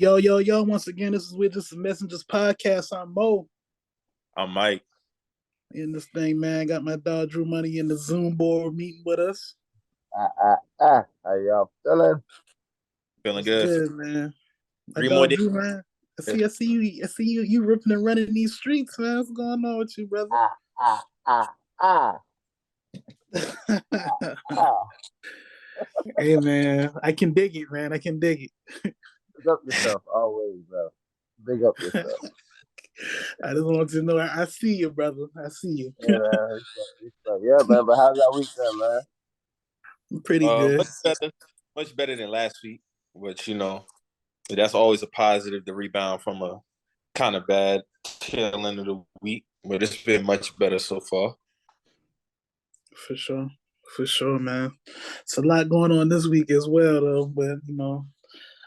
Yo, yo, yo, once again, this is with this Messengers podcast. I'm Mo I'm Mike. in this thing, man. Got my dog Drew Money in the Zoom board meeting with us. How y'all feeling? Feeling What's good. good, man? My Three more dog days. Drew, man. I see you ripping and running these streets, man. What's going on with you, brother? Ah, ah, ah, ah, ah. Hey, man, I can dig it, man. I can dig Big up yourself always, bro. Big up it. yourself. I just want you to know I see you, brother. I see Yeah, you. man. Yeah, man. But how's that week been, man? Pretty good. Much better than last week. Which that's always a positive to rebound from a kind of bad tail end of the week. But it's been much better so far. For sure. For sure, man. It's a lot going on this week as well, though. But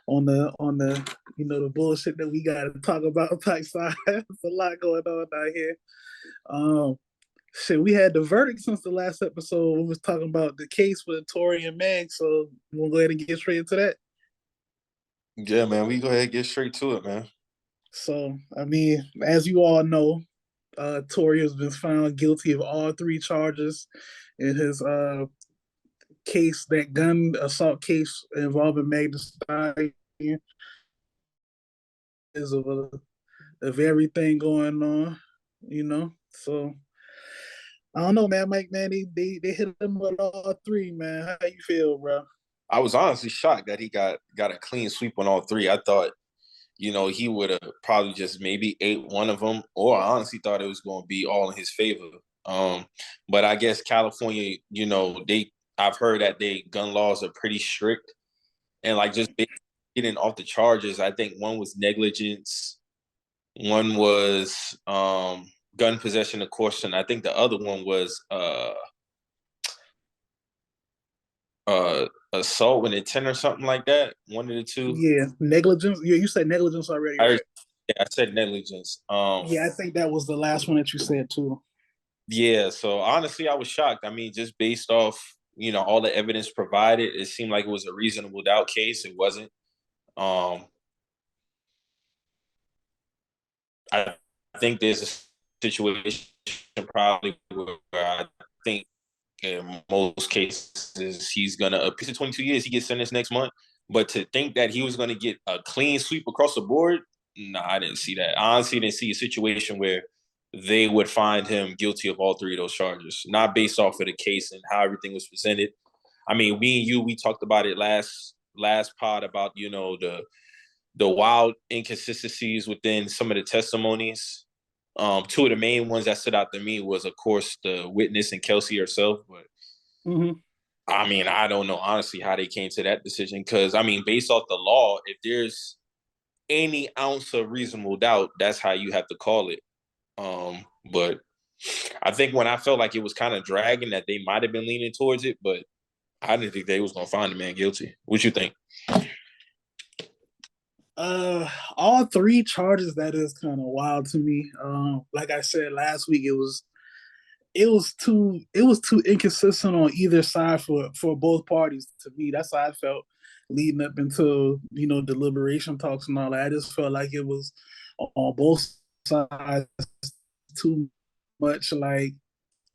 on the the bullshit that we got to talk about type side, it's a lot going on out here. Um, Shit, we had the verdict since the last episode. We was talking about the case with Tory and Meg. So you want to go ahead and get straight into that? Yeah, man. We go ahead and get straight to it, man. So I mean, as you all know, Tory has been found guilty of all three charges in his case, that gun assault case involving Meg Thee Stallion, is of everything going on, So I don't know, man. Mike, man, they hit him with all three, man. How you feel, bro? I was honestly shocked that he got a clean sweep on all three. I thought, he would have probably just maybe ate one of them, or I honestly thought it was going to be all in his favor. But I guess California, I've heard that they gun laws are pretty strict, and like just getting off the charges. I think one was negligence, one was gun possession, of course, and I think the other one was assault with intent or something like that. One of the two. Yeah, negligence. Yeah, you said negligence already, right? I said negligence. Yeah, I think that was the last one that you said too. Yeah, so honestly, I was shocked. I mean, just based off, all the evidence provided, it seemed like it was a reasonable doubt case. It wasn't. I think there's a situation probably where I think in most cases he's gonna appeal to 22 years. He gets sentenced next month. But to think that he was gonna get a clean sweep across the board, no, I didn't see that. I honestly didn't see a situation where they would find him guilty of all three of those charges, not based off of the case and how everything was presented. I mean, we talked about it last pod about the wild inconsistencies within some of the testimonies. Two of the main ones that stood out to me was, of course, the witness and Kelsey herself. But I mean, I don't know honestly how they came to that decision because I mean, based off the law, if there's any ounce of reasonable doubt, that's how you have to call it. But I think when I felt like it was kind of dragging, that they might have been leaning towards it, but I didn't think they was gonna find the man guilty. What you think? All three charges, that is kind of wild to me. Like I said last week, it was too inconsistent on either side for both parties to me. That's how I felt leading up into deliberation talks and all that. I just felt like it was on both sides too much. Like,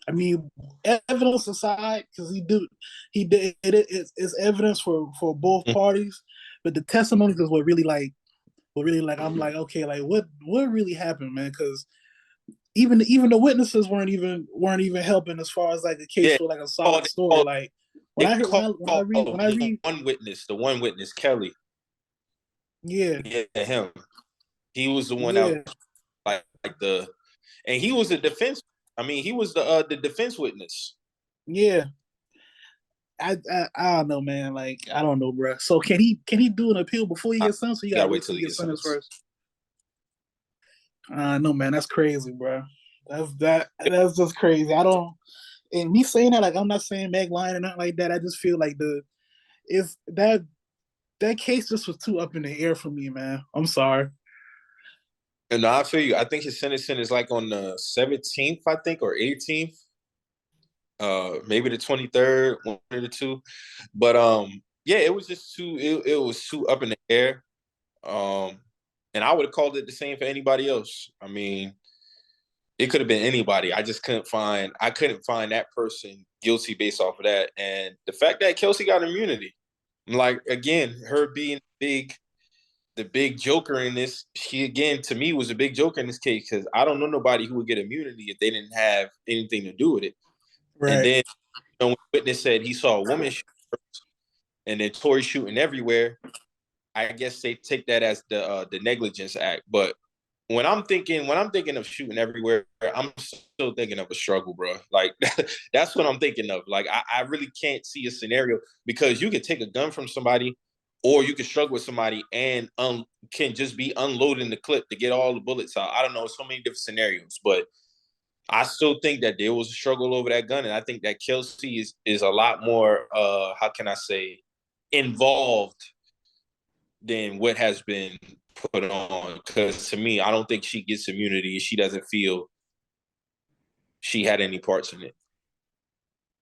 I mean, evidence aside, because it's evidence for both parties, but the testimonies is what really like I'm like, okay, like what really happened, man? Because even the witnesses weren't even helping as far as like the case for like a solid story. Like when I heard when I read the one witness, Kelly. Yeah. Yeah, him. He was the one Yeah. that was and he was a defense. I mean, he was the defense witness. Yeah. I don't know, man. Like, I don't know, bro. So can he do an appeal before he gets sentenced? Or you gotta wait till he gets sentenced first. No, man, that's crazy, bro. That's just crazy. I don't. And me saying that, like, I'm not saying Meg lying or nothing like that. I just feel like if that case just was too up in the air for me, man. I'm sorry. And I feel you. I think his sentencing is like on the 17th, I think, or 18th. Maybe the 23rd, one of the two. But yeah, it was just too. It was too up in the air. And I would have called it the same for anybody else. I mean, it could have been anybody. I just couldn't find that person guilty based off of that. And the fact that Kelsey got immunity, like, again, her being the big joker in this, she, again, to me, was a big joker in this case, because I don't know nobody who would get immunity if they didn't have anything to do with it. Right. And then, when the witness said he saw a woman shoot first, and then Tory shooting everywhere, I guess they take that as the negligence act. But when I'm thinking of shooting everywhere, I'm still thinking of a struggle, bro. Like, that's what I'm thinking of. Like, I really can't see a scenario, because you could take a gun from somebody, or you could struggle with somebody and can just be unloading the clip to get all the bullets out. I don't know, so many different scenarios, but I still think that there was a struggle over that gun, and I think that Kelsey is a lot more, how can I say, involved than what has been put on. Because to me, I don't think she gets immunity if she doesn't feel she had any parts in it.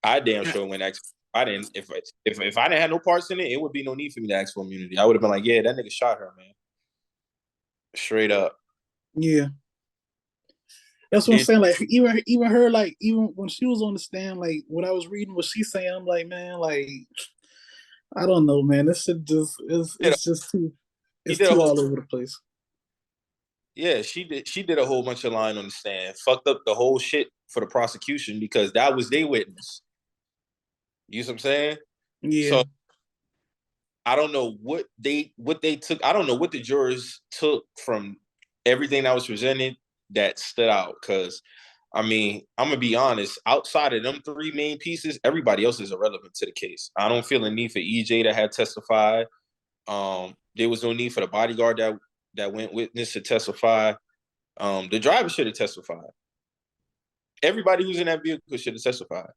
I damn sure went ask. I didn't. If I didn't have no parts in it, it would be no need for me to ask for immunity. I would have been like, yeah, that nigga shot her, man. Straight up. Yeah. That's what I'm saying. Like, even her, like, even when she was on the stand, like, when I was reading what she's saying, I'm like, man, like, I don't know, man. This shit just it's just too all over the place. Yeah, she did a whole bunch of lying on the stand. Fucked up the whole shit for the prosecution, because that was their witness. You know what I'm saying? Yeah. So I don't know what they took. I don't know what the jurors took from everything that was presented that stood out. Because, I mean, I'm gonna be honest. Outside of them three main pieces, everybody else is irrelevant to the case. I don't feel a need for EJ to have testified. There was no need for the bodyguard that went witness to testify. The driver should have testified. Everybody who's in that vehicle should have testified.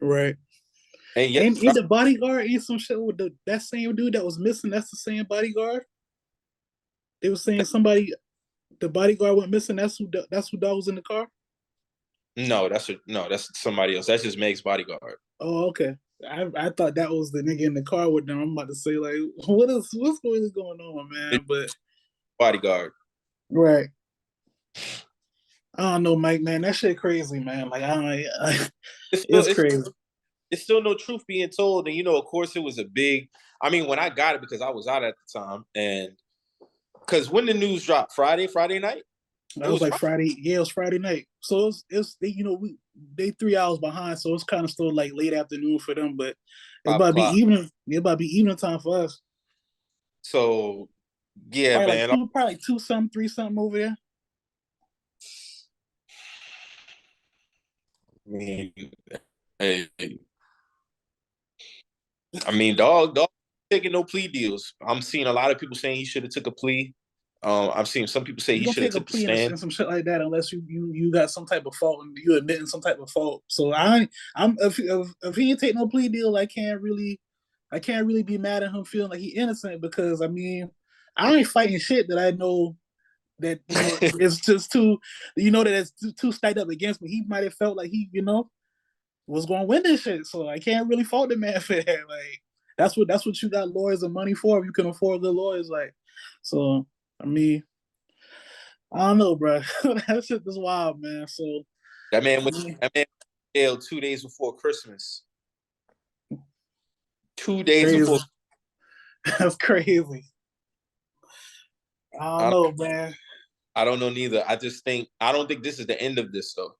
Right. And yet, the bodyguard ain't some shit with that same dude that was missing. That's the same bodyguard. They were saying the bodyguard went missing. That's who dog was in the car. No, that's somebody else. That's just Meg's bodyguard. Oh, okay. I thought that was the nigga in the car with them. I'm about to say, like, what's going on, man? But bodyguard. Right. I don't know, Mike, man. That shit crazy, man. Like, it's crazy. It's still no truth being told. And, of course, it was a big, I mean, when I got it, because I was out at the time, and because when the news dropped, Friday night? It was like Friday. Yeah, it was Friday night. So it's they 3 hours behind, so it's kind of still like late afternoon for them, but it's about to be evening. It's about to be evening time for us. So yeah, probably man. Like probably 2 something, 3 something over there. I mean, dog taking no plea deals. I'm seeing a lot of people saying he should have took a plea. I've seen some people say he should have took the stand and some shit like that, unless you got some type of fault and you admitting some type of fault. So if he ain't take no plea deal, I can't really be mad at him feeling like he innocent, because I mean, I ain't fighting shit that I know that it's just too that it's too stacked up against me. He might have felt like he was going to win this shit, so I can't really fault the man for that. Like, that's what you got lawyers and money for, if you can afford good lawyers. Like, so I mean, I don't know, bro. That shit is wild, man. So that man jail 2 days before Christmas. 2 days crazy. before. That's crazy. I don't know, man. I don't know neither. I don't think this is the end of this, though.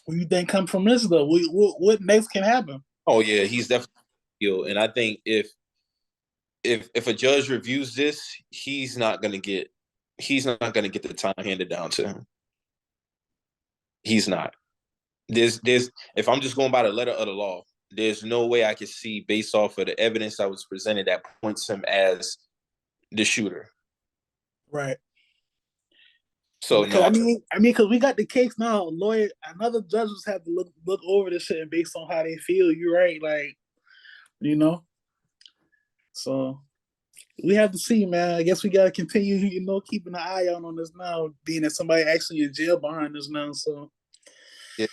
What do you think come from this, though? What next can happen? Oh yeah, he's definitely ill, and I think if a judge reviews this, he's not gonna get the time handed down to him. He's not. There's if I'm just going by the letter of the law, there's no way I could see, based off of the evidence that was presented, that points him as the shooter. Right. So because, I mean, because we got the case now. Another judges have to look over this shit, and based on how they feel, you're right. Like, so we have to see, man. I guess we gotta continue, keeping an eye out on this now, being that somebody actually in jail behind us now. So yeah.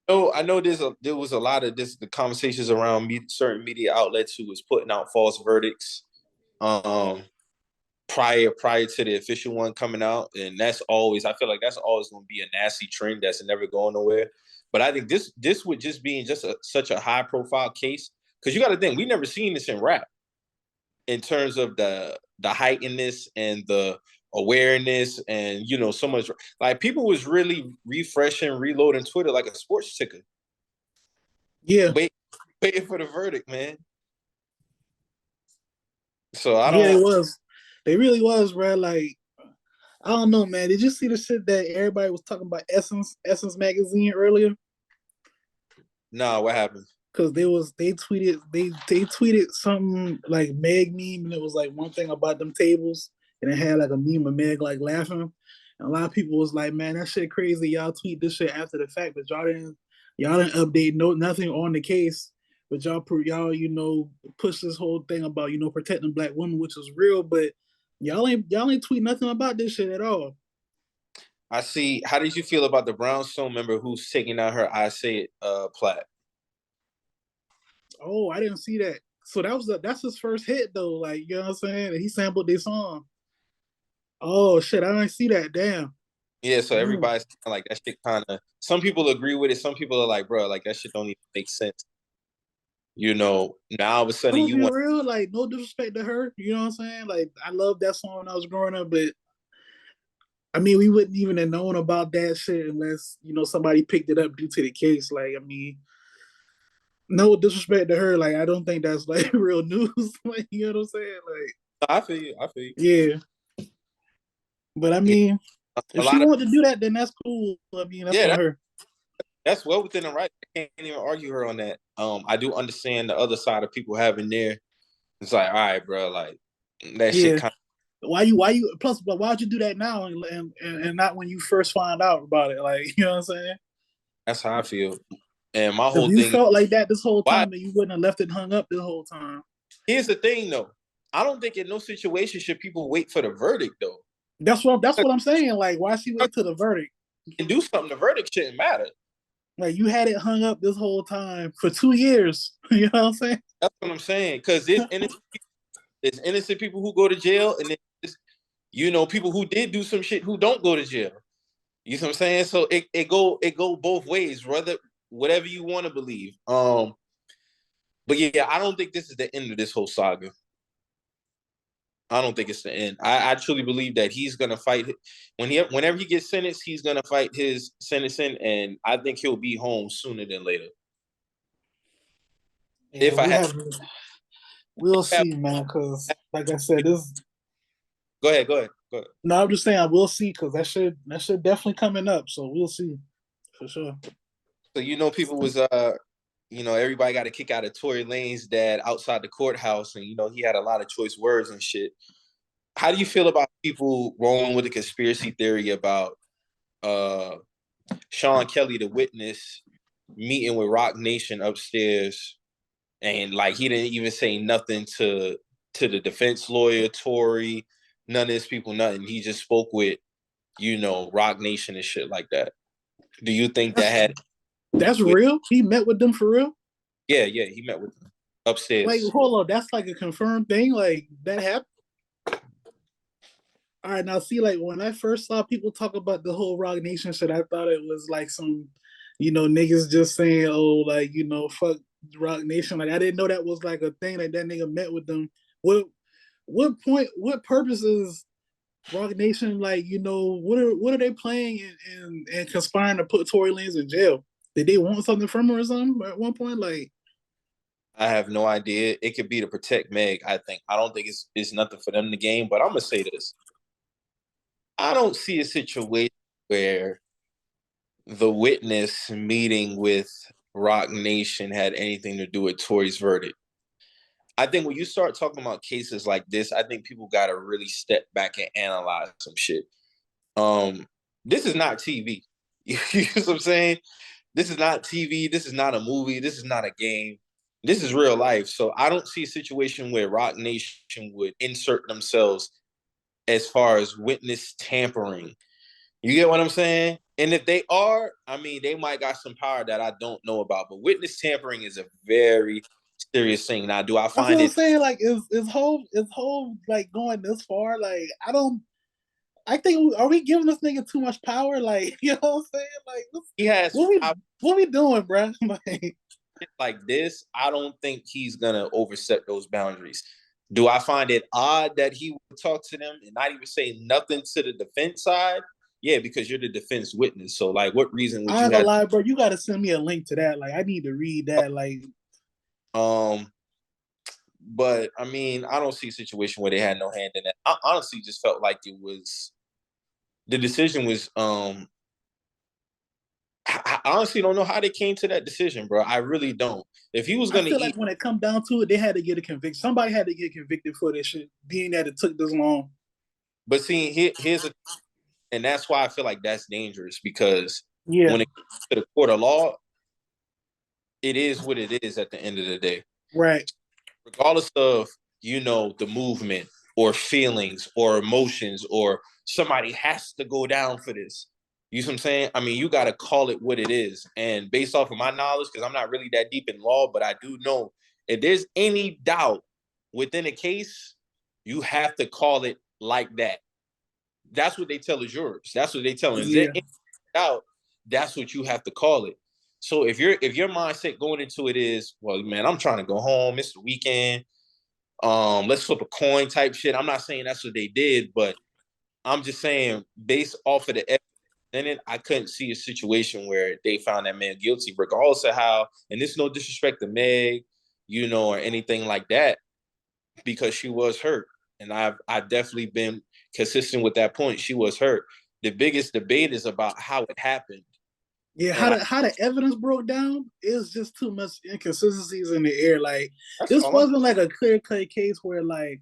I know there was a lot of the conversations around certain media outlets who was putting out false verdicts. prior to the official one coming out, and I feel like that's always going to be a nasty trend that's never going nowhere. But I think this would just being just such a high profile case, because you got to think we never seen this in rap in terms of the heightenedness and the awareness, and so much, like, people was really refreshing, reloading Twitter like a sports ticker. Yeah, waiting for the verdict, man. So I don't. Yeah, it was. They really was, bro. Like, I don't know, man. Did you see the shit that everybody was talking about Essence magazine earlier? Nah, what happened? Because they tweeted something like Meg meme, and it was like one thing about them tables, and it had like a meme of Meg like laughing. And a lot of people was like, man, that shit crazy. Y'all tweet this shit after the fact, but y'all didn't update nothing on the case. But y'all push this whole thing about protecting Black women, which is real, but y'all ain't tweet nothing about this shit at all. I see. How did you feel about the Brownstone member who's taking out her "I Say It" plaque? Oh, I didn't see that. So that's his first hit though. Like, you know what I'm saying? He sampled this song. Oh shit, I didn't see that. Damn. Yeah, so everybody's like, that shit kind of. Some people agree with it. Some people are like, bro, like, that shit don't even make sense. Now all of a sudden you want real, like, no disrespect to her. You know what I'm saying? Like, I love that song when I was growing up, but I mean, we wouldn't even have known about that shit unless somebody picked it up due to the case. Like, I mean, no disrespect to her. Like, I don't think that's like real news. Like, you know what I'm saying? Like, I feel you. Yeah. But I mean, if she wanted to do that, then that's cool. I mean, that's on her. That's well within the right. I can't even argue her on that. I do understand the other side of people having their. It's like, all right, bro, like that shit. Why you? Plus, why'd you do that now and not when you first find out about it? Like, you know what I'm saying? That's how I feel. And my whole thing. You felt like that this whole time, and you wouldn't have left it hung up this whole time. Here's the thing, though. I don't think in no situation should people wait for the verdict, though. That's what I'm saying. Like, why she wait till the verdict? And do something. The verdict shouldn't matter. Like, you had it hung up this whole time for 2 years. You know what I'm saying? That's what I'm saying. Because there's innocent people who go to jail, and there's people who did do some shit who don't go to jail. You know what I'm saying? So it go both ways, whatever you want to believe. But yeah, I don't think this is the end of this whole saga. I don't think it's the end. I truly believe that he's gonna fight whenever he gets sentenced, he's gonna fight his sentencing, and I think he'll be home sooner than later. Yeah, we'll see, man. Because like I said, this. Go ahead. No, I'm just saying we'll see, because that shit definitely coming up. So we'll see for sure. So people was everybody got a kick out of Tory Lanez dad outside the courthouse, and he had a lot of choice words and shit. How do you feel about people rolling with a conspiracy theory about Sean Kelly, the witness, meeting with Roc Nation upstairs, and like he didn't even say nothing to the defense lawyer, Tory, none of his people, nothing. He just spoke with Roc Nation and shit like that. Do you think that's real? He met with them for real? Yeah, he met with them upstairs. Like, hold on, that's like a confirmed thing? Like, that happened? All right, now see, like, when I first saw people talk about the whole Roc Nation shit, I thought it was like some, niggas just saying, oh, like, fuck Roc Nation. Like, I didn't know that was like a thing, that nigga met with them. What purpose is Roc Nation, like, what are they playing and conspiring to put Tory Lanez in jail? Did they want something from her or something at one point? Like, I have no idea. It could be to protect Meg, I think. I don't think it's nothing for them to gain, but I'm gonna say this. I don't see a situation where the witness meeting with Roc Nation had anything to do with Tory's verdict. I think when you start talking about cases like this, I think people got to really step back and analyze some shit. This is not TV. You know what I'm saying? This is not TV. This is not a movie. This is not a game. This is real life. So I don't see a situation where Roc Nation would insert themselves as far as witness tampering. You get what I'm saying? And if they are, I mean, they might got some power that I don't know about. But witness tampering is a very serious thing. Now, do I That's what find I'm it? saying. Like, is whole like going this far? Like, I don't. I think are we giving this nigga too much power? Like, you know what I'm saying? Like, He has what we doing, bro? like this. I don't think he's gonna overstep those boundaries. Do I find it odd that he would talk to them and not even say nothing to the defense side? Yeah, because you're the defense witness. So, like, what reason would I you ain't gonna have? lie, bro. You gotta send me a link to that. Like, I need to read that. Like, Um, but I mean, I don't see a situation where they had no hand in that. I honestly just felt like it was the decision was. I honestly don't know how they came to that decision, bro. I really don't. If he was I gonna feel like eat, when it come down to it, they had to get a conviction. Somebody had to get convicted for this shit, being that it took this long. but see, here's a, and that's why I feel like that's dangerous because Yeah, when it comes to the court of law, it is what it is at the end of the day. right. Regardless of, the movement or feelings or emotions or somebody has to go down for this. You know what I'm saying? I mean, you got to call it what it is. And based off of my knowledge, because I'm not really that deep in law, but I do know if there's any doubt within a case, you have to call it like that. That's what they tell the jurors. That's what they tell them. If there's Yeah, any doubt, that's what you have to call it. So if your mindset going into it is, well, man, I'm trying to go home. It's the weekend. Let's flip a coin type shit. I'm not saying that's what they did, but I'm just saying based off of the evidence in it, I couldn't see a situation where they found that man guilty, regardless of how. And this is no disrespect to Meg, or anything like that, because she was hurt, and I've definitely been consistent with that point. She was hurt. The biggest debate is about how it happened, yeah. and How the evidence broke down is just too much inconsistencies in the air. Like, that's this all I'm. wasn't like a clear cut case where like,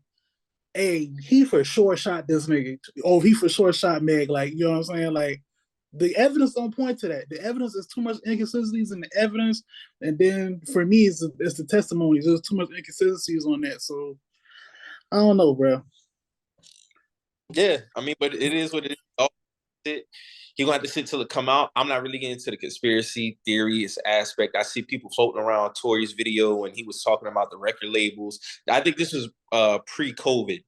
hey, he for sure shot this nigga. Oh, he for sure shot Meg. Like, you know what I'm saying? Like, the evidence don't point to that. The evidence is too much inconsistencies in the evidence, and then for me, it's the testimonies. There's too much inconsistencies on that. So I don't know, bro. Yeah, I mean, but it is what it is. He gonna have to sit till it come out. I'm not really getting into the conspiracy theories aspect. I see people floating around Tory's video when he was talking about the record labels. I think this was pre-COVID,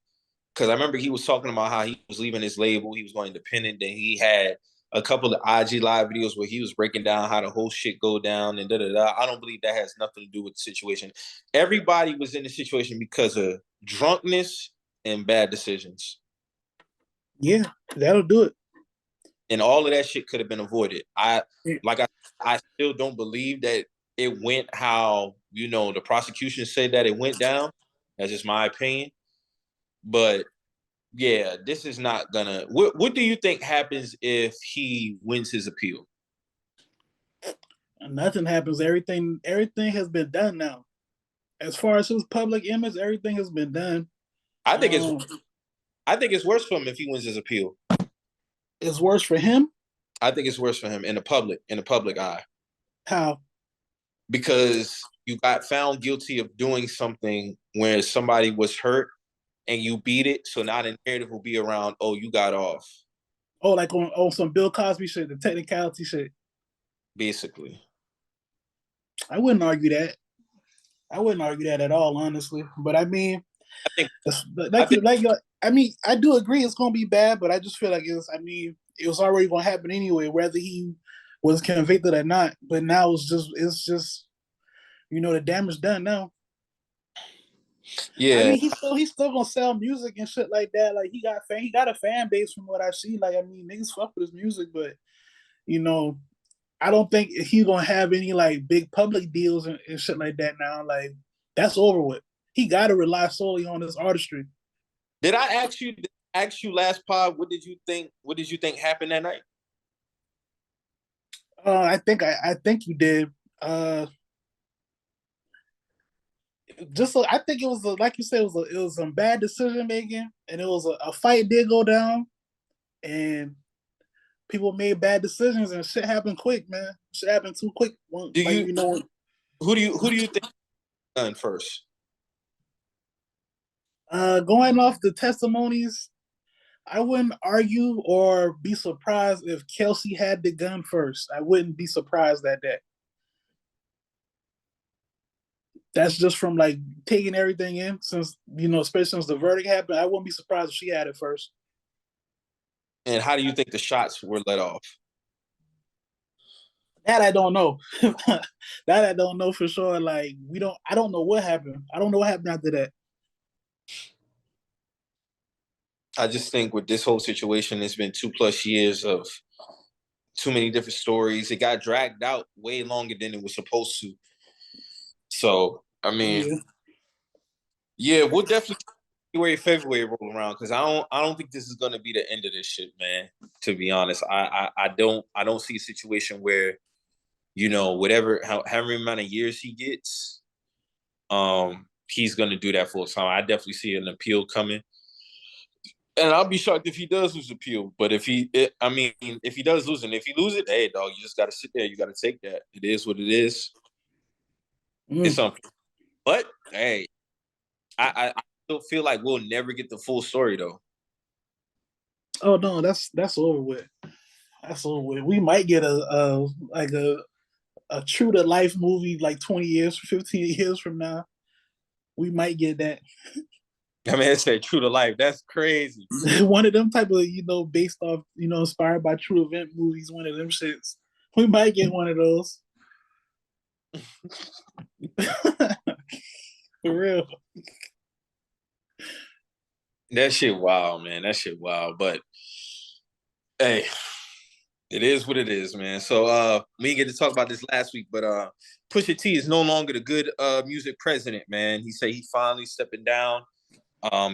because I remember he was talking about how he was leaving his label, he was going independent, then he had a couple of IG live videos where he was breaking down how the whole shit go down and da da da. I don't believe that has nothing to do with the situation. Everybody was in the situation because of drunkenness and bad decisions. Yeah, that'll do it. And all of that shit could have been avoided. I Yeah. like I still don't believe that it went how the prosecution said that it went down. That's just my opinion. But yeah, this is not gonna. What do you think happens if he wins his appeal? Nothing happens. Everything has been done now. As far as his public image, everything has been done. I think it's Um, I think it's worse for him if he wins his appeal. it's worse for him. I think it's worse for him in the public eye, How? because you got found guilty of doing something where somebody was hurt and you beat it. So now the narrative will be around, oh, you got off, Oh, like on some Bill Cosby shit, the technicality shit. basically. I wouldn't argue that. I wouldn't argue that at all, honestly. But I mean, I think I like think you, like you, I mean, I do agree it's gonna be bad, but I just feel like it's. I mean, it was already gonna happen anyway, whether he was convicted or not. But now it's just the damage done now. I yeah. mean, he's still gonna sell music and shit like that. Like he got a fan base from what I see. Like I mean, niggas fuck with his music, but you know, I don't think he's gonna have any like big public deals and shit like that now. Like that's over with. He got to rely solely on his artistry. Did I ask you last pod? What did you think? What did you think happened that night? I think you did. I think it was like you said, it was some bad decision making, and it was a fight did go down, and people made bad decisions, and shit happened quick, man. Shit happened too quick. Do Like you who do you think done first? going off the testimonies, I wouldn't argue or be surprised if Kelsey had the gun first. I wouldn't be surprised at that. that's just from like taking everything in since especially since the verdict happened. I wouldn't be surprised if she had it first. And how do you think the shots were let off? That I don't know. That I don't know for sure. Like I don't know what happened. I don't know what happened after that. I just think with this whole situation, it's been 2+ years of too many different stories. It got dragged out way longer than it was supposed to. So, I mean, yeah we'll definitely February roll around because I don't think this is gonna be the end of this shit, man. To be honest, I don't see a situation where whatever however amount of years he gets, he's gonna do that full time. I definitely see an appeal coming. And I'll be shocked if he does lose appeal. But if if he does lose, and if he loses, hey, dog, you just got to sit there. You got to take that. It is what it is. It's something. But hey, I still feel like we'll never get the full story though. Oh no, that's over with. That's over with. We might get a true to life movie like 20 years, 15 years from now. We might get that. I mean, it said true to life. That's crazy. One of them type of, based off, inspired by true event movies, one of them shits. We might get one of those. For real. That shit wild, man. That shit wild. But hey, it is what it is, man. So we didn't get to talk about this last week, but Pusha T is no longer the good music president, man. He said he finally stepping down.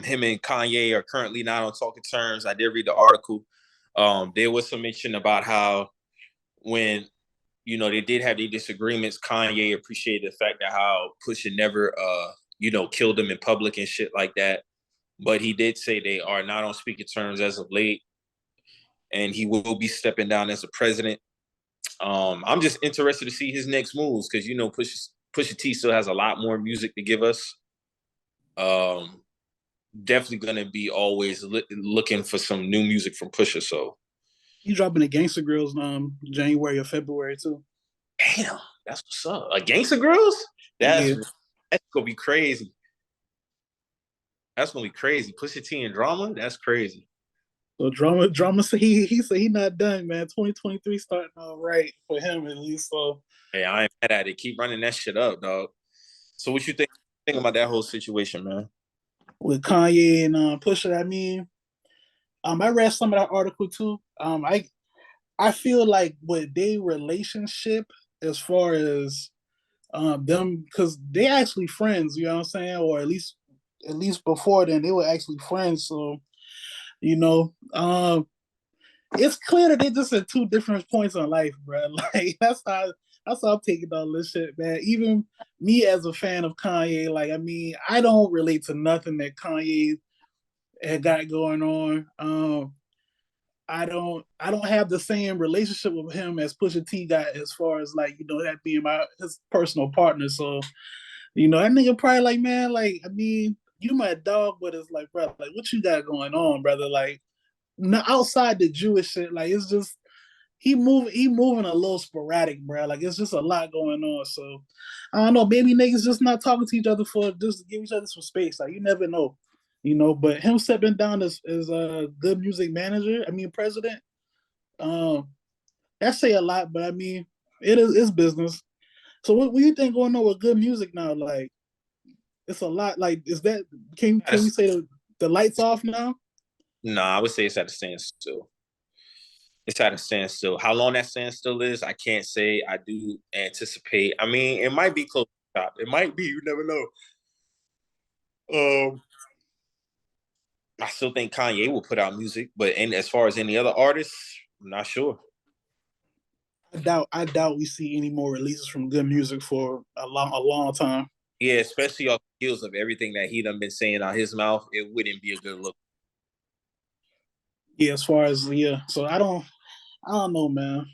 Him and Kanye are currently not on talking terms. I did read the article. There was some mention about how when they did have their disagreements, Kanye appreciated the fact that how Pusha never killed him in public and shit like that. But he did say they are not on speaking terms as of late, and he will be stepping down as a president. I'm just interested to see his next moves because Pusha T still has a lot more music to give us. Definitely gonna be always looking for some new music from Pusha. So he's dropping the Gangsta Grills January or February too. Damn, that's what's up. Like Gangsta Grills? That's gonna be crazy. That's gonna be crazy. Pusha T and Drama? That's crazy. So drama said he said he not done, man. 2023 starting out right for him at least. So hey, I ain't mad at it. Keep running that shit up, dog. So what you think about that whole situation, man? With Kanye and Pusha, I read some of that article too. I feel like with their relationship as far as them, because they actually friends, you know what I'm saying? Or at least before then they were actually friends. So, it's clear that they just at two different points in life, bro. Like that's how I'm taking all this shit, man. Even me as a fan of Kanye, like I don't relate to nothing that Kanye had got going on. I don't have the same relationship with him as Pusha T got as far as like, that being his personal partner. So, that nigga probably like, man, like, you my dog, but it's like, brother, like what you got going on, brother? Like outside the Jewish shit, like it's just he moving a little sporadic, bro. Like it's just a lot going on. So I don't know, maybe niggas just not talking to each other for just to give each other some space. Like you never know. But him stepping down as a good music manager, president, that say a lot, but it's business. So what do you think going on with good music now? Like it's a lot. Like is that can we say the lights off now? No, I would say it's at a standstill. It's at a standstill. How long that standstill is, I can't say. I do anticipate. It might be close to top. It might be. You never know. I still think Kanye will put out music, but as far as any other artists, I'm not sure. I doubt we see any more releases from good music for a long time. Yeah, especially off the heels of everything that he done been saying out his mouth, it wouldn't be a good look. Yeah, as far as so I don't know, man.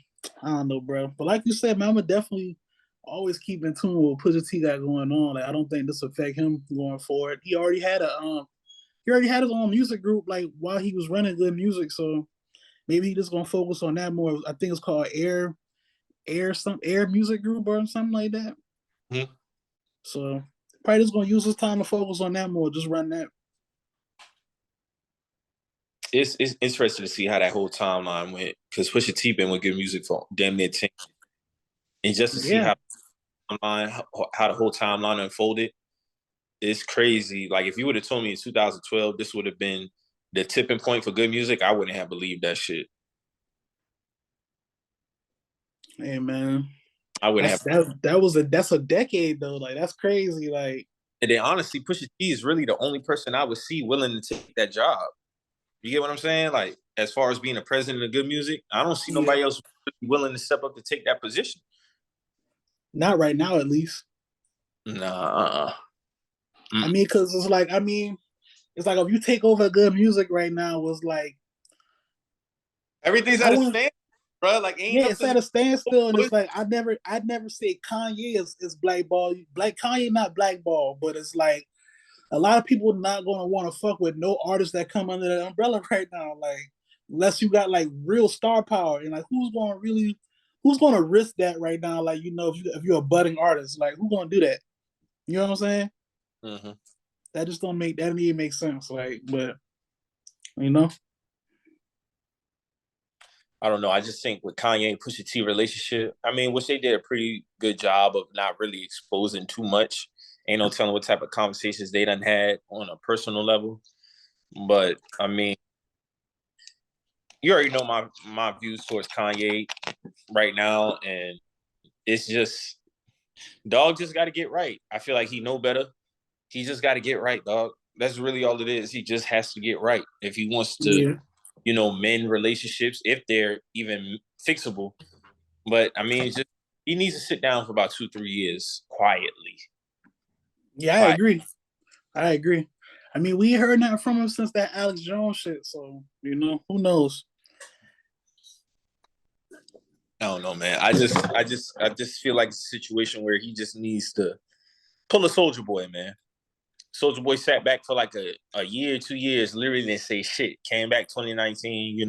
I don't know, bro. But like you said, man, I'm gonna definitely always keep in tune with what Pusha T got going on. Like I don't think this will affect him going forward. He already had his own music group like while he was running good music, so maybe he just gonna focus on that more. I think it's called Air Music Group or something like that. Mm-hmm. So Probably just gonna use his time to focus on that more. Just run that. It's interesting to see how that whole timeline went because Pusha T been with good music for damn near 10, and just to see Yeah. how the whole timeline unfolded, it's crazy. Like if you would have told me in 2012 this would have been the tipping point for good music, I wouldn't have believed that shit. Hey man, I wouldn't have. that's a decade though. Like that's crazy. Like And then honestly, Pusha T is really the only person I would see willing to take that job. You get what I'm saying? Like as far as being a president of good music, I don't see nobody else willing to step up to take that position. Not right now, at least. Nah. I mean, because it's like, it's like if you take over good music right now, it's like everything's at a standstill, bro. Like ain't it's nothing. at a standstill, and it's like I'd never say Kanye is blackball. Kanye not blackball, but it's like a lot of people not gonna want to fuck with no artists that come under that umbrella right now. Like unless you got like real star power, and like who's gonna risk that right now? Like if you're a budding artist, like who's gonna do that? You know what I'm saying? Mm-hmm. That just don't even make sense. Like, but you know. I don't know. I just think with Kanye and Pusha T relationship, I mean, which they did a pretty good job of not really exposing too much. Ain't no telling what type of conversations they done had on a personal level. But I mean, you already know my views towards Kanye right now, and it's just dog just got to get right. I feel like he know better. He just got to get right, dog. That's really all it is. He just has to get right if he wants to, mend relationships if they're even fixable. But I mean, he needs to sit down for about 2-3 years quietly. Yeah, I agree. I mean, we heard nothing from him since that Alex Jones shit. So who knows? I don't know, man. I just feel like it's a situation where he just needs to pull a Soldier Boy, man. Soldier Boy sat back for like a year, 2 years, literally didn't say shit. Came back 2019,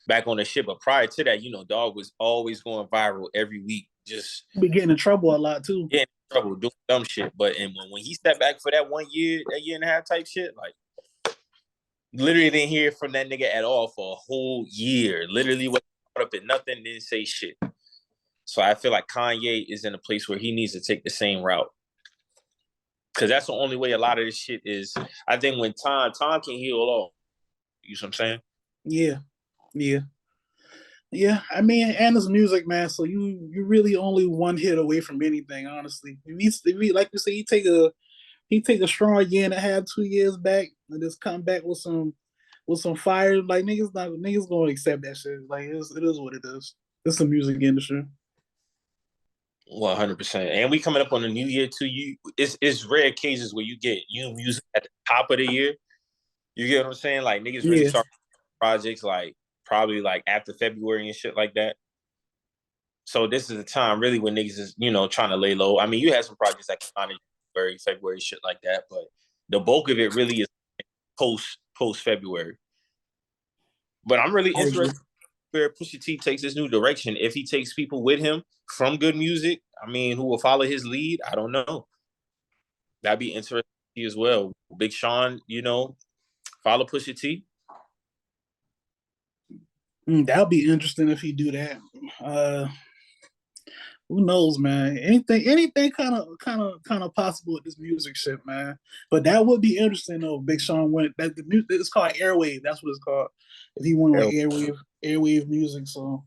back on the shit. But prior to that, dog was always going viral every week. Just be getting in trouble a lot too. Getting in trouble, doing dumb shit. But when he stepped back for that 1 year, that year and a half type shit, like literally didn't hear from that nigga at all for a whole year. Literally wasn't caught up in nothing, didn't say shit. So I feel like Kanye is in a place where he needs to take the same route. Because that's the only way a lot of this shit is. I think when time can heal all. You know what I'm saying? Yeah. I mean, and it's music, man. So you really only one hit away from anything, honestly. If he like you say, he take a strong year and a half, 2 years back, and just come back with some fire. Like niggas gonna accept that shit. Like it is what it is. It's the music industry. 100%. And we coming up on the new year too. It's rare cases where you get new music at the top of the year. You get what I'm saying? Like niggas really start projects like probably like after February and shit like that. So this is the time really when niggas is, trying to lay low. I mean, you had some projects that come out in February, shit like that, but the bulk of it really is post February. But I'm really interested where Pusha T takes this new direction. If he takes people with him from good music, I mean, who will follow his lead, I don't know. That'd be interesting as well. Big Sean, follow Pusha T. That would be interesting if he do that. Who knows, man? Anything kind of possible with this music shit, man. But that would be interesting though. Big Sean went it's called Airwave. That's what it's called. If he went with Airwave music, so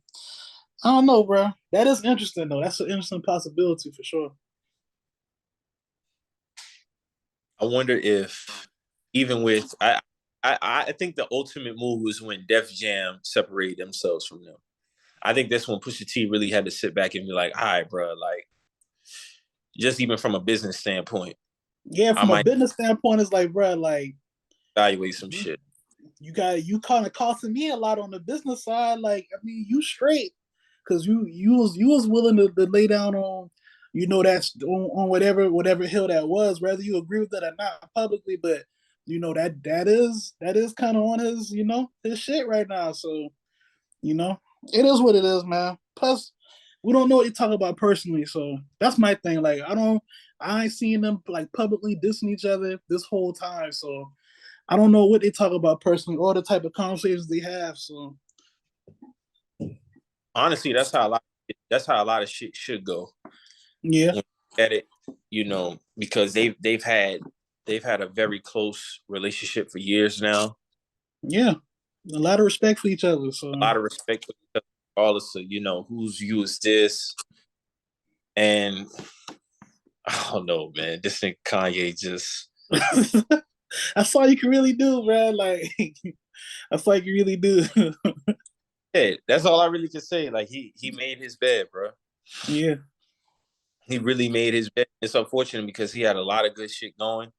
I don't know, bro. That is interesting though. That's an interesting possibility for sure. I wonder if even with I think the ultimate move was when Def Jam separated themselves from them. I think that's when Pusha T really had to sit back and be like, all right, bro, like, just even from a business standpoint. Yeah, from a business standpoint, it's like, bro, like, evaluate some shit. You kind of costing me a lot on the business side. Like, I mean, you straight, because you was willing to lay down on, that's on whatever hill that was, whether you agree with it or not publicly, but that is kind of on his his shit right now. So, it is what it is, man. Plus, we don't know what they talk about personally. So that's my thing. Like I ain't seen them like publicly dissing each other this whole time. So I don't know what they talk about personally or the type of conversations they have. So Honestly, that's how a lot of shit should go. yeah, At it, because they've had a very close relationship for years now. yeah, a lot of respect for each other. So A lot of respect for each other, regardless of whose view is this. And I don't know, man. This thing Kanye just that's all you can really do, man. Like that's all you can really do. yeah, that's all I really can say. Like he made his bed, bro. Yeah. He really made his bed. It's unfortunate because he had a lot of good shit going.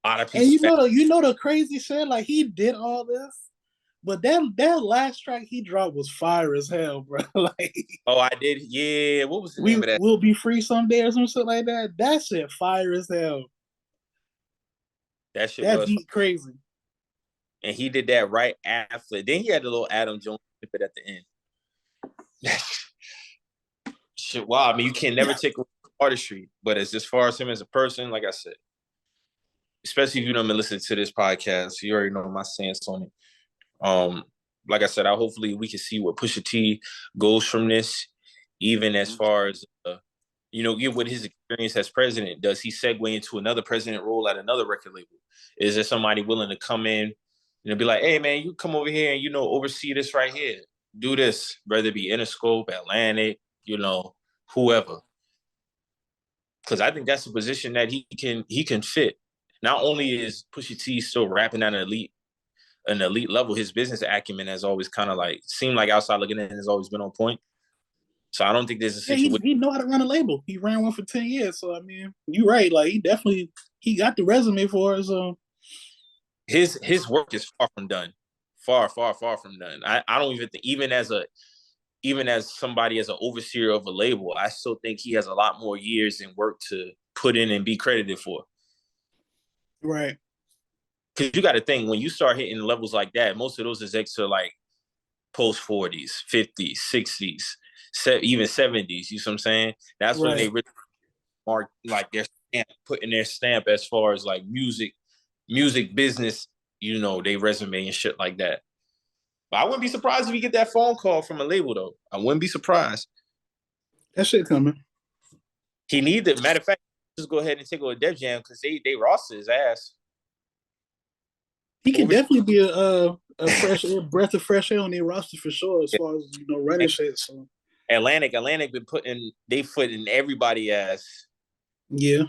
A lot of And people's you know the crazy shit, like he did all this, but that last track he dropped was fire as hell, bro. Like Oh, I did. Yeah, what was the name of that? will be free someday or some shit like that. That shit fire as hell. That shit That was, beat crazy. and he did that right after. Then he had the little Adam Jones snippet at the end. Shit, wow. I mean, you can never take away artistry, but as far as him as a person, like I said, especially if you don't been listening to this podcast, you already know my stance on it. Like I said, hopefully we can see what Pusha T goes from this, even as far as get what his experience as president. Does he segue into another president role at another record label? Is there somebody willing to come in and be like, hey man, you come over here and oversee this right here, do this, whether it be Interscope, Atlantic, whoever. Because I think that's a position that he can fit. Not only is Pusha T still rapping at an elite level, his business acumen has always kind of like seemed like outside looking in has always been on point. So I don't think there's a Yeah, situation. he know how to run a label. He ran one for 10 years. So I mean, you're right. Like he got the resume for it. So His work is far from done. Far, far, far from done. I don't even think even as somebody as an overseer of a label, I still think he has a lot more years and work to put in and be credited for. right. Because you got to think when you start hitting levels like that, most of those execs are like post 40s, 50s, 60s, even 70s. You see what I'm saying? That's when they Right. really mark like their stamp, putting their stamp as far as like music business, they resume and shit like that. But I wouldn't be surprised if we get that phone call from a label though. I wouldn't be surprised. That shit coming. He needs it. Matter of fact, just go ahead and take over Def Jam because they roster his ass. He can definitely be a fresh air, breath of fresh air on their roster for sure, as far as running shit. So Atlantic been putting they foot in everybody ass. yeah.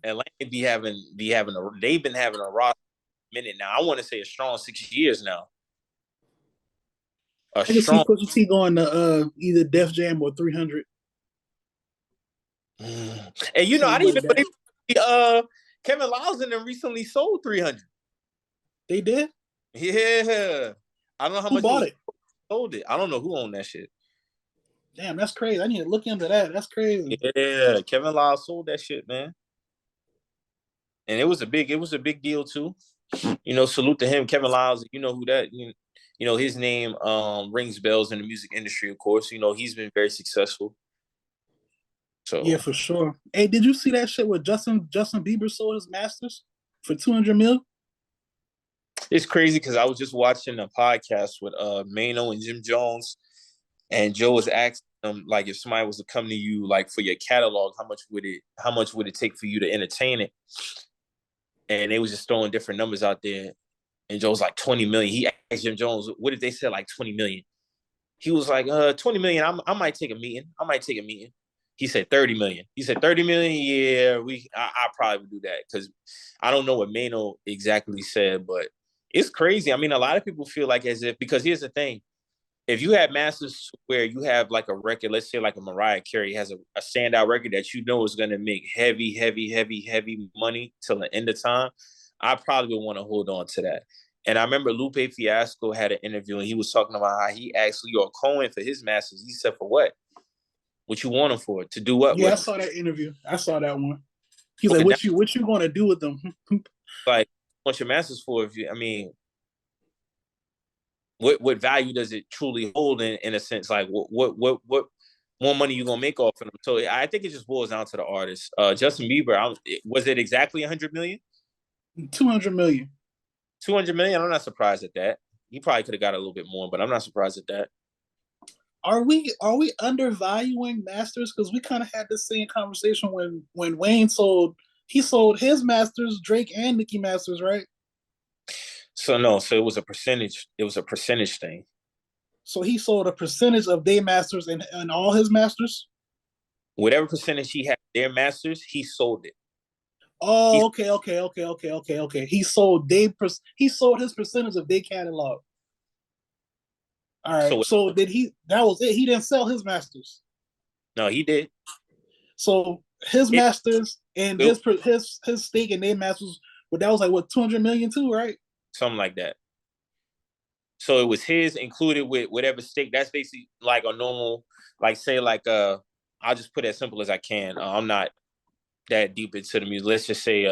Atlantic they've been having a roster minute now. I want to say a strong 6 years now. I can see Pusha T going to either Def Jam or 300. And I didn't even believe Kevin Lyles and them recently sold 300. They did? Yeah. I don't know how who much bought it. Sold it. I don't know who owned that shit. Damn, that's crazy. I need to look into that. That's crazy. Yeah, Kevin Lyles sold that shit, man. And it was a big deal too. Salute to him, Kevin Lyles. You know who that his name rings bells in the music industry, of course. He's been very successful. So yeah, for sure. Hey, did you see that shit with Justin Bieber sold his masters for 200 mil? It's crazy because I was just watching a podcast with Mano and Jim Jones, and Joe was asking them like if somebody was to come to you like for your catalog, how much would it take for you to entertain it? And they was just throwing different numbers out there. And Joe was like 20 million. He asked Jim Jones, what if they said like 20 million? He was like, 20 million, I might take a meeting. He said 30 million. He said 30 million, yeah, I probably would do that. Because I don't know what Mano exactly said, but it's crazy. I mean, a lot of people feel like as if, because here's the thing. If you have masters where you have like a record, let's say like a Mariah Carey has a standout record that is going to make heavy, heavy, heavy, heavy money till the end of time, I probably would want to hold on to that. And I remember Lupe Fiasco had an interview and he was talking about how he asked Lyor Cohen for his masters. He said, for what? What you want him for? To do what? Yeah, I saw that interview. I saw that one. He's like, what you going to do with them? Like, what your masters for? what value does it truly hold in a sense? Like what more money you gonna make off of them? So I think it just boils down to the artist. Justin Bieber, was it exactly 100 million? 200 million. 200 million. I'm not surprised at that. He probably could have got a little bit more, but I'm not surprised at that. Are we undervaluing masters? Because we kind of had this same conversation when Wayne sold his masters, Drake and Nicki Masters, right? So no, so it was a percentage. It was a percentage thing. So he sold a percentage of their masters and all his masters. Whatever percentage he had their masters, he sold it. Oh, okay. He sold his percentage of their catalog. All right. So did he? That was it. He didn't sell his masters. No, he did. So his masters and his stake in their masters, but that was like what 200 million too, right? Something like that. So it was his included with whatever stake. That's basically like a normal, like say like I'll just put it as simple as I can. I'm not that deep into the music. Let's just say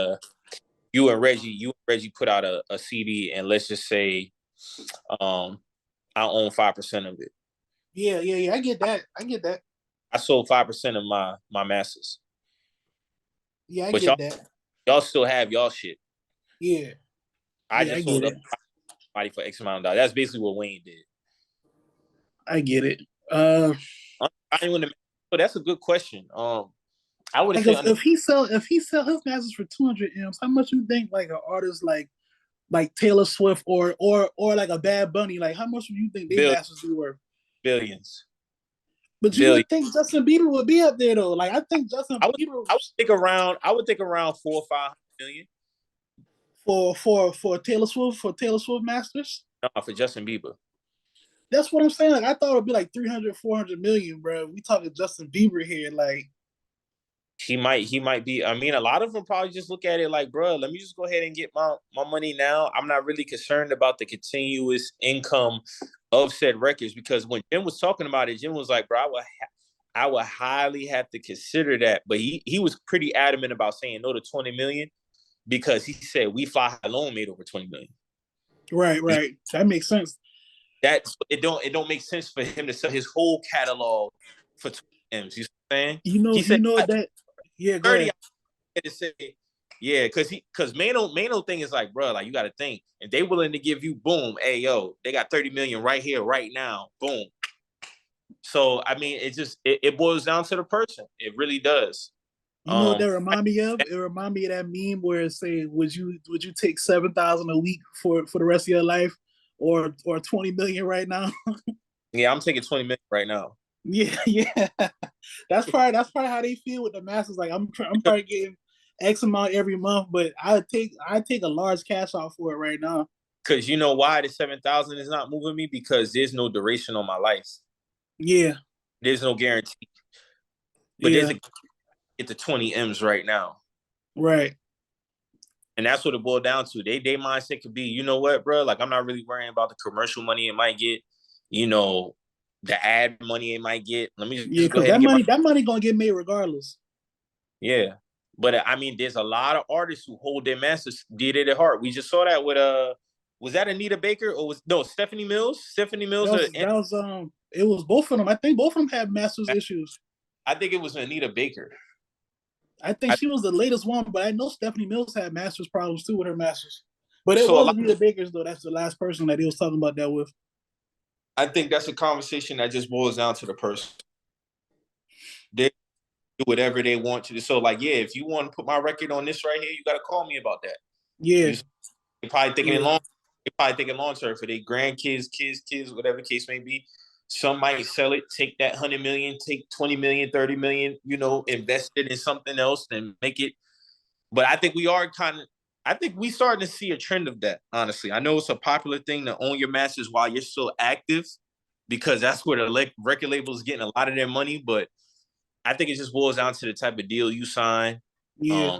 you and Reggie put out a CD, and let's just say I own 5% of it. Yeah. I get that. I sold 5% of my masters. Yeah, I get that. Y'all still have y'all shit. Yeah. I just sold up somebody for X amount of dollars. That's basically what Wayne did. I get it. That's a good question. I would say if he sell his masters for 200 M's, how much you think like an artist like Taylor Swift or like a Bad Bunny, like how much do you think their masters be worth? Billions. But you would think Justin Bieber would be up there though. Like I think Justin Bieber. I would think around 400 or 500 million. For Taylor Swift masters? No, for Justin Bieber. That's what I'm saying. Like I thought it'd be like 300, 400 million, bro. We talking Justin Bieber here, like he might be. I mean, a lot of them probably just look at it like, bro, let me just go ahead and get my money now. I'm not really concerned about the continuous income of said records, because when Jim was talking about it, Jim was like, bro, I would highly have to consider that. But he was pretty adamant about saying no to 20 million, because he said We Fly High alone made over 20 million. Right. That makes sense. It don't make sense for him to sell his whole catalog for 20 M's. You know what I'm saying? Yeah, go ahead. To say, yeah, because Mano thing is like, bro, like you got to think, if they willing to give you boom, hey yo, they got 30 million right here, right now, boom. So I mean, it boils down to the person. It really does. You know what that remind me of? It remind me of that meme where it say, would you take 7,000 a week for the rest of your life, or 20 million right now? Yeah, I'm taking 20 million right now. Yeah. That's probably how they feel with the masters. Like I'm probably getting X amount every month, but I take a large cash out for it right now. Because you know why the 7,000 is not moving me? Because there's no duration on my life. Yeah. There's no guarantee. But there's get the 20 M's right now. Right. And that's what it boiled down to. They mindset could be, you know what, bro? Like I'm not really worrying about the commercial money it might get, the ad money it might get. Let me just go ahead. That money gonna get made regardless. Yeah. But I mean, there's a lot of artists who hold their masters dear to their heart. We just saw that with was that Anita Baker or Stephanie Mills? Stephanie Mills. It was both of them. I think both of them had masters issues. I think it was Anita Baker. I think she was the latest one, but I know Stephanie Mills had masters problems too with her masters. But it was Anita Baker's though. That's the last person that he was talking about that with. I think that's a conversation that just boils down to the person. They do whatever they want to do. So, like, yeah, if you want to put my record on this right here, you got to call me about that. Yeah. You're probably thinking long. You're probably thinking long term for their grandkids, kids, whatever the case may be. Some might sell it, take that 100 million, take 20 million, 30 million, invest it in something else and make it. But I think we starting to see a trend of that, honestly. I know it's a popular thing to own your masters while you're still active, because that's where the record label is getting a lot of their money. But I think it just boils down to the type of deal you sign. Yeah,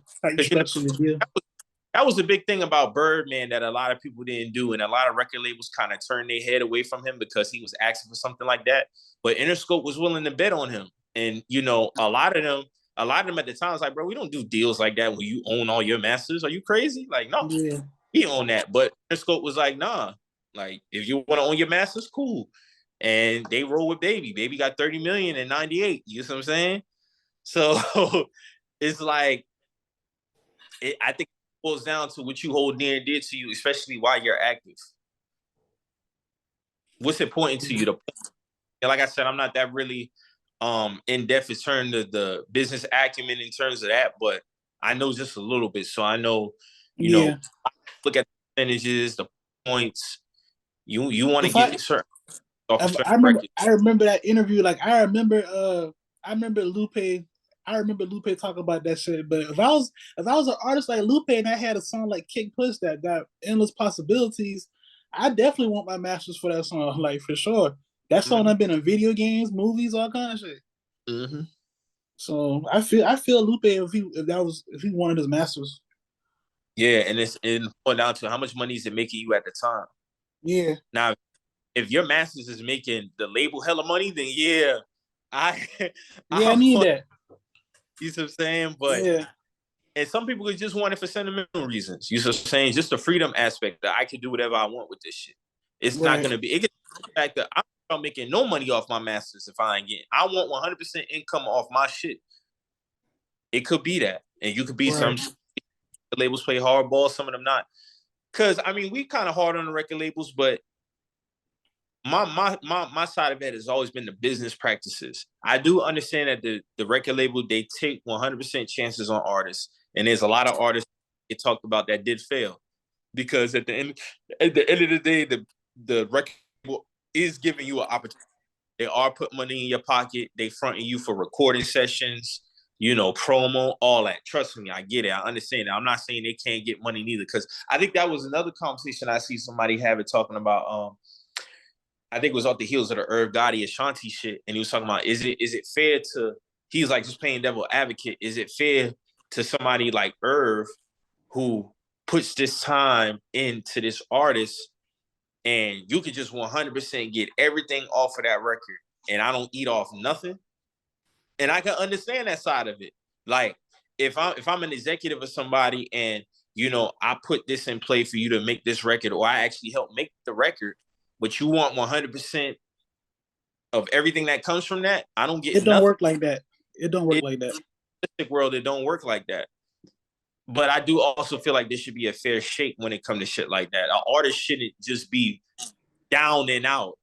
that was the big thing about Birdman that a lot of people didn't do, and a lot of record labels kind of turned their head away from him because he was asking for something like that. But Interscope was willing to bet on him, and a lot of them at the time was like, bro, we don't do deals like that when you own all your masters. Are you crazy? Like, no, he owned that. But Interscope was like, nah, Like, if you want to own your masters, cool. And they roll with Baby. Baby got 30 million in 98. You know what I'm saying? So it's like, I think it boils down to what you hold near and dear to you, especially while you're active. What's important to you? And like I said, I'm not that really in depth in terms of the business acumen in terms of that, but I know just a little bit. So I know, you know, look at the percentages, the points. You want to get certain off a certain record. I remember that interview. Like I remember Lupe. I remember Lupe talking about that shit. But if I was an artist like Lupe and I had a song like Kick Push that got endless possibilities, I definitely want my masters for that song. Like for sure. That song I've been in video games, movies, all kind of shit. Mm-hmm. So I feel Lupe if he wanted his masters. Yeah, and it's going down to how much money is it making you at the time. Yeah. Now, if your masters is making the label hella money, then yeah, I need that. You know what I'm saying? But and some people just want it for sentimental reasons. You know what I'm saying? Just the freedom aspect that I can do whatever I want with this shit. It's not gonna be. It gets the fact that I'm not making no money off my masters if I ain't getting. I want 100% income off my shit. It could be that, and you could be some labels play hardball, some of them not. Because I mean, we kind of hard on the record labels, but my side of it has always been the business practices. I do understand that the record label, they take 100% chances on artists, and there's a lot of artists it talked about that did fail, because at the end of the day, the record label is giving you an opportunity. They are putting money in your pocket. They fronting you for recording sessions, you know, promo, all that. Trust me, I get it. I understand that. I'm not saying they can't get money neither, because I think that was another conversation I see somebody have it talking about. I think it was off the heels of the Irv Gotti Ashanti shit, and he was talking about is it fair to? He's like just playing devil advocate. Is it fair to somebody like Irv, who puts this time into this artist, and you could just 100% get everything off of that record, and I don't eat off nothing? And I can understand that side of it. Like if I'm an executive of somebody, and you know I put this in play for you to make this record, or I actually help make the record, but you want 100% of everything that comes from that, I don't get. It don't work like that. It don't work like that. In the world, it don't work like that. But I do also feel like there should be a fair shake when it comes to shit like that. An artist shouldn't just be down and out.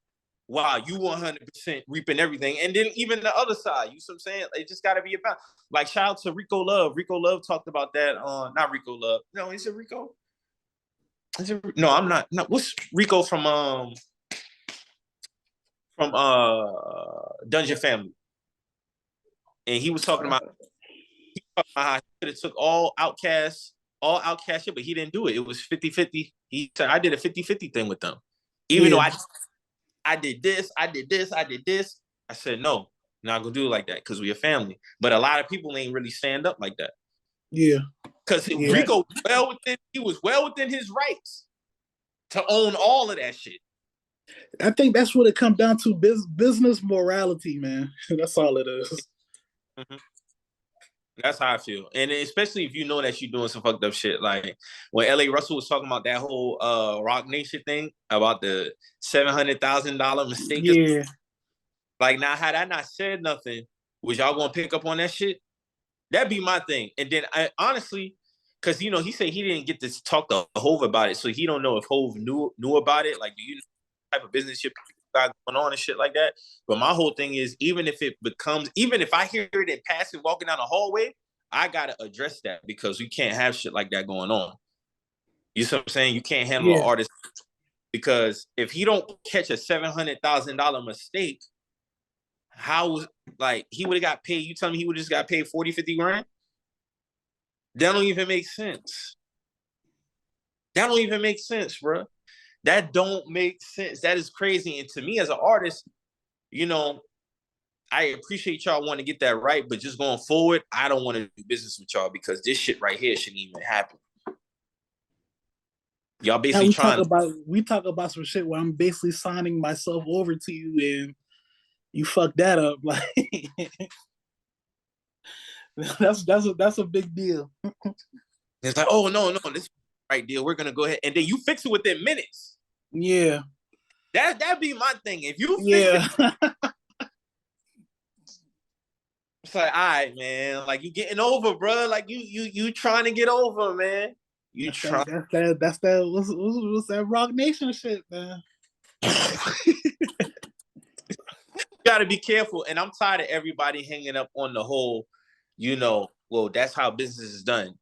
Wow, you 100% reaping everything. And then even the other side, you know what I'm saying? It just got to be about, like, shout out to Rico Love. Rico Love talked about that on, not Rico Love. No, is it Rico? No, I'm not. No, what's Rico from Dungeon Family? And he was talking about how he could have took all Outkast shit, but he didn't do it. It was 50-50. He said, I did a 50-50 thing with them. Even though I did this, I did this, I did this. I said, no, not gonna do it like that because we're a family. But a lot of people ain't really stand up like that. Yeah. Because Rico was well within his rights to own all of that shit. I think that's what it comes down to, business morality, man. That's all it is. Mm-hmm. That's how I feel. And especially if you know that you're doing some fucked up shit. Like when L.A. Russell was talking about that whole Rock Nation thing about the $700,000 mistake. Yeah. Like, now, had I not said nothing, was y'all gonna pick up on that shit? That'd be my thing. And then I honestly, because you know, he said he didn't get to talk to Hove about it, so he don't know if Hove knew about it. Like, do you know what type of business shit got going on and shit like that? But my whole thing is, even if I hear it in passing walking down the hallway, I gotta address that, because we can't have shit like that going on. You see what I'm saying? You can't handle an artist, because if he don't catch a $700,000 mistake, how, like, he would have got paid? You tell me he would have just got paid 40, 50 grand? That don't even make sense. That don't even make sense, bro. That don't make sense. That is crazy. And to me as an artist, you know, I appreciate y'all want to get that right, but just going forward, I don't want to do business with y'all, because this shit right here shouldn't even happen. Y'all basically we talk about some shit where I'm basically signing myself over to you, and you fuck that up. Like that's a big deal. It's like, oh no, this is the right deal. We're gonna go ahead, and then you fix it within minutes. Yeah. That'd be my thing. If you fix Yeah. it, it's like, all right, man. Like you getting over, bro. Like you trying to get over, man. You That's trying. that. What's that Rock Nation shit, man? Got to be careful. And I'm tired of everybody hanging up on the whole, well, that's how business is done.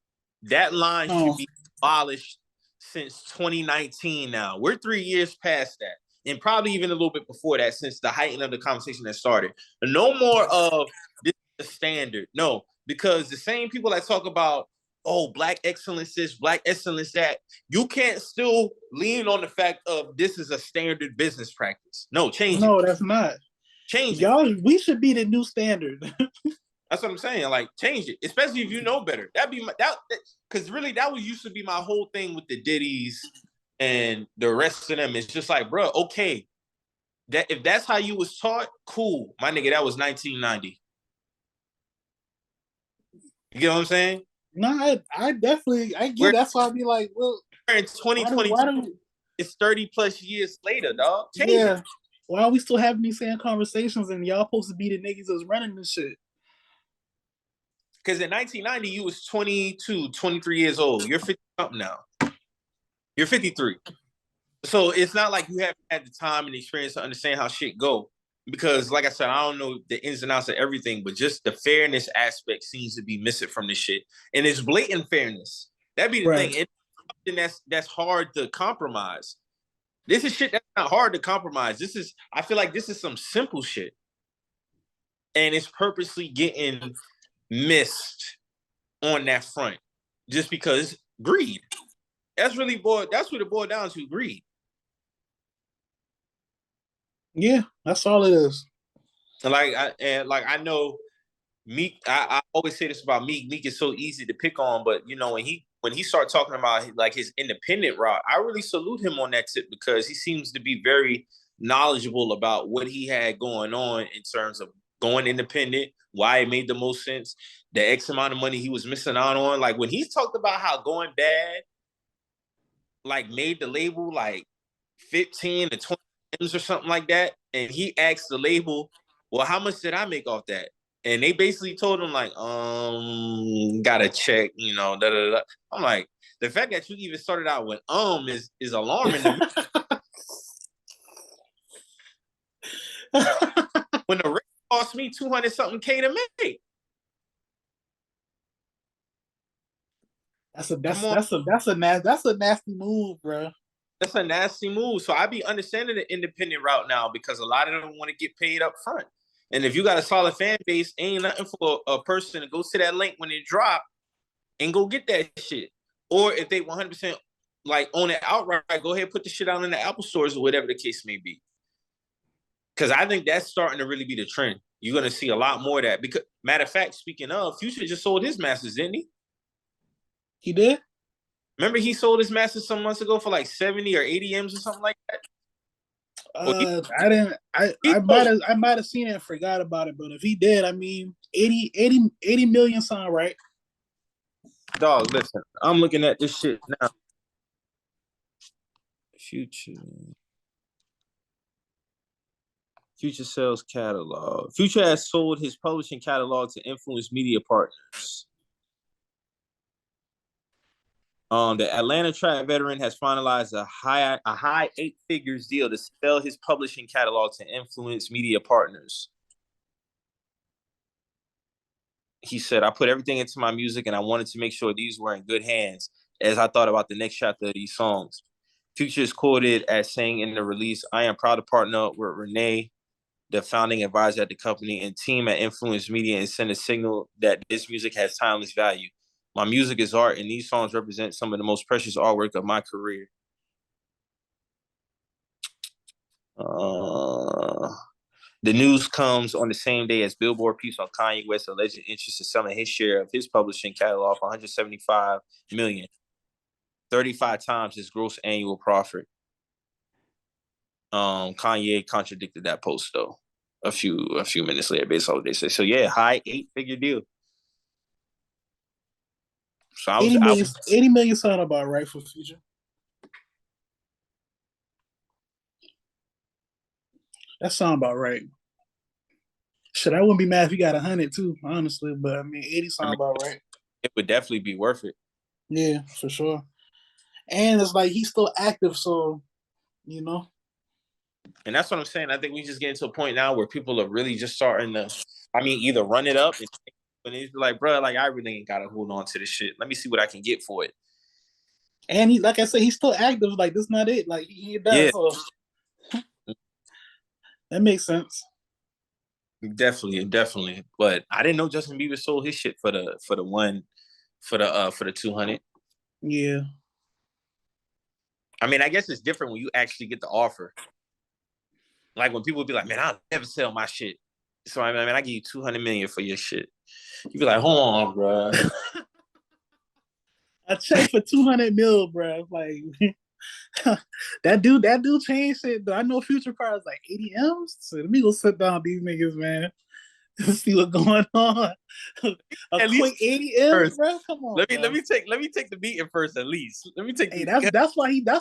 That line should Oh be abolished since 2019 now. We're 3 years past that. And probably even a little bit before that, since the heighten of the conversation that started. No more of this is the standard. No, because the same people that talk about, oh, black excellence this, black excellence that, you can't still lean on the fact of this is a standard business practice. No, change it. no, that's not. Change it. Y'all, we should be the new standard. That's what I'm saying. Like, change it, especially if you know better. That'd be because really that was used to be my whole thing with the Diddy's and the rest of them. It's just like, bro, okay, that if that's how you was taught, cool, my nigga. That was 1990. You get what I'm saying? No, I definitely I get. That's why I'd be like, well, We're in why 2022. do It's 30 plus years later, dog. Change yeah? it. Why are we still having these same conversations and y'all supposed to be the niggas that's running this shit? Because in 1990, you was 22, 23 years old. You're 50 something now. You're 53. So it's not like you haven't had the time and experience to understand how shit go. Because, like I said, I don't know the ins and outs of everything, but just the fairness aspect seems to be missing from this shit. And it's blatant fairness. That'd be the Right. thing. It's something that's hard to compromise. This is shit that's not hard to compromise. I feel like this is some simple shit. And it's purposely getting missed on that front. Just because greed. That's what it boiled down to, greed. Yeah, that's all it is. I know Meek. I always say this about Meek. Meek is so easy to pick on, but when he started talking about like his independent route, I really salute him on that tip because he seems to be very knowledgeable about what he had going on in terms of going independent, why it made the most sense, the X amount of money he was missing out on. Like when he talked about how Going Bad like made the label like 15 to 20 M's or something like that. And he asked the label, well, how much did I make off that? And they basically told him like, gotta check, da da da. I'm like, the fact that you even started out with is alarming to me. When the rate cost me 200 something K to make. That's a nasty move, bro. That's a nasty move. So I be understanding the independent route now because a lot of them want to get paid up front. And if you got a solid fan base, ain't nothing for a person to go to that link when it drop and go get that shit. Or if they 100% like own it outright, go ahead and put the shit out in the Apple stores or whatever the case may be. Because I think that's starting to really be the trend. You're going to see a lot more of that. Because matter of fact, speaking of, Future just sold his masters, didn't he? He did? Remember he sold his masters some months ago for like 70 or 80 M's or something like that? I didn't. I might have seen it and forgot about it. But if he did, I mean, 80 million sound right. Dog, listen, I'm looking at this shit now. Future sales catalog. Future has sold his publishing catalog to Influence Media Partners. The Atlanta track veteran has finalized a high 8 figures deal to sell his publishing catalog to Influence Media Partners. He said, I put everything into my music and I wanted to make sure these were in good hands as I thought about the next chapter of these songs. Future is quoted as saying in the release, I am proud to partner with Renee, the founding advisor at the company, and team at Influence Media, and send a signal that this music has timeless value. My music is art, and these songs represent some of the most precious artwork of my career. The news comes on the same day as Billboard piece on Kanye West's alleged interest in selling his share of his publishing catalog for $175 million, 35 times his gross annual profit. Kanye contradicted that post though a few minutes later based on what they say. So yeah, high 8-figure deal. So 80 million sound about right for Future. That sound about right. Shit, I wouldn't be mad if he got 100 too, honestly. But I mean, 80 I sound mean, about right. it would definitely be worth it. Yeah, for sure. And it's like he's still active, so you know. And that's what I'm saying. I think we just getting to a point now where people are really just starting to, I mean, either run it up and it's like, bro, like I really ain't gotta hold on to this shit. Let me see what I can get for it. And he, like I said, he's still active. Like this, not it. Like he does. Yeah, So that makes sense. definitely. But I didn't know Justin Bieber sold his shit for the 200. Yeah. I mean, I guess it's different when you actually get the offer. Like when people be like, man, I'll never sell my shit. So I mean, I give you 200 million for your shit. You be like, hold on, bro. A check for 200 mil, bro. Like that dude changed it. I know Future Cars like 80 M's. So let me go sit down with these niggas, man. See what's going on. A At quick least 80 M's, first. bro. Come on. Let me take the beating first at least. Let me take Hey, the that's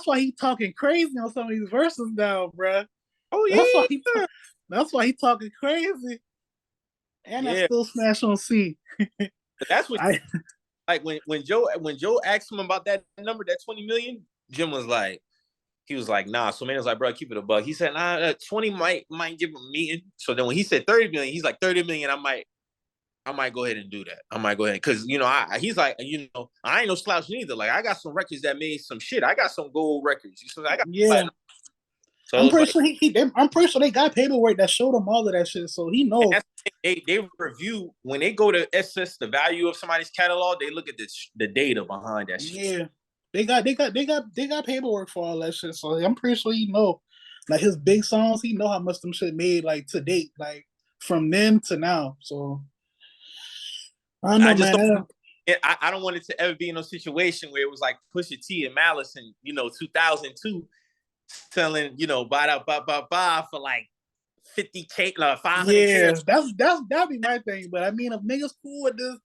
why he talking crazy on some of these verses now, bro. Oh That's why yeah. that's why he talking crazy. And I Yeah. still smash on C. But that's what I like when Joe asked him about that number, that 20 million, Jim was like, he was like, nah. So man was like, bro, keep it a buck. He said, nah, 20 might give him a meeting. So then when he said 30 million, he's like 30 million, I might go ahead and do that. I might go ahead because he's like, I ain't no slouch neither. Like I got some records that made some shit. I got some gold records. I got yeah. So I'm it's pretty like, sure I'm pretty sure they got paperwork that showed him all of that shit. So he knows. they review when they go to assess the value of somebody's catalog. They look at the data behind that shit. Yeah. They got paperwork for all that shit. So I'm pretty sure he know. Like his big songs, he know how much them shit made like to date, like from then to now. So I don't I know, just don't. man. I don't want it to ever be in a situation where it was like Pusha T and Malice in 2002 selling ba for like 50K, like 500K. Yeah, that'd be my thing. But I mean, if niggas cool with this,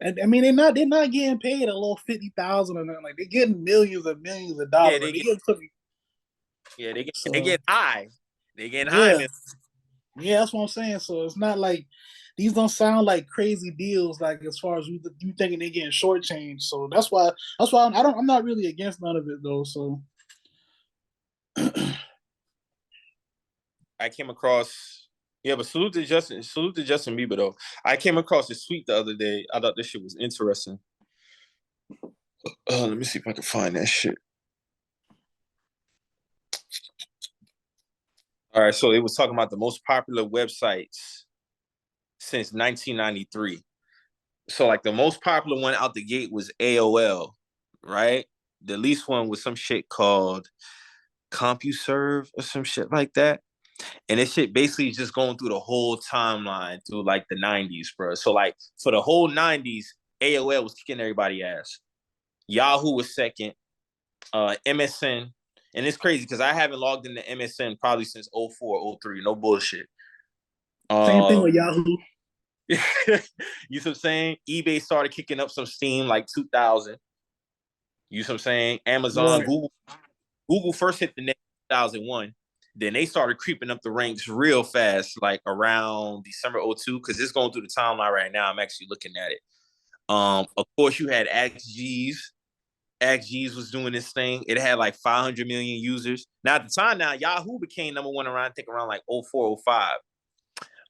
and I mean they're not getting paid a little 50,000 or nothing. Like they're getting millions and millions of dollars. Yeah, Like, they get pretty, they so get high. They getting high, yeah, man. yeah, that's what I'm saying. So it's not like these don't sound like crazy deals. Like as far as you thinking they getting shortchanged. So that's why I'm not really against none of it though. So I came across. Yeah, but salute to Justin Bieber though. I came across this tweet the other day. I thought this shit was interesting. Let me see if I can find that shit. All right, so it was talking about the most popular websites since 1993. So like the most popular one out the gate was AOL, right? The least one was some shit called CompuServe or some shit like that. And this shit basically is just going through the whole timeline through like the 90s, bro. So like for the whole 90s, AOL was kicking everybody ass. Yahoo was second. MSN. And it's crazy because I haven't logged into MSN probably since 04, 03. No bullshit. same thing with Yahoo. You know what I'm saying? eBay started kicking up some steam like 2000. You know what I'm saying? Amazon, Right. Google first hit the net in 2001. Then they started creeping up the ranks real fast, like around December 02, because it's going through the timeline right now. I'm actually looking at it. Of course, you had AskJeeves. AskJeeves was doing this thing. It had like 500 million users. Now, at the time, Yahoo became number one around, I think around like 04, 05.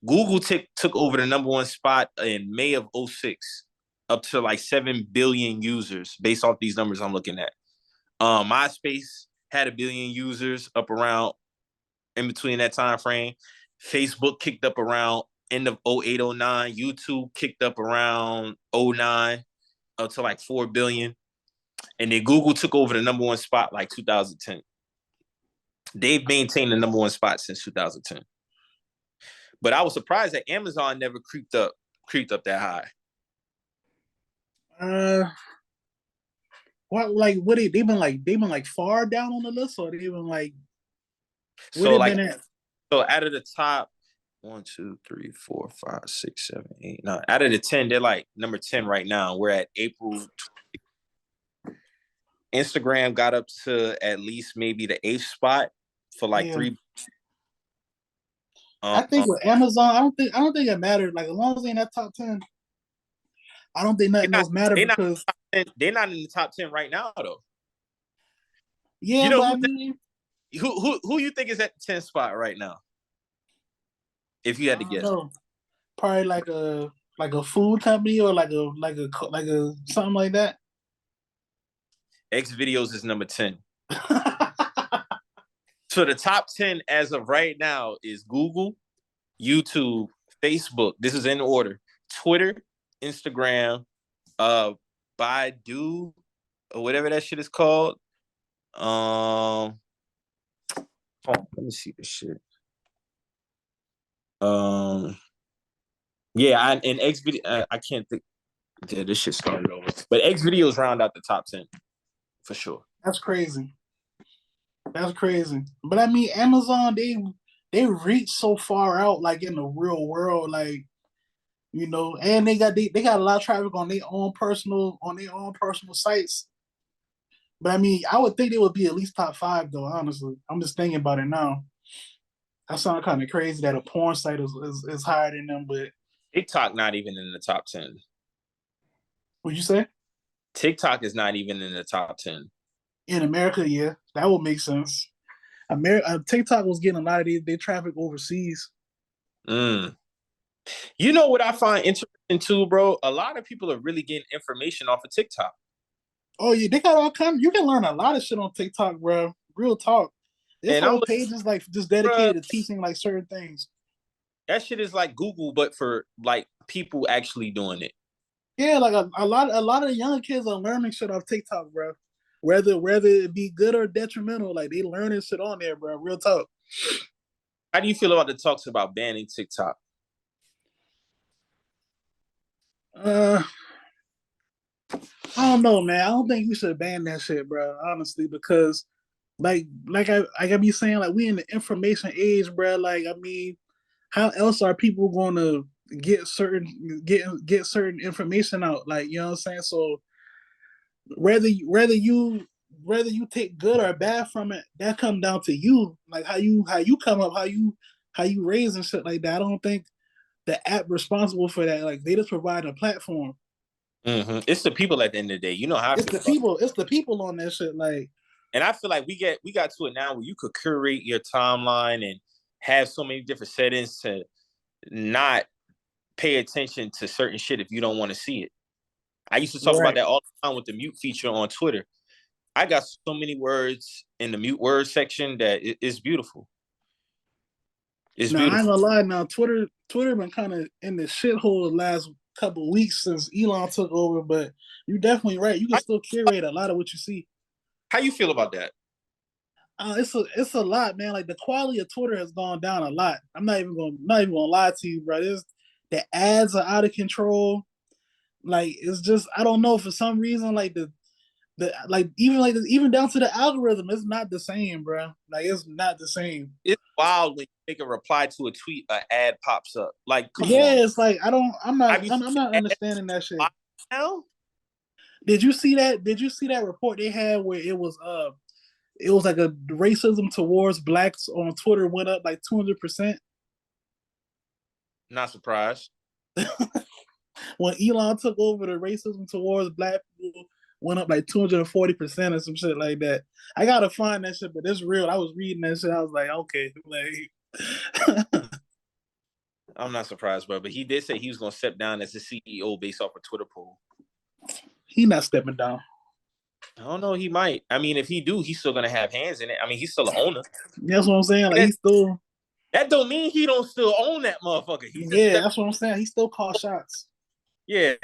Google took over the number one spot in May of 06, up to like 7 billion users based off these numbers I'm looking at. MySpace had 1 billion users up around in between that time frame. Facebook kicked up around end of 08, 09. YouTube kicked up around 09 up to like 4 billion. And then Google took over the number one spot like 2010. They've maintained the number one spot since 2010. But I was surprised that Amazon never creeped up that high. What they've been like far down on the list, or they've been like where So they like been at? so out of the top 1, 2, 3, 4, 5, 6, 7, 8, 9. Out of the 10, they're like number 10 right now. We're at April. Instagram got up to at least maybe the 8th spot for like Yeah. 3. I think with Amazon, I don't think it mattered. Like as long as they in that top 10, I don't think nothing else matter they're not, because they're not in the top 10 right now though. yeah, You know but I mean, who you think is at the 10th spot right now? If you had to I don't guess. know. Probably like a food company or like a something like that. X videos is number 10. So the top 10 as of right now is Google, YouTube, Facebook. This is in order. Twitter, Instagram, Baidu, or whatever that shit is called. Let me see this shit. Yeah, and X video. I can't think. Yeah, this shit started over. But X videos round out the top 10 for sure. That's crazy. That's crazy. But I mean, Amazon they reach so far out, like in the real world, like you know, and they got a lot of traffic on their own personal sites. But I mean, I would think they would be at least top 5 though. Honestly, I'm just thinking about it now. That sounds kind of crazy that a porn site is higher than them. But TikTok not even in the top 10. what'd you say? TikTok is not even in the top 10. In America, yeah, that would make sense. TikTok was getting a lot of their traffic overseas. You know what I find interesting too, bro? A lot of people are really getting information off of TikTok. Oh yeah, they got all kinds. You can learn a lot of shit on TikTok, bro. Real talk. This whole page is like just dedicated to teaching like certain things. That shit is like Google, but for like people actually doing it. Yeah, like a lot of the young kids are learning shit off TikTok, bro. Whether it be good or detrimental, like they learning shit on there, bro. Real talk. How do you feel about the talks about banning TikTok? I don't know, man. I don't think we should ban that shit, bro. Honestly, because like I be saying, like we in the information age, bro. Like I mean, how else are people going to get certain information out? Like you know what I'm saying. So whether you take good or bad from it, that come down to you. Like how you come up, how you raise and shit like that. I don't think the app responsible for that. Like they just provide a platform. Mm-hmm. It's the people at the end of the day. You know how it's the people. It's the people on that shit. Like, and I feel like we got to it now where you could curate your timeline and have so many different settings to not pay attention to certain shit if you don't want to see it. I used to talk about that all the time with the mute feature on Twitter. I got so many words in the mute word section that it's beautiful. It's beautiful. I ain't gonna lie. Now Twitter been kind of in the shithole the last couple of weeks since Elon took over. But you're definitely right. You can still curate a lot of what you see. How you feel about that? It's a lot, man. Like the quality of Twitter has gone down a lot. I'm not even gonna lie to you, bro. The ads are out of control. Like it's just I don't know for some reason like even down to the algorithm, it's not the same, bro. Like it's not the same. It's wild when you make a reply to a tweet, an ad pops up. Like, come on. It's like I'm not understanding that shit. Now? Did you see that report they had where it was like a racism towards blacks on Twitter went up like 200%? Not surprised. When Elon took over, the racism towards black people went up like 240% or some shit like that. I gotta find that shit, but it's real. I was reading that shit. I was like, okay, like. I'm not surprised, bro. But he did say he was gonna step down as the CEO based off a Twitter poll. He not stepping down. I don't know. He might. I mean, if he do, he's still gonna have hands in it. I mean, he's still an owner. That's what I'm saying. Like he's still. That don't mean he don't still own that motherfucker. That's what I'm saying. He still calls shots. Yeah,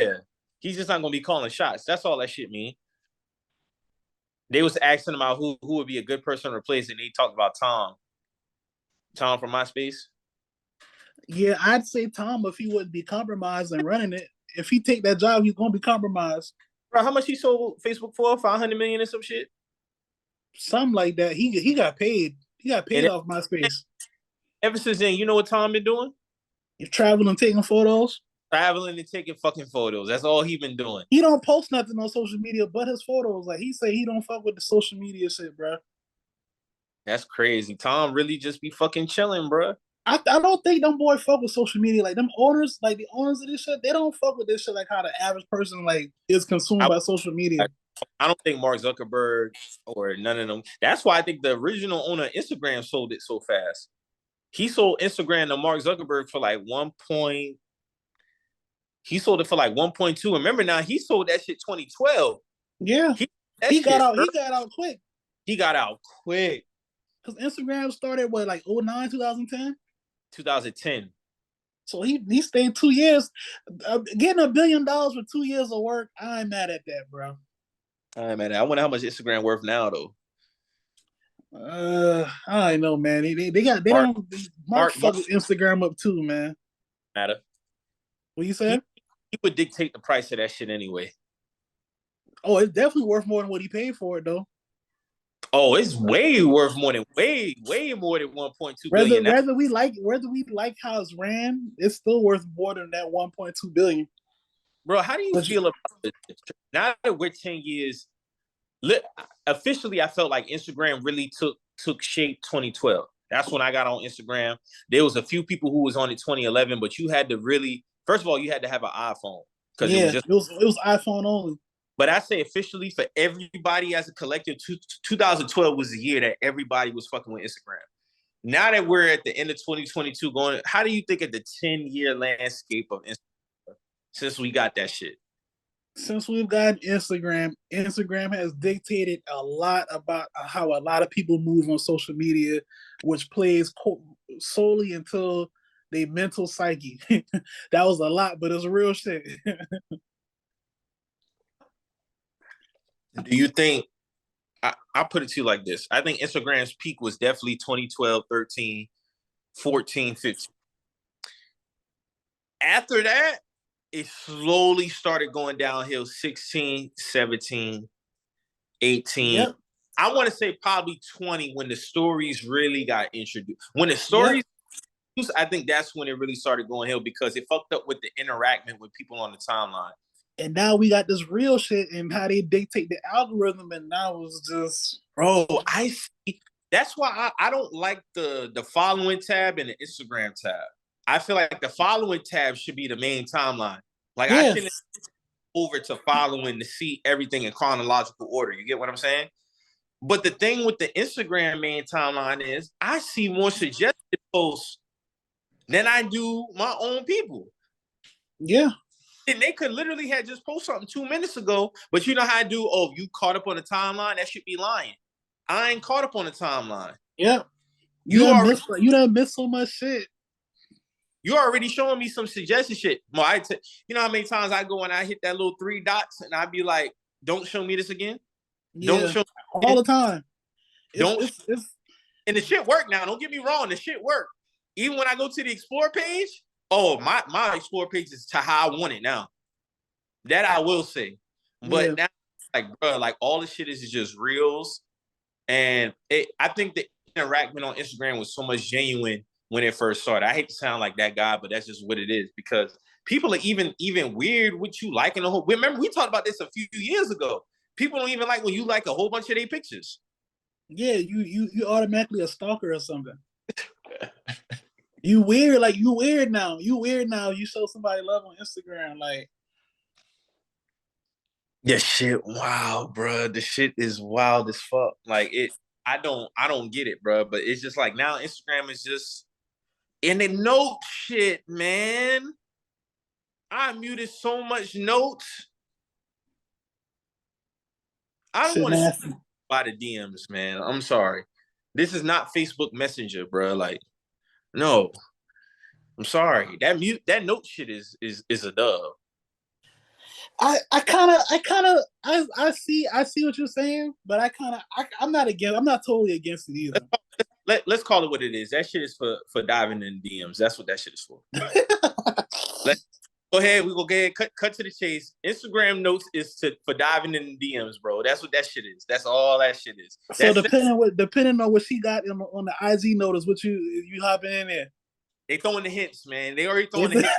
he's just not gonna be calling shots. That's all that shit mean. They was asking about who would be a good person to replace, and they talked about Tom. Tom from MySpace. Yeah, I'd say Tom if he wouldn't be compromised and running it. If he take that job, he's gonna be compromised. Bro, how much he sold Facebook for? 500 million or some shit? Something like that. He got paid. He got paid off MySpace. Ever since then, you know what Tom been doing? He's traveling and taking photos. Traveling and taking fucking photos. That's all he been doing. He don't post nothing on social media but his photos. Like he say he don't fuck with the social media shit, bro. That's crazy. Tom really just be fucking chilling, bro. I don't think them boys fuck with social media. Like them owners, like the owners of this shit, they don't fuck with this shit like how the average person like is consumed I, by social media. I don't think Mark Zuckerberg or none of them. That's why I think the original owner of Instagram sold it so fast. He sold Instagram to Mark Zuckerberg for like 1 point. He sold it for like 1.2. Remember now, he sold that shit 2012. Yeah, he got out. He got out quick. He got out quick. Because Instagram started what, like 09, 2010? 2010. So he stayed 2 years. Getting $1 billion for 2 years of work, I ain't mad at that, bro. I man, I wonder how much Instagram worth now though. I don't know, man. Mark fuck with Instagram up too, man. Matter. What you said? He would dictate the price of that shit anyway. Oh, it's definitely worth more than what he paid for it, though. Oh, it's way worth more than way more than 1.2 billion. Whether we like how it's ran, it's still worth more than that 1.2 billion. Bro, how do you feel about it? Now that we're 10 years, officially I felt like Instagram really took shape 2012. That's when I got on Instagram. There was a few people who was on it 2011, but you had to really, first of all, you had to have an iPhone. Because it was iPhone only. But I say officially for everybody as a collective, 2012 was the year that everybody was fucking with Instagram. Now that we're at the end of 2022 going, how do you think of the 10-year landscape of Instagram since we got that shit? Since we've got Instagram has dictated a lot about how a lot of people move on social media, which plays solely into their mental psyche. That was a lot, but it's real shit. Do you think, I'll put it to you like this. I think Instagram's peak was definitely 2012, 13, 14, 15. After that, it slowly started going downhill 16, 17, 18. Yep. I want to say probably 20 when the stories really got introduced. When the stories, I think that's when it really started going hill because it fucked up with the interaction with people on the timeline. And now we got this real shit and how they dictate the algorithm, and now it's just, bro, I see. That's why I don't like the following tab and the Instagram tab. I feel like the following tab should be the main timeline. Like I shouldn't over to following to see everything in chronological order. You get what I'm saying? But the thing with the Instagram main timeline is I see more suggested posts than I do my own people. Yeah. And they could literally have just posted something 2 minutes ago, but you know how I do? Oh, you caught up on the timeline? That should be lying. I ain't caught up on the timeline. Yeah. You done missed so much shit. You're already showing me some suggested shit. Well, you know how many times I go and I hit that little 3 dots and I'd be like, don't show me this again? Yeah, don't show me all the time. And the shit work now. Don't get me wrong. The shit work. Even when I go to the Explore page, my Explore page is to how I want it now. That I will say. But now, like, bro, like all the shit is just reels. And I think the interaction on Instagram was so much genuine when it first started. I hate to sound like that guy, but that's just what it is because people are even weird with you liking the whole. Remember, we talked about this a few years ago. People don't even like when you like a whole bunch of their pictures. Yeah, you automatically a stalker or something. You weird now. You show somebody love on Instagram, like. Yeah, shit, wow, bro. The shit is wild as fuck. Like I don't get it, bro. But it's just like now Instagram is just in the note shit, man. I muted so much notes. I don't want to see by the DMs, man. I'm sorry. This is not Facebook Messenger, bro. Like, no. I'm sorry. That note shit is a dub. I see what you're saying, but I'm not totally against it either. Let's call it what it is. That shit is for diving in DMs. That's what that shit is for. Go ahead. We go ahead. Cut to the chase. Instagram notes is for diving in DMs, bro. That's what that shit is. That's all that shit is. So depending on what she got on the IG notice, what you hopping in there? They throwing the hints, man. They already throwing the hints.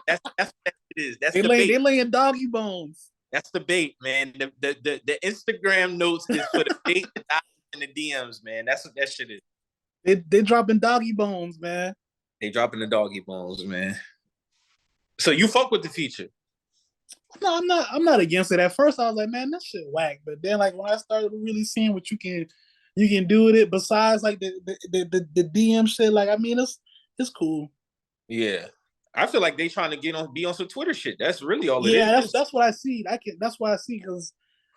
That's what that is. That's they laying doggy bones. That's the bait, man. The Instagram notes is for the bait in the DMs, man. That's what that shit is. They dropping doggy bones, man. They dropping the doggy bones, man. So you fuck with the feature? No, I'm not against it. At first, I was like, man, that shit whack. But then, like, when I started really seeing what you can do with it, besides like the DM shit, like, I mean, it's cool. Yeah, I feel like they trying to be on some Twitter shit. That's really all it Yeah, is. that's what I see. That's what I see because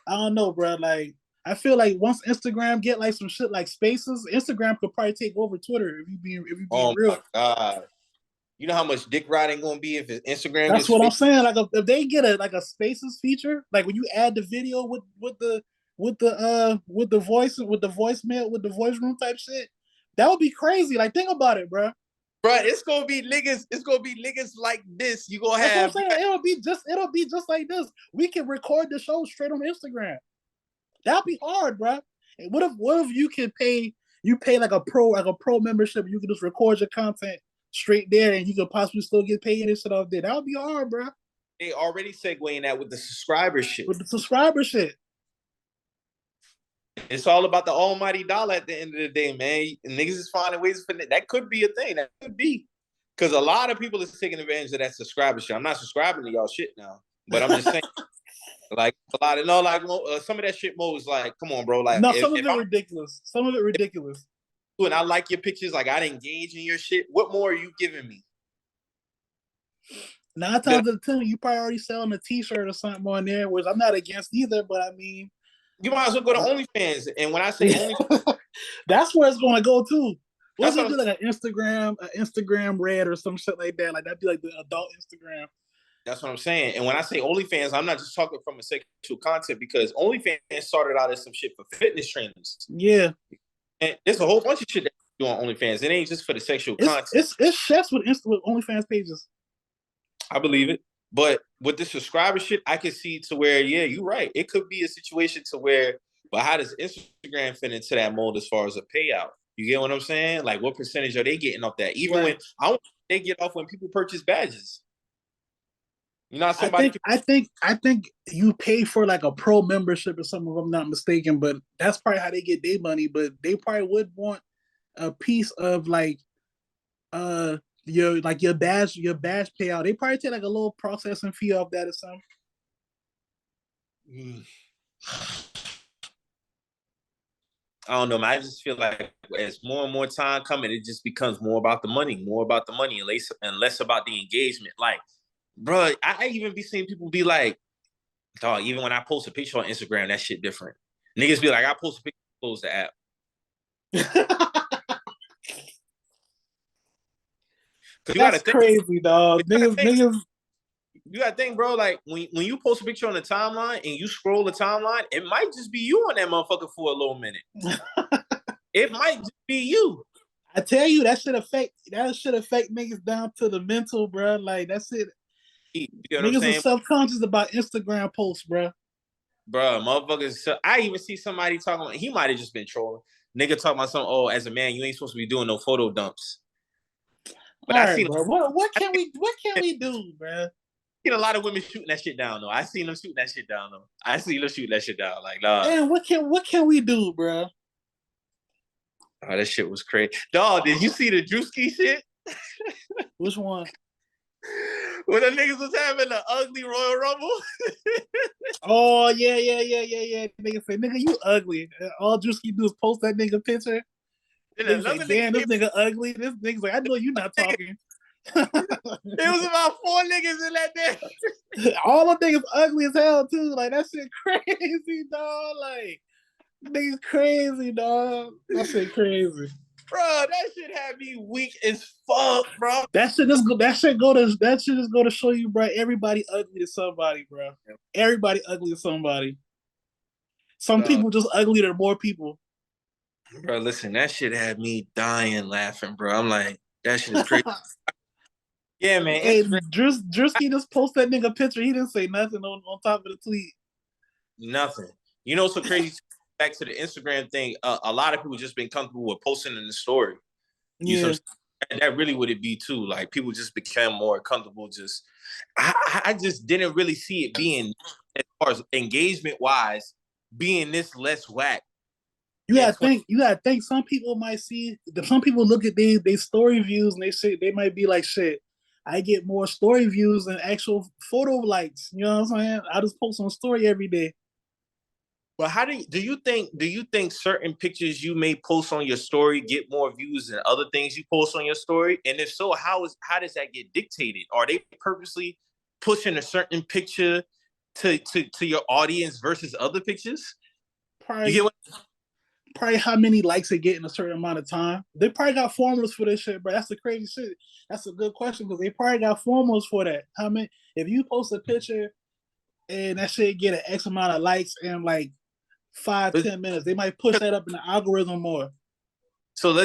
I don't know, bro. Like, I feel like once Instagram get like some shit like Spaces, Instagram could probably take over Twitter if you being Oh real. my god. You know how much dick riding gonna be if Instagram That's gets what I'm fixed? saying. Like if they get a Spaces feature, like when you add the video with the voice with the voicemail with the voice room type shit, that would be crazy. Like think about it, bro. Bro, it's gonna be niggas. It's gonna be niggas like this. You gonna That's what I'm have. saying. It'll be just like this. We can record the show straight on Instagram. That'd be hard, bro. And what if you pay like a pro membership, you can just record your content straight there, and you could possibly still get paid and shit off there. That would be hard, bro. They already segueing that with the subscriber shit. With the subscriber shit. It's all about the almighty dollar at the end of the day, man. Niggas is finding ways for that. That could be a thing. That could be. Because a lot of people is taking advantage of that subscriber shit. I'm not subscribing to y'all shit now. But I'm just saying, like, a lot of, no, like, some of that shit, Mo, is like, come on, bro. Like, No, if some of it I'm ridiculous. Some of it ridiculous. and I like your pictures, like, I'd engage in your shit, what more are you giving me? 9 times out of 10, you probably already selling a t-shirt or something on there, which I'm not against either, but I mean, you might as well go to OnlyFans. And when I say OnlyFans, that's where it's gonna go too. What's That's it do like an Instagram Red or some shit like that? Like that'd be like the adult Instagram. that's what I'm saying. And when I say OnlyFans, I'm not just talking from a sexual content, because OnlyFans started out as some shit for fitness trainers. Yeah. And there's a whole bunch of shit that you do on OnlyFans. It ain't just for the sexual content. It's chefs with OnlyFans pages. I believe it. But with the subscriber shit, I can see to where, yeah, you're right. It could be a situation to where, but how does Instagram fit into that mold as far as a payout? You get what I'm saying? Like, what percentage are they getting off that? Even when they get off when people purchase badges. You know, I think you pay for like a pro membership or something, if I'm not mistaken. But that's probably how they get their money. But they probably would want a piece of like your badge payout. They probably take like a little processing fee off that or something. I don't know, man. I just feel like as more and more time coming, it just becomes more about the money, and less about the engagement. Like, bro, I even be seeing people be like, dog, even when I post a picture on Instagram, that shit different. Niggas be like, I post a picture, close the app. That's crazy, dog. Niggas. You gotta think, bro. Like when you post a picture on the timeline and you scroll the timeline, it might just be you on that motherfucker for a little minute. It might just be you. I tell you, that should affect niggas down to the mental, bro. Like that's it. You know niggas are subconscious about Instagram posts, bro. Bro, motherfuckers. I even see somebody talking about, he might have just been trolling. Nigga talking about something, as a man, you ain't supposed to be doing no photo dumps. But all right, bro. What can we do, bro? Seen a lot of women shooting that shit down though. I seen them shooting that shit down though. I seen them shooting that shit down. Like, nah. Man, what can we do, bro? Oh, that shit was crazy. Dog, did you see the Drewski shit? Which one? When the niggas was having the ugly Royal Rumble. Oh yeah. Nigga say, nigga, you ugly. All Drewski do is post that nigga picture. Nigga say, damn, this nigga ugly. This nigga's like, I know you not talking. It was about 4 niggas in that day. All the niggas ugly as hell too. Like that shit crazy, dog. Like niggas crazy, dog. That shit crazy. Bro, that shit had me weak as fuck, bro. That shit just go to show you, bro. Everybody ugly to somebody, bro. Everybody ugly to somebody. Some people just ugly to more people. Bro, listen, that shit had me dying laughing, bro. I'm like, that shit is crazy. Yeah, man. Hey, Drewski just posted that nigga picture. He didn't say nothing on top of the tweet. Nothing. You know, so crazy. Back to the Instagram thing. A lot of people just been comfortable with posting in the story. Yeah. That really would it be too. Like people just became more comfortable. Just, I just didn't really see it being, as far as engagement wise, being this less whack. You gotta think some people might see some people look at they story views and they say they might be like shit. I get more story views than actual photo likes. You know what I'm saying? I just post on story every day. But how do you think certain pictures you may post on your story get more views than other things you post on your story? And if so, how does that get dictated? Are they purposely pushing a certain picture to your audience versus other pictures? Probably, you get probably how many likes they get in a certain amount of time. They probably got formulas for this shit, bro. That's the crazy shit. That's a good question because they probably got formulas for that. How many? If you post a picture and that shit get an X amount of likes in like 5-10 minutes, they might push that up in the algorithm more. So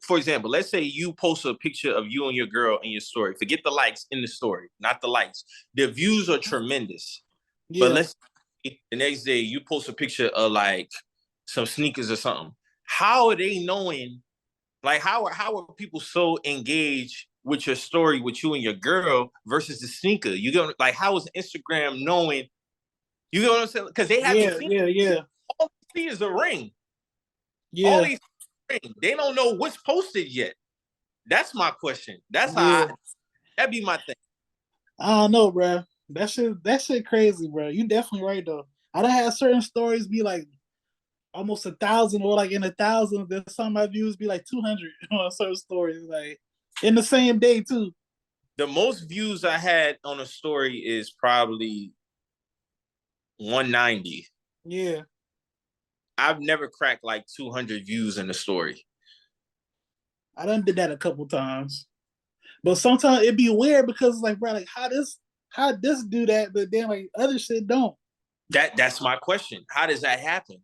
for example, let's say you post a picture of you and your girl in your story. Forget the likes in the story, not the likes. The views are tremendous. Yeah. But let's say the next day you post a picture of like some sneakers or something. How are they knowing? Like, how are people so engaged with your story with you and your girl versus the sneaker? You go like, how is Instagram knowing? You know what I'm saying? Because they haven't seen it. All they see is a ring. Yeah. All they see is a ring. They don't know what's posted yet. That's my question. That's how that'd be my thing. I don't know, bro. That shit crazy, bro. You definitely right though. I done had certain stories be like almost 1,000 or like in 1,000. Then some of my views be like 200 on certain stories, like in the same day too. The most views I had on a story is probably 190. Yeah. I've never cracked like 200 views in a story. I done did that a couple times. But sometimes it'd be weird because like, bro, like how this do that, but then like other shit don't. That's my question. How does that happen?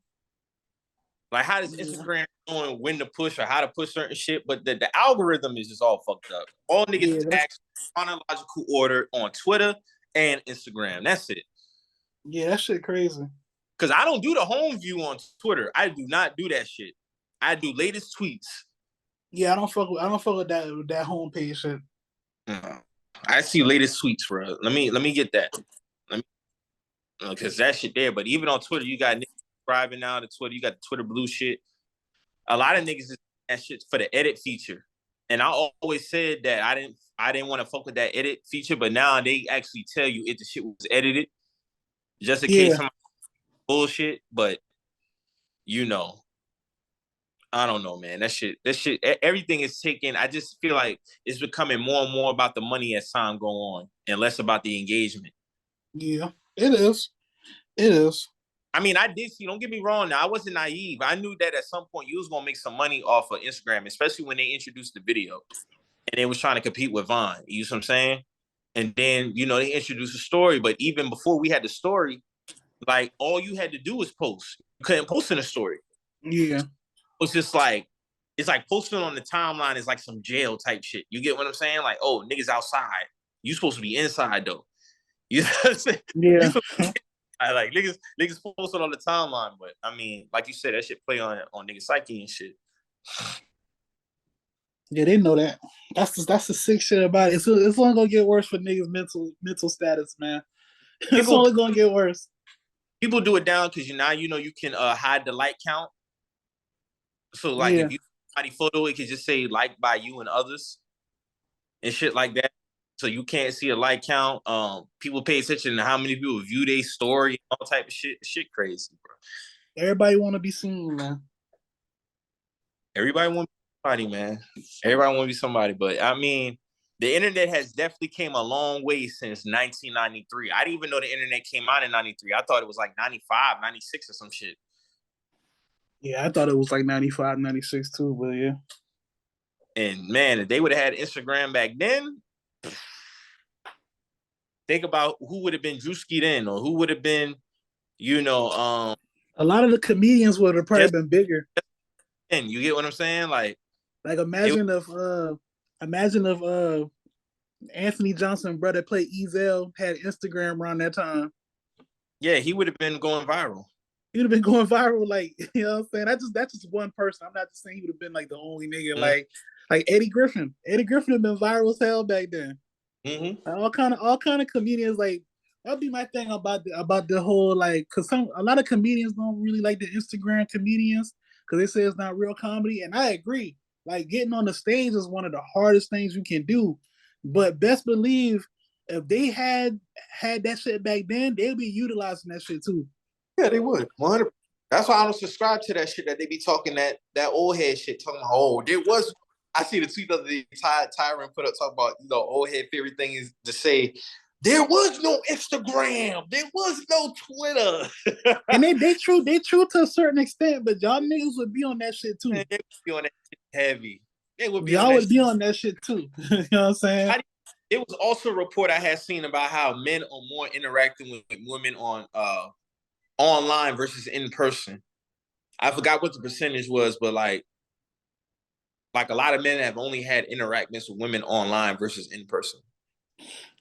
Like, how does Instagram knowing when to push or how to push certain shit? But the algorithm is just all fucked up. All niggas act chronological order on Twitter and Instagram. That's it. Yeah, that shit crazy. Because I don't do the home view on Twitter. I do not do that shit. I do latest tweets. Yeah, I don't fuck with that homepage shit. I see latest tweets, bro. Let me get that. Because that shit there. But even on Twitter, you got niggas subscribing now to Twitter. You got the Twitter blue shit. A lot of niggas is that shit for the edit feature. And I always said that I didn't want to fuck with that edit feature, but now they actually tell you if the shit was edited. Just in case some bullshit, but you know. I don't know, man. That shit, everything is taken. I just feel like it's becoming more and more about the money as time go on and less about the engagement. Yeah, it is. It is. I mean, I did see, don't get me wrong now, I wasn't naive. I knew that at some point you was going to make some money off of Instagram, especially when they introduced the video and they was trying to compete with Vine. You know what I'm saying? And then, you know, they introduced a story, but even before we had the story, like all you had to do was post. You couldn't post in a story. Yeah. It's just like, it's like posting on the timeline is like some jail type shit. You get what I'm saying? Like, oh, niggas outside. You supposed to be inside though. You know what I'm saying? Yeah. I like niggas posting on the timeline, but I mean, like you said, that shit play on niggas psyche and shit. Yeah, they know that. That's the sick shit about it. It's only gonna get worse for niggas' mental status, man. It's only gonna get worse. People do it down because you can hide the like count. So like if you somebody photo, it can just say liked by you and others and shit like that. So you can't see a like count. People pay attention to how many people view their story, all type of shit. Shit crazy, bro. Everybody want to be seen, man. Everybody want to be somebody, man. Everybody want to be somebody. But I mean, the internet has definitely came a long way since 1993. I didn't even know the internet came out in 93. I thought it was like 95, 96 or some shit. Yeah, I thought it was like 95, 96 too, but yeah. And man, if they would have had Instagram back then, think about who would have been Drewski then, or who would have been, a lot of the comedians would have probably been bigger. And you get what I'm saying? Like imagine if Anthony Johnson brother played Ezel had Instagram around that time. Yeah, he would have been going viral. He would have been going viral, like, you know what I'm saying? That's just one person. I'm not just saying he would have been like the only nigga, like Eddie Griffin. Eddie Griffin had been viral as hell back then. Mm-hmm. All kind of comedians, like, that'd be my thing about the whole, like, because a lot of comedians don't really like the Instagram comedians because they say it's not real comedy, and I agree. Like getting on the stage is one of the hardest things you can do, but best believe if they had that shit back then, they'd be utilizing that shit too. Yeah, they would. 100. That's why I don't subscribe to that shit that they be talking that old head shit. Talking about, oh, there was. I see the tweet of the Tyron put up talking about, old head favorite thing is to say there was no Instagram, there was no Twitter, and they true to a certain extent, but y'all niggas would be on that shit too. Man, they would be on that shit heavy. They would be. Y'all would be on that shit too. You know what I'm saying? It was also a report I had seen about how men are more interacting with women on online versus in person. I forgot what the percentage was, but like a lot of men have only had interactions with women online versus in person.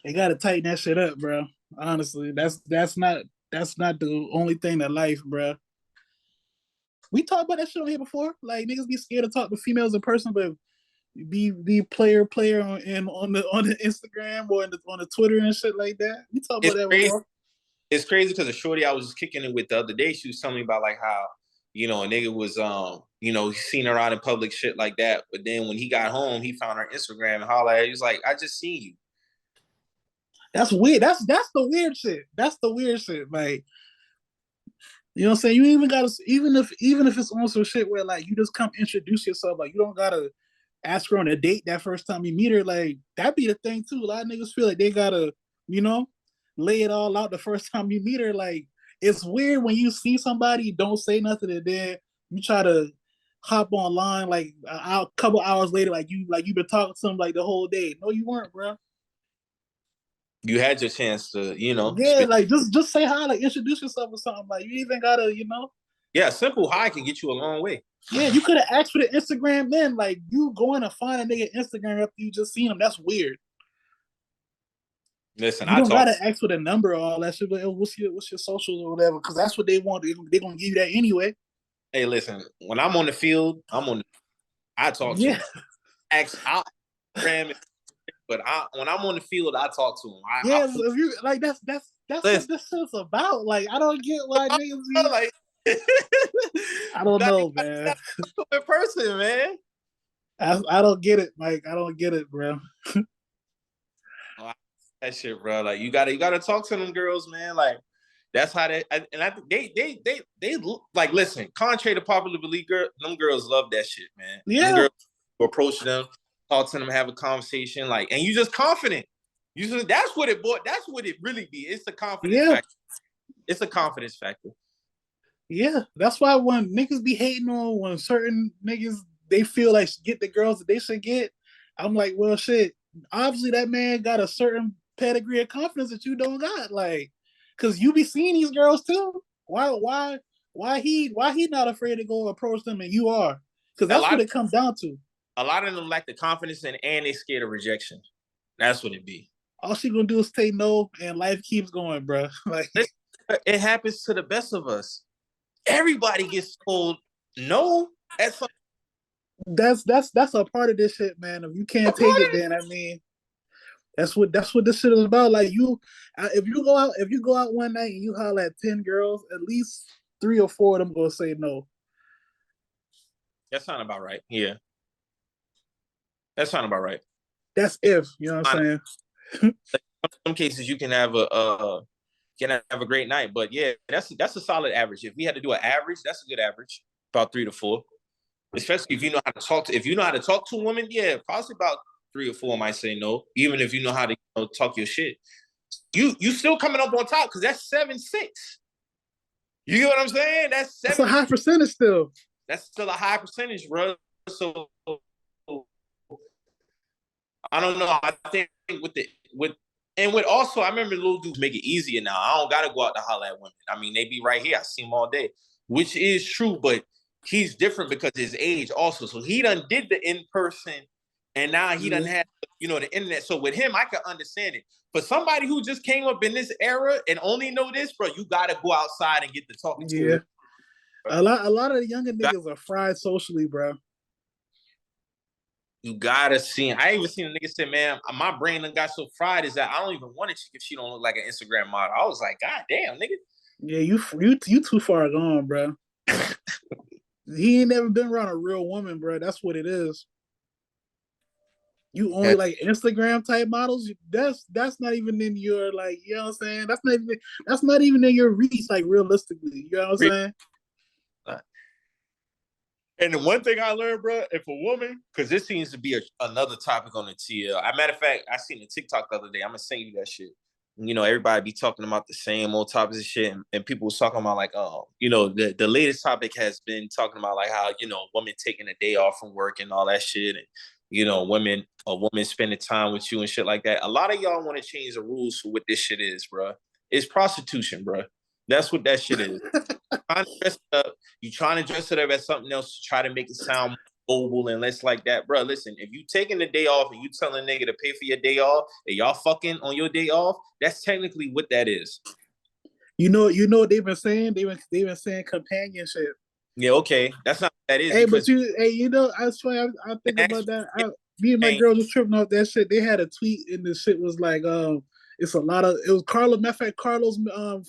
They gotta tighten that shit up, bro. Honestly, that's not the only thing that life, bro. We talked about that shit on here before. Like niggas be scared to talk to females in person, but be player on the Instagram or on the Twitter and shit like that. We talked about that before. It's crazy because a shorty I was just kicking it with the other day, she was telling me about like how, a nigga was he seen her out in public shit like that. But then when he got home, he found her Instagram and hollered at her. He was like, I just seen you. That's weird. That's the weird shit. That's the weird shit. Like, you know what I'm saying? You even gotta, even if it's on some shit where like you just come introduce yourself, like you don't gotta ask her on a date that first time you meet her. Like that be the thing too. A lot of niggas feel like they gotta, lay it all out the first time you meet her. Like it's weird when you see somebody, don't say nothing, and then you try to hop online like a couple hours later, like you've been talking to them like the whole day. No, you weren't, bro. You had your chance to, Yeah, like just say hi, like introduce yourself or something. Like you even gotta, Yeah, simple hi can get you a long way. Yeah, you could have asked for the Instagram then. Like you going to find a nigga Instagram after you just seen him. That's weird. Listen, you don't gotta ask for the number or all that shit. But what's your social or whatever? Because that's what they want. They're gonna give you that anyway. Hey, listen. When I'm on the field, I talk to him. I'll cram it. But when I'm on the field, I talk to him. If you like, that's what this shit's about. Like, I don't get why niggas be like. I don't know, man. In person, man. I don't get it, Mike. I don't get it, bro. That shit, bro. Like you gotta talk to them girls, man. Like that's how they. And I think they like listen. Contrary to popular belief, them girls love that shit, man. Yeah. Them girls approach them, talk to them, have a conversation, like, and you just confident. That's what it really be. It's a confidence factor. It's a confidence factor. Yeah, that's why when niggas be hating on when certain niggas they feel like get the girls that they should get, I'm like, well, shit. Obviously, that man got a certain pedigree of confidence that you don't got, like, cause you be seeing these girls too. Why he not afraid to go approach them and you are? Cause that's what it comes down to. A lot of them lack the confidence and they scared of rejection. That's what it be. All she gonna do is say no, and life keeps going, bro. Like it happens to the best of us. Everybody gets told no at some. That's a part of this shit, man. If you can't take it, then I mean, that's what this shit is about. Like if you go out one night and you holler at 10 girls, at least 3 or 4 of them gonna say no. That sound about right. Yeah, that sound about right. That's if you know what I'm saying. In some cases, you can have a great night, but yeah, that's a solid average. If we had to do an average, that's a good average, about 3 to 4. Especially if you know how to talk to a woman, yeah, probably about 3 or 4 might say no. Even if you know how to talk your shit, you still coming up on top because that's 7-6. You get what I'm saying? That's a high percentage still. That's still a high percentage, bro. So I don't know. I think with also, I remember little dudes make it easier now. I don't gotta go out to holler at women. I mean, they be right here. I see them all day, which is true, but he's different because of his age also. So he done did the in-person and now he done had, the internet. So with him, I can understand it. For somebody who just came up in this era and only know this, bro, you got to go outside and get to talking to him. A lot of the younger niggas are fried socially, bro. You got to see him. I even seen a nigga say, man, my brain done got so fried is that I don't even want a chick if she don't look like an Instagram model. I was like, God damn, nigga. Yeah, you too far gone, bro. He ain't never been around a real woman, bro. That's what it is. You only like Instagram type models. That's not even in your like, you know what I'm saying? That's not even in your reach, like realistically. You know what I'm saying? And the one thing I learned, bro, if a woman, because this seems to be another topic on the TL. As a matter of fact, I seen a TikTok the other day. I'm gonna send you that shit. You know, everybody be talking about the same old topics of shit, and people was talking about like, the latest topic has been talking about like how women taking a day off from work and all that shit, and a woman spending time with you and shit like that. A lot of y'all want to change the rules for what this shit is, bro. It's prostitution, bro. That's what that shit is. Trying to dress it up, you trying to dress it up as something else to try to make it sound mobile and less like that, bro. Listen, if you taking the day off and you telling a nigga to pay for your day off and y'all fucking on your day off, that's technically what that is. You know what they've been saying? They've been saying companionship. Yeah, okay, that's not what that is. Hey, but I swear, I think about that. Me and my girl was tripping off that shit. They had a tweet and the shit was like, it was Carlos. Matter of fact, Carlos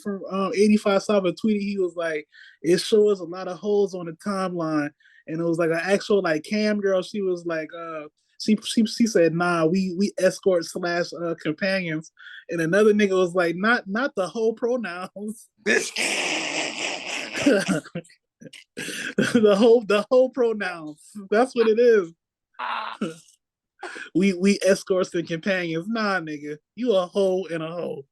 from 85 South tweeted. He was like, it shows a lot of hoes on the timeline, and it was like an actual like cam girl. She was like, she said, nah, we escort / companions, and another nigga was like, not the whole pronouns. the whole pronouns. That's what it is. we escorts and companions. Nah, nigga, you a hoe and a hoe.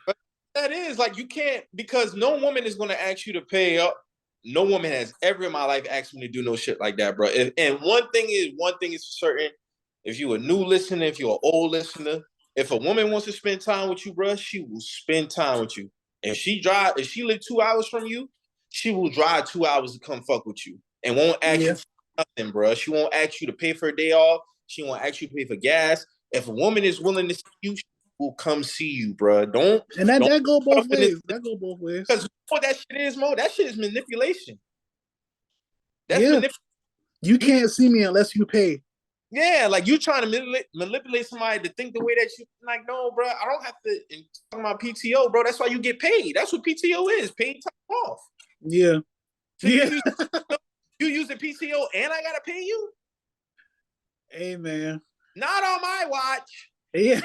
But that is like you can't, because no woman is gonna ask you to pay up. No woman has ever in my life asked me to do no shit like that, bro. And one thing is for certain. If you a new listener, if you're an old listener, if a woman wants to spend time with you, bro, she will spend time with you. If she live 2 hours from you, she will drive 2 hours to come fuck with you and won't ask you for nothing, bro. She won't ask you to pay for a day off. She won't ask you to pay for gas. If a woman is willing to see you, she will come see you, bro. That go both ways. That go both ways. Because what that shit is, Mo, that shit is manipulation. That's manipulation. You can't see me unless you pay. Yeah, like you trying to manipulate somebody to think the way that you like. No, bro, I don't have to. And talking about PTO, bro, that's why you get paid. That's what PTO is, paid time off. Yeah, so you use the PTO, and I gotta pay you. Hey, man, not on my watch. Yeah,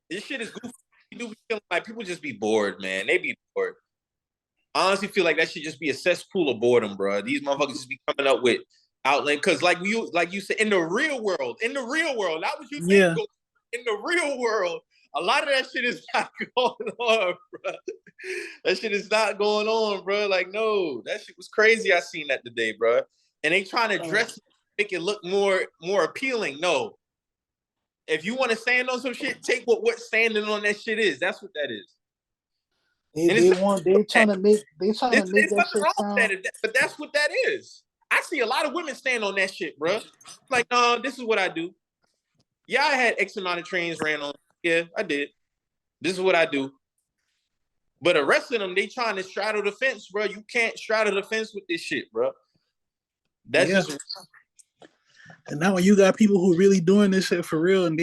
this shit is goofy. You do be feeling like people just be bored, man. They be bored. I honestly feel like that should just be a cesspool of boredom, bro. These motherfuckers just be coming up with outlet because, like you said, in the real world, not what you think. In the real world, a lot of that shit is not going on, bro. That shit is not going on, bro. Like, no, that shit was crazy. I seen that today, bro. And they trying to dress it, make it look more appealing. No, if you want to stand on some shit, take what standing on that shit is. That's what that is. They trying to make that shit sound. But that's what that is. I see a lot of women stand on that shit, bro. Like, no, this is what I do. Yeah, I had X amount of trains ran on. Yeah, I did. This is what I do. But the rest of them, they trying to straddle the fence, bro. You can't straddle the fence with this shit, bro. That's just. And now when you got people who really doing this shit for real, and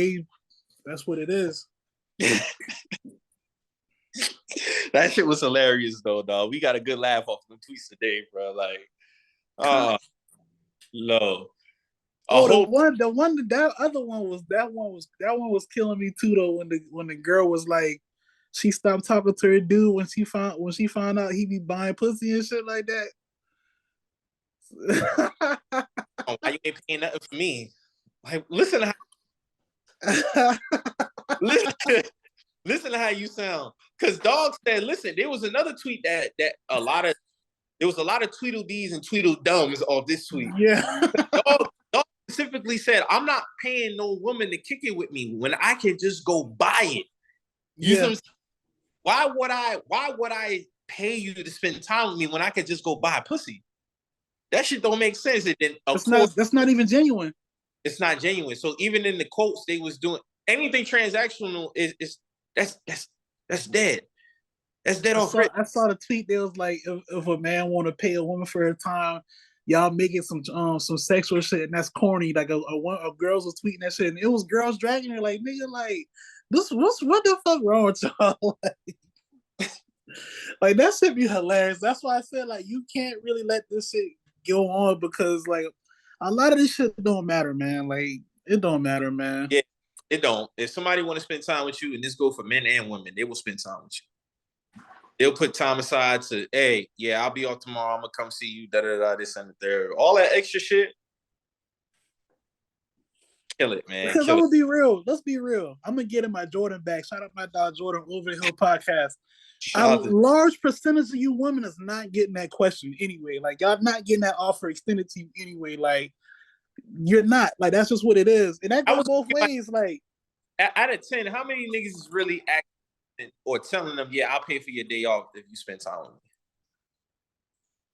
that's what it is. That shit was hilarious though, dog. We got a good laugh off the tweets today, bro. Like, no. That other one was killing me too though. When the girl was like, she stopped talking to her dude when she found out he be buying pussy and shit like that. Why you ain't paying nothing for me? Like, listen to how you sound. Because Dog said, listen, there was another tweet that there was a lot of Tweedledees and Tweedledums off this tweet. Yeah. Dog specifically said, I'm not paying no woman to kick it with me when I can just go buy it. You know what I'm saying? Why would I pay you to spend time with me when I could just go buy pussy? That shit don't make sense. And then that's not even genuine. It's not genuine. So even in the quotes they was doing, anything transactional is that's dead. That's dead off. I saw the tweet. There was like, if a man want to pay a woman for her time, y'all making some sexual shit, and that's corny. Like a girls was tweeting that shit, and it was girls dragging her. Like, nigga, like what the fuck wrong with y'all? Like that should be hilarious. That's why I said like you can't really let this shit go on because like a lot of this shit don't matter, man. Like it don't matter, man. Yeah, it don't. If somebody want to spend time with you, and this go for men and women, they will spend time with you. They'll put time aside to, hey, yeah, I'll be off tomorrow. I'm gonna come see you. Da da da. This and the third. All that extra shit. Kill it, man. Because I'm Kill it. gonna be real. Let's be real. I'm gonna get in my Jordan back. Shout out my dog Jordan Over the Hill podcast. A large percentage of you women is not getting that question anyway. Like y'all not getting that offer extended to you anyway. Like you're not. Like that's just what it is. And that goes both ways. Like out of 10, how many niggas is really acting or telling them, yeah, I'll pay for your day off if you spend time with me?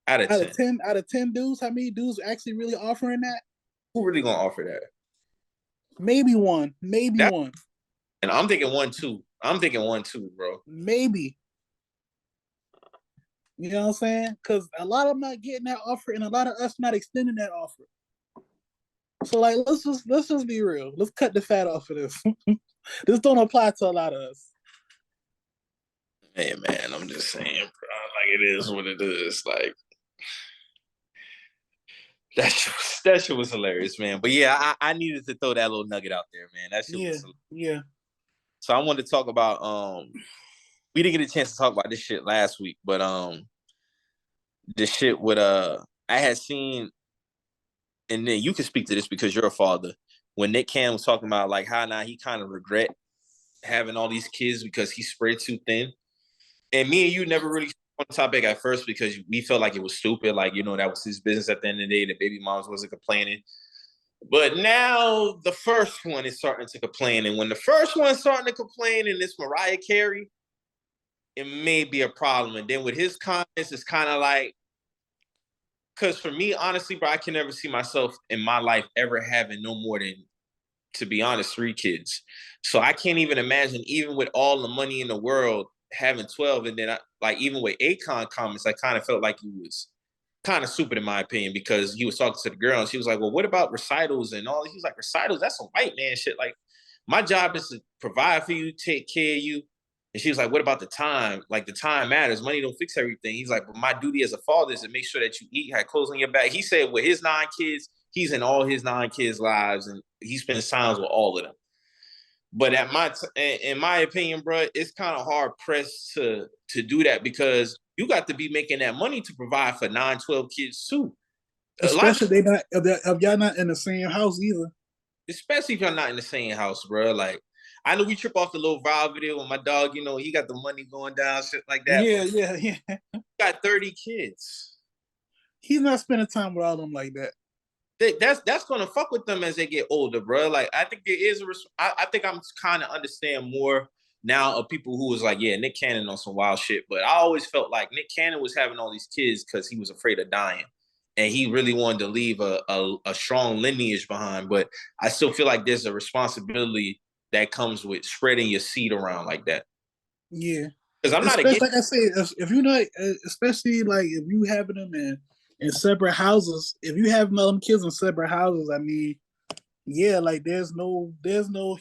Out of 10 dudes, how many dudes actually really offering that? Who really gonna offer that? Maybe one. One. And I'm thinking 1, 2. I'm thinking 1, 2, bro. Maybe. You know what I'm saying? Because a lot of them not getting that offer, and a lot of us not extending that offer. So like, let's just be real. Let's cut the fat off of this. This don't apply to a lot of us. Hey man, I'm just saying, bro. Like it is what it is. Like that shit was hilarious, man. But yeah, I needed to throw that little nugget out there, man. That shit was hilarious. Yeah. So I wanted to talk about we didn't get a chance to talk about this shit last week, but the shit with I had seen, and then you can speak to this because you're a father. When Nick Cannon was talking about like how now he kind of regret having all these kids because he spread too thin. And me and you never really on the topic at first because we felt like it was stupid. Like, you know, that was his business at the end of the day. The baby moms wasn't complaining. But now the first one is starting to complain. And when the first one's starting to complain and it's Mariah Carey, it may be a problem. And then with his comments, it's kind of like, because for me, honestly, bro, I can never see myself in my life ever having no more than, to be honest, 3 kids. So I can't even imagine, even with all the money in the world, having 12. And then, like, even with Akon comments, I kind of felt like he was kind of stupid, in my opinion, because he was talking to the girl and she was like, well, what about recitals and all? He was like, recitals? That's some white man shit. Like, my job is to provide for you, take care of you. And she was like, what about the time? Like, the time matters. Money don't fix everything. He's like, but my duty as a father is to make sure that you eat, have clothes on your back. He said with his 9 kids, he's in all his 9 kids' lives and he spends times with all of them. But in my opinion, bro, it's kind of hard pressed to do that because you got to be making that money to provide for 9, 12 kids too. Especially if y'all not in the same house either. Especially if y'all not in the same house, bro. Like, I know we trip off the little viral video with my dog, you know, he got the money going down, shit like that. Yeah. He got 30 kids. He's not spending time with all them like that. That's gonna fuck with them as they get older, bro. Like, I think there is I think I'm kind of understand more now of people who was like, yeah, Nick Cannon on some wild shit. But I always felt like Nick Cannon was having all these kids because he was afraid of dying. And he really wanted to leave a strong lineage behind. But I still feel like there's a responsibility that comes with spreading your seed around like that. Yeah. Because I'm not against, like I said, if you're not, especially like if you having them in separate houses, if you have them kids in separate houses, I mean, yeah, like there's no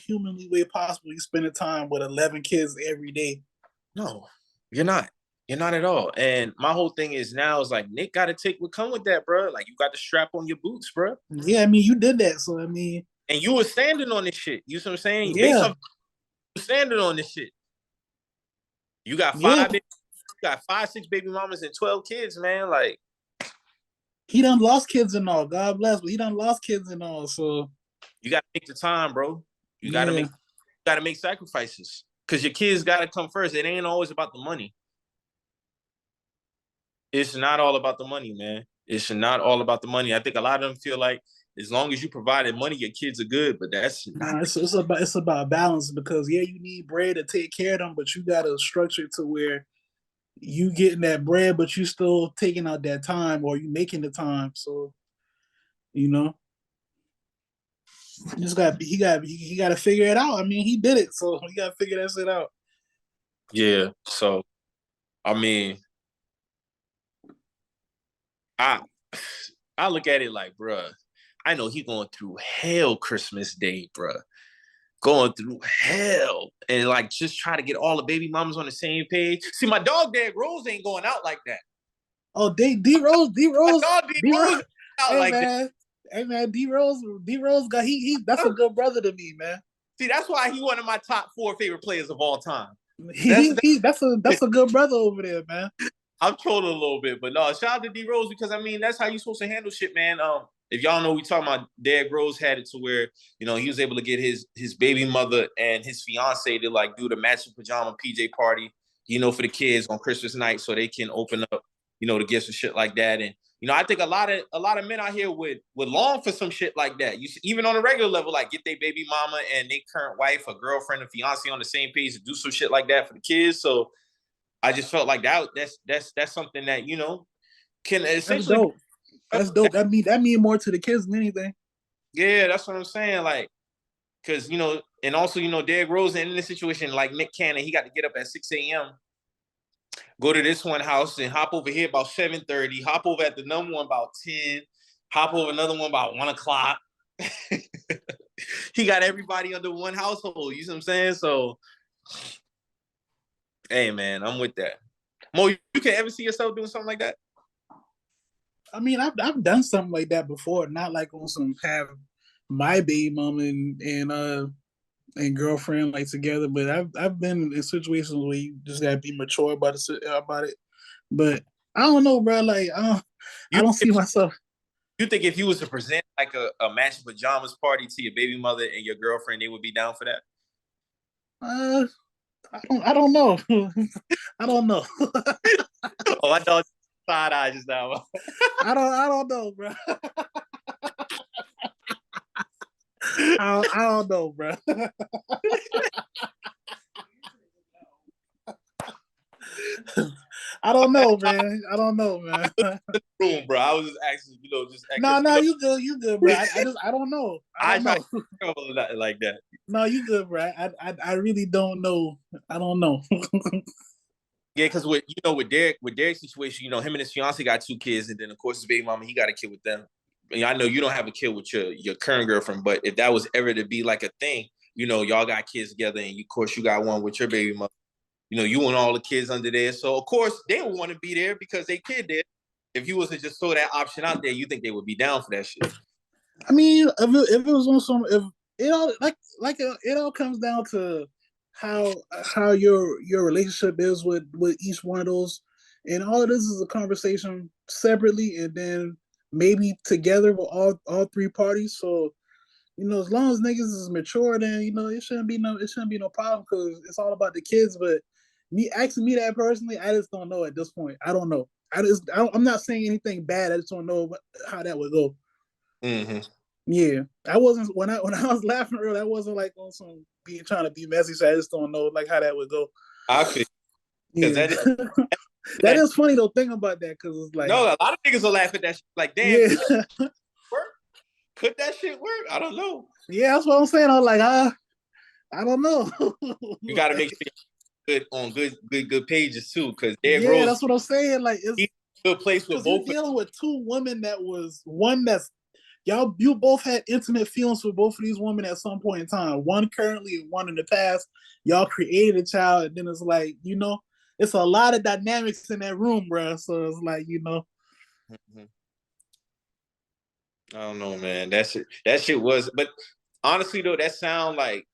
humanly way possible you spending time with 11 kids every day. No, you're not. You're not at all. And my whole thing is now is like, Nick got to take what come with that, bro. Like, you got to strap on your boots, bro. Yeah, I mean, you did that. So, I mean. And you were standing on this shit. You know what I'm saying? Yeah. Based off, you standing on this shit. You got 5, 6 baby mamas and 12 kids, man. Like. He done lost kids and all. God bless, but he done lost kids and all. So. You got to make the time, bro. You got to make sacrifices. Because your kids got to come first. It ain't always about the money. It's not all about the money, man. It's not all about the money. I think a lot of them feel like as long as you provided money, your kids are good, but that's not. It's about balance because yeah, you need bread to take care of them, but you got to structure it to where you getting that bread, but you still taking out that time or you making the time. So, you know, he got to figure it out. I mean, he did it, so he got to figure that shit out. Yeah. So, I mean. I look at it like, bruh, I know he going through hell Christmas Day, bruh. going through hell and like just try to get all the baby mamas on the same page. See, my dog Derrick Rose ain't going out like that. Oh, D Rose. My dog D Rose out hey, like man. that. Hey man, D Rose got he that's a good brother to me, man. See, that's why he one of my top 4 favorite players of all time. That's a good brother over there, man. I'm trolling a little bit, but no, shout out to D Rose because I mean that's how you supposed to handle shit, man. If y'all know, we talking about Derrick Rose had it to where he was able to get his baby mother and his fiance to like do the matching pajama PJ party, for the kids on Christmas night, so they can open up, the gifts and shit like that. And I think a lot of men out here would long for some shit like that. You even on a regular level, like get their baby mama and their current wife or girlfriend or fiance on the same page to do some shit like that for the kids. So I just felt like that's something that can essentially. That's dope. That's dope. That mean more to the kids than anything. Yeah, that's what I'm saying. Like, because and also Derrick Rose in this situation like Nick Cannon, he got to get up at 6 a.m. Go to this one house and hop over here about 7:30. Hop over at the number one about 10. Hop over another one about 1 o'clock. He got everybody under one household. You see what I'm saying? So, hey man, I'm with that. Mo, you can ever see yourself doing something like that? I mean, I've done something like that before, not like on some have my baby mama and girlfriend like together, but I've been in situations where you just gotta be mature about it. But I don't know, bro. Like I don't see myself. You think if you was to present like a matching pajamas party to your baby mother and your girlfriend, they would be down for that? I don't know. I don't know. Oh, I thought side eye just now. I don't know, bro. I don't know, bro. I don't know, man. I don't know, man. Room, bro. I was just asking, No, you good, bro. I don't know. I try to like that. No, you good, bro. I really don't know. I don't know. Yeah, because with Derrick's situation, him and his fiance got 2 kids, and then of course his baby mama, he got a kid with them. I know you don't have a kid with your current girlfriend, but if that was ever to be like a thing, y'all got kids together, and of course you got one with your baby mother. You want all the kids under there, so of course they would want to be there because they kid there. If you was to just throw that option out there, you think they would be down for that shit? I mean, if it was on some, if it all it all comes down to how your relationship is with each one of those, and all of this is a conversation separately, and then maybe together with all 3 parties. So as long as niggas is mature, then it shouldn't be no problem because it's all about the kids. But me asking me that personally, I just don't know at this point. I don't know. I'm not saying anything bad. I just don't know how that would go. Mm-hmm. Yeah, I wasn't when I was laughing earlier. I wasn't like on some trying to be messy. So I just don't know like how that would go. Okay. Yeah. That is funny though. Think about that because it's like a lot of niggas will laugh at that shit. Like, damn, yeah. Could that shit work? I don't know. Yeah, that's what I'm saying. I'm like, I don't know. You got to make sure good on good pages too, because Rose, that's what I'm saying. Like, it's a good place with both. You're dealing with 2 women that was one that's you both had intimate feelings for both of these women at some point in time. One currently and one in the past. Y'all created a child, and then it's like it's a lot of dynamics in that room, bro. So it's like Mm-hmm. I don't know, man. That shit was, but honestly though, that sound like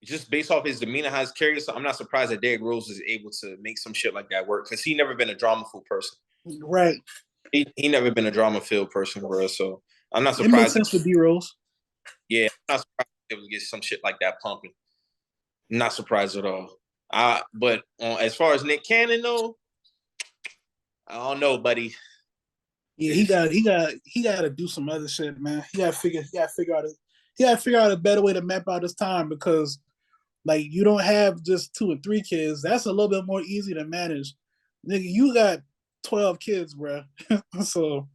just based off his demeanor, how he's carried. So I'm not surprised that Derrick Rose is able to make some shit like that work because he never been a drama-filled person. Right. He never been a drama-filled person, bro. So I'm not surprised. It makes sense for D Rose. Yeah, I'm not surprised able to get some shit like that pumping. I'm not surprised at all. But as far as Nick Cannon though, I don't know, buddy. Yeah, he got to do some other shit, man. He got to figure out a better way to map out his time because, like, you don't have just 2 or 3 kids. That's a little bit more easy to manage. Nigga, you got 12 kids, bro. So,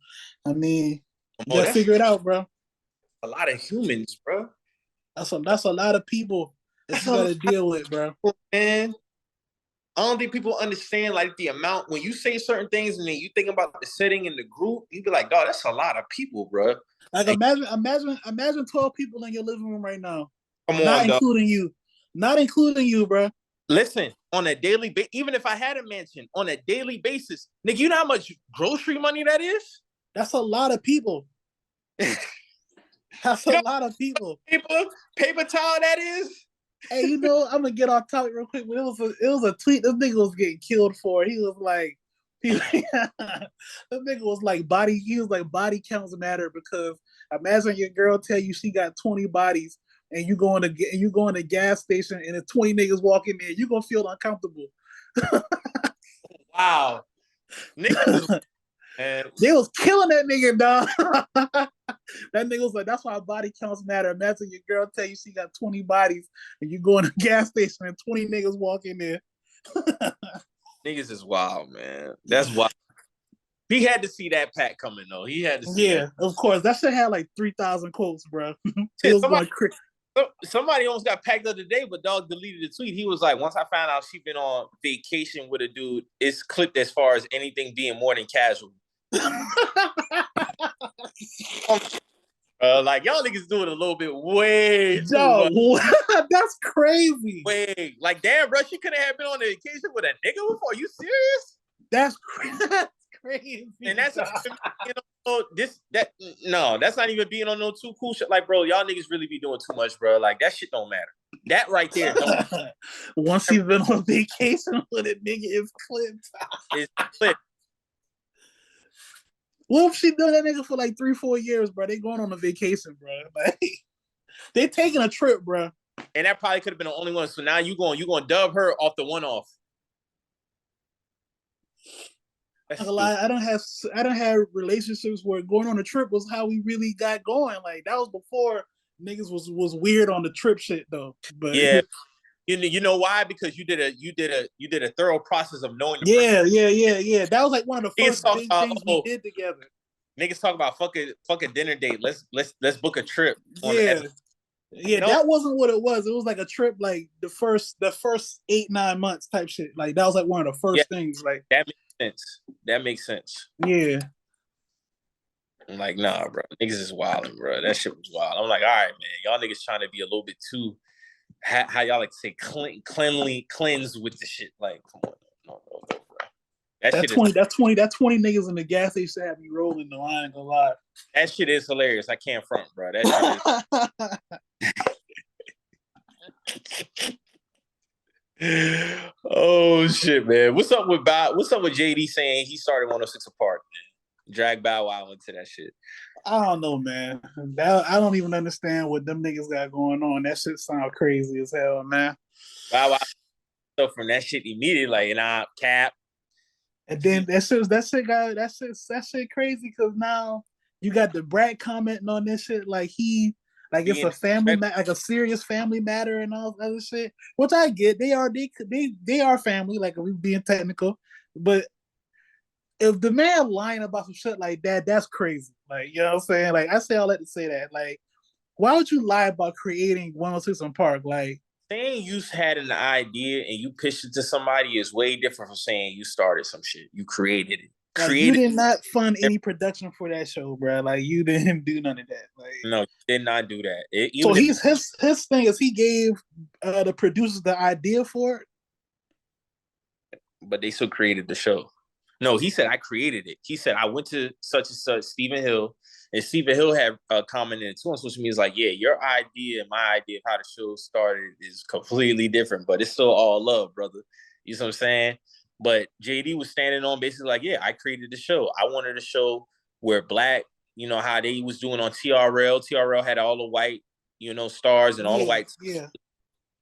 I mean, you got to figure it out, bro. A lot of humans, bro. That's a lot of people that you got to deal with, bro. Man. I don't think people understand like the amount when you say certain things and then you think about the setting in the group, you be like, dog, that's a lot of people, bro. Like imagine 12 people in your living room right now. Come Not on, dog. including you. Not including you, bro. Listen, on a daily basis, even if I had a mansion on a daily basis, nigga, you know how much grocery money that is? That's a lot of people. That's a You know lot of people. paper towel that is? Hey, you know, I'm gonna get off topic real quick, but it was a tweet this nigga was getting killed for. He was like, this nigga was like body counts matter because imagine your girl tell you she got 20 bodies and you go in a gas station and there's 20 niggas walking there, you gonna feel uncomfortable. Wow. Niggas, man. They was killing that nigga, dog. That nigga was like, that's why body counts matter. Imagine your girl tell you she got 20 bodies and you go in a gas station and 20 niggas walk in there. Niggas is wild, man. That's wild. He had to see that pack coming, though. He had to see Yeah, of course. That shit had like 3,000 quotes, bro. It Shit, was going crazy. somebody almost got packed the other day, but dog deleted the tweet. He was like, once I found out she been on vacation with a dude, it's clipped as far as anything being more than casual. Like y'all niggas doing a little bit way too much. That's crazy. Way like damn, bro, she couldn't have been on a vacation with a nigga before. Are you serious? That's crazy. And that's that's not even being on no too cool shit. Like, bro, y'all niggas really be doing too much, bro. Like that shit don't matter. That right there don't. Once you've been on vacation with a nigga, it's clipped. It's clipped. What if she done that nigga for like 3-4 years, bro? They going on a vacation, bro. Like, they taking a trip, bro. And that probably could have been the only one. So now you going dub her off the one off. I don't have relationships where going on a trip was how we really got going. Like that was before niggas was weird on the trip shit though. But yeah. You know why? Because you did a thorough process of knowing. Yeah. That was like one of the first big things we did together. Niggas talk about fucking dinner date. Let's book a trip. Yeah, that wasn't what it was. It was like a trip, like the first 8-9 months type shit. Like that was like one of the first things. Like that makes sense. That makes sense. Yeah. I'm like, nah, bro. Niggas is wilding, bro. That shit was wild. I'm like, all right, man. Y'all niggas trying to be a little bit too. How y'all like to say cleanse with the shit? Like, come on, no, bro. That 20 niggas in the gas station had me rolling. No, I ain't gonna lie. That shit is hilarious. I can't front, bro. That shit is. Oh shit, man. What's up with JD saying he started 106 apart, man? Drag Bow Wow into that shit. I don't know, man. I don't even understand what them niggas got going on. That shit sound crazy as hell, man. Bow Wow stuff from that shit immediately, like, cap. And then that shit crazy because now you got the Brat commenting on this shit like it's a family like a serious family matter and all other shit, which I get. They are family, like we being technical, but if the man lying about some shit like that, that's crazy. Like, you know what I'm saying? Like, I say all that to say that. Like, why would you lie about creating 106 & Park? Like, saying you had an idea and you pitched it to somebody is way different from saying you started some shit. You created it. Like, you did not fund any production for that show, bro. Like, you didn't do none of that. Like, no, you did not do that. So his thing is he gave the producers the idea for it, but they still created the show. No, he said I created it. He said I went to such and such Stephen Hill, and Stephen Hill had commented too on social media. He's like, yeah, your idea and my idea of how the show started is completely different, but it's still all love, brother. You know what I'm saying? But JD was standing on basically like, yeah, I created the show. I wanted a show where black, you know, how they was doing on TRL. TRL had all the white, stars and all the white. Yeah.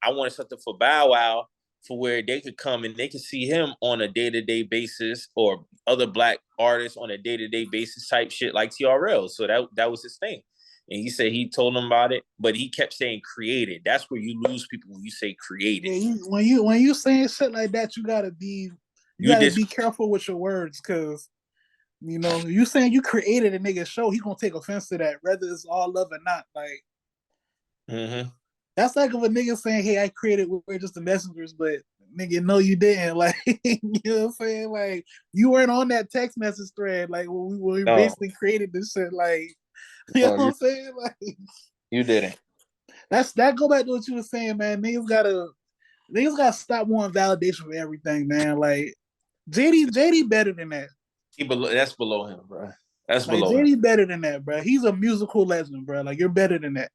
I wanted something for Bow Wow for where they could come and they could see him on a day-to-day basis or other black artists on a day-to-day basis type shit like TRL. So that was his thing. And he said he told them about it, but he kept saying created. That's where you lose people when you say created. Yeah, when you saying shit like that, you gotta be careful with your words, because you saying you created a nigga show, he gonna take offense to that, whether it's all love or not. Like, that's like if a nigga saying, "Hey, I created, we're just the messengers," but nigga, no, you didn't. Like, you know what I'm saying? Like, you weren't on that text message thread. Like, when we basically created this shit. Like, you know what I'm saying? Like, you didn't. that go back to what you were saying, man. Niggas gotta stop wanting validation for everything, man. Like JD better than that. That's below him, bro. That's Like below him. JD better than that, bro. He's a musical legend, bro. Like you're better than that.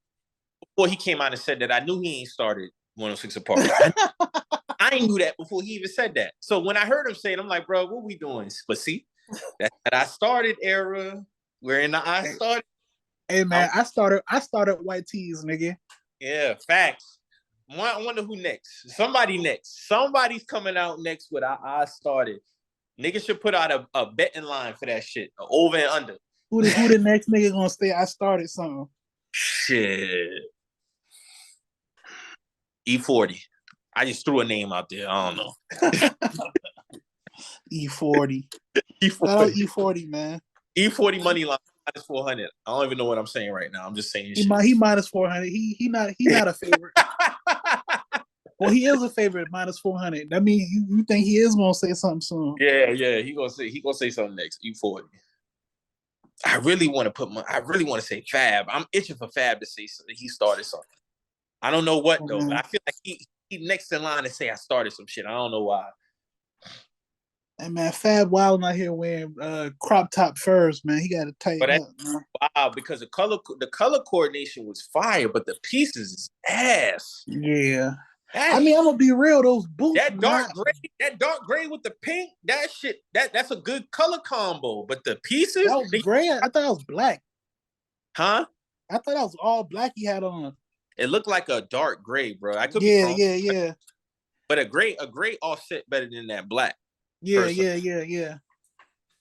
Before he came out and said that, I knew he ain't started 106 apart. I knew that before he even said that. So when I heard him say it, I'm like, bro, what we doing? But see, that I started era. We're in the I started. Hey man, I started white tees, nigga. Yeah, facts. I wonder who next. Somebody next. Somebody's coming out next with I started. Niggas should put out a betting line for that shit. Over and under. Who the next nigga gonna say I started something? Shit. E40. I just threw a name out there. I don't know. E40. E40. E40, man. E40 money line minus 400. I don't even know what I'm saying right now. I'm just saying he minus 400. He not a favorite. Well, he is a favorite minus 400. That means you think he is gonna say something soon. Yeah. He gonna say something next. E40. I really want to say Fab. I'm itching for Fab to say something. He started something. I don't know what though, but I feel like he next in line to say I started some shit. I don't know why. And man, Fab Wild out here wearing crop top furs, man. He got to tighten up, man. Wow, because the color coordination was fire, but the pieces is ass. Yeah. I mean, I'm gonna be real. Those boots, that dark gray with the pink, that shit, that's a good color combo. But the pieces, that was gray. I thought that was black. Huh? I thought that was all black he had on. It looked like a dark gray, bro. I could be wrong. Yeah. But a gray offset better than that black. Yeah.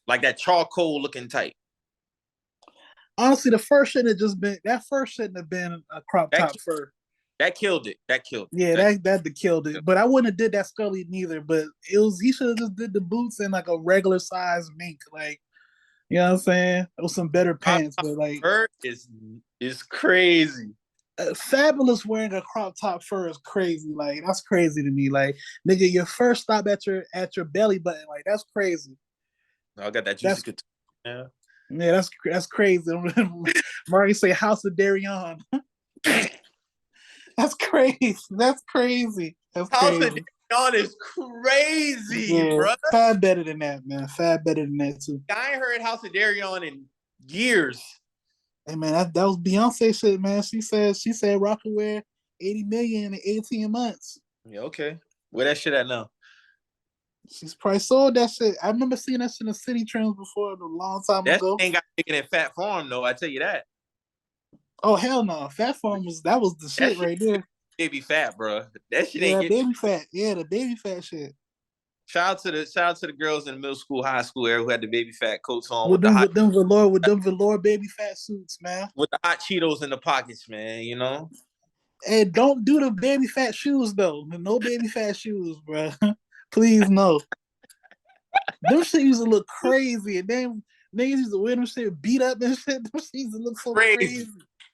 Like that charcoal looking type. Honestly, the first shouldn't have been a crop top fur. That killed it. Yeah, that killed it. But I wouldn't have did that Scully neither. But he should have just did the boots in like a regular size mink, like, you know what I'm saying? With some better pants, but like fur is crazy. Fabulous wearing a crop top fur is crazy. Like that's crazy to me. Like nigga, your first stop at your belly button, like that's crazy. I got that juicy guitar. Yeah, that's crazy. Marty say House of Darion. That's crazy. That's crazy. House of Darion is crazy, bro. Fab better than that, man. Fab better than that too. I ain't heard House of Darion in years. Hey man, that was Beyonce shit, man. She said Rock will wear 80 million in 18 months. Yeah, okay. Where that shit at now? She's probably sold that shit. I remember seeing that shit in the City Trends before a long time ago. That ain't got bigger than Fat Farm though, I tell you that. Oh hell no. Fat Farm was the shit right there. Baby fat, bro. That shit ain't baby fat. Yeah, the baby fat shit. Shout out to the girls in the middle school, high school era who had the baby fat coats on with them velour baby fat suits, man. With the hot Cheetos in the pockets, man, you know. Hey, don't do the baby fat shoes though. No baby fat shoes, bro. Please no. Them shit used to look crazy, and then niggas used to wear them shit beat up and shit. Them shit used to look so crazy.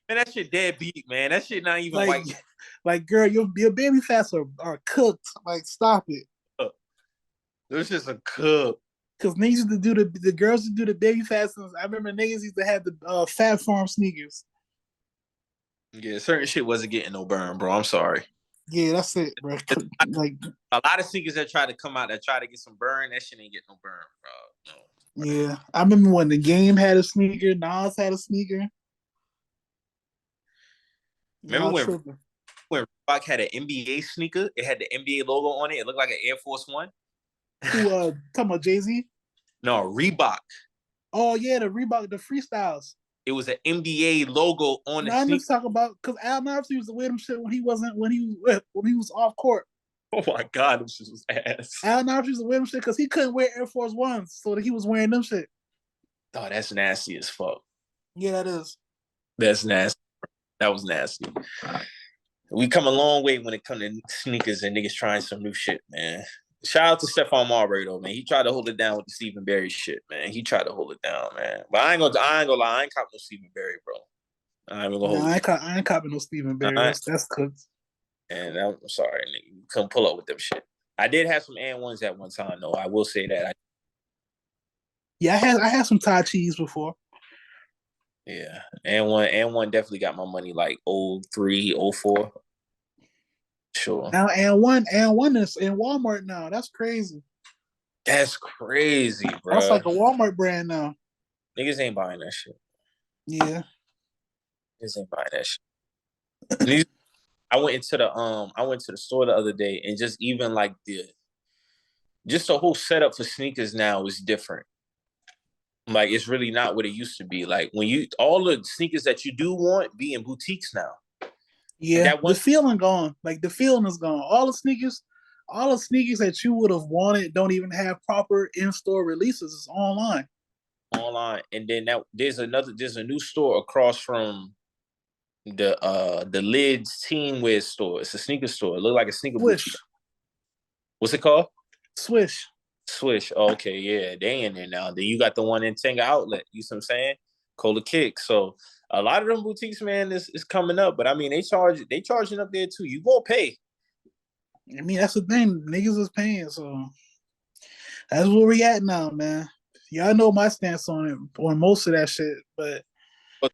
Man, that shit dead beat, man. That shit not even white. Like, girl, your baby fats are cooked. Like, stop it. This is a cook. Because niggas used to do the girls used to do the baby fats. I remember niggas used to have the Fat Farm sneakers. Yeah, certain shit wasn't getting no burn, bro. I'm sorry. Yeah, that's it, bro. Like a lot of sneakers that try to come out that try to get some burn, that shit ain't get no burn, bro. No. Yeah, I remember when the Game had a sneaker, Nas had a sneaker. Remember when Reebok had an NBA sneaker? It had the NBA logo on it. It looked like an Air Force One. Who talking about Jay-Z? No, Reebok. Oh yeah, the Reebok, the freestyles. It was an NBA logo on the sneaker. I'm just talking about because Al Iverson used to wear them shit when he was off court. Oh my god, them shit was ass. Al Iverson used to wear them shit because he couldn't wear Air Force Ones, so that he was wearing them shit. Oh, that's nasty as fuck. Yeah, that is. That's nasty. That was nasty. We come a long way when it comes to sneakers and niggas trying some new shit, man. Shout out to Stephon Marbury though, man. He tried to hold it down with the Stephen Barry shit, man. He tried to hold it down, man. But I ain't gonna lie, I ain't copping no Stephen Barry, bro. I ain't copping no Stephen Barry. That's cooked. And I'm sorry, nigga. You couldn't pull up with them shit. I did have some And1s at one time, though. I will say that. Yeah, I had some Thai cheese before. Yeah, and one definitely got my money like 03, 04. Sure. Now and one is in Walmart now. That's crazy. That's crazy, That's bro. like a Walmart brand now. Niggas ain't buying that shit. Yeah. Niggas ain't buying that shit. I went to the store the other day and just even like the whole setup for sneakers now is different. Like it's really not what it used to be. Like when you all the sneakers that you do want be in boutiques now. Like Yeah. that The one feeling gone. Like the feeling is gone. All the sneakers that you would have wanted don't even have proper in-store releases. It's online. online, and then that there's a new store across from the Lids Team Wear store. It's a sneaker store. It looked like a sneaker boutique. Swish. What's it called? Swish. Swish. Oh, okay, yeah, they in there now. Then you got the one in Tenga Outlet. You see what I'm saying? Cola Kick. So a lot of them boutiques, man, is coming up. But I mean, they charging up there too. You gonna pay. I mean, that's the thing. Niggas is paying, so that's where we at now, man. Y'all know my stance on it, on most of that shit, but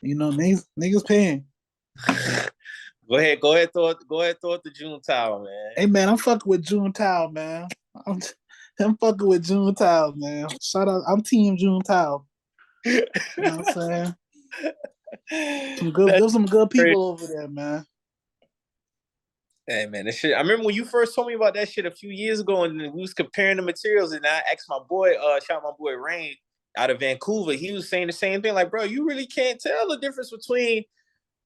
niggas paying. Go ahead, throw it to June Tower, man. Hey man, I'm fucking with June Tao, man. I'm fucking with June Tao, man. Shout out, I'm team June Tao. You know what I'm saying? There's some good Crazy. people over there, man. Hey man, that shit. I remember when you first told me about that shit a few years ago, and we was comparing the materials, and I asked my boy, shout out my boy Rain out of Vancouver. He was saying the same thing, like, bro, you really can't tell the difference between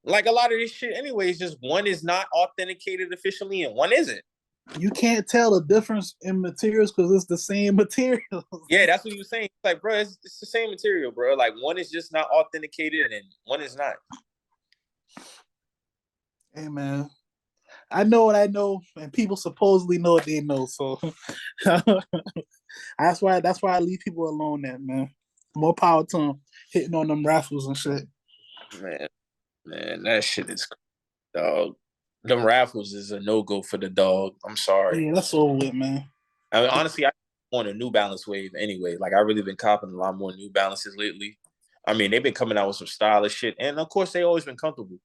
like a lot of this shit. Anyways, just one is not authenticated officially, and one isn't. You can't tell the difference in materials because it's the same materials. Yeah, that's what he was saying. Like, bro, it's the same material, bro. Like one is just not authenticated, and one is not. Hey man, I know what I know, and people supposedly know what they know. So that's why I leave people alone. That man, more power to them, hitting on them raffles and shit. Man, that shit is dog. Them raffles is a no go for the dog. I'm sorry. Yeah, that's over with, man. I mean, honestly, I want a New Balance wave anyway. Like I really been copping a lot more New Balances lately. I mean, they've been coming out with some stylish shit, and of course, they always been comfortable.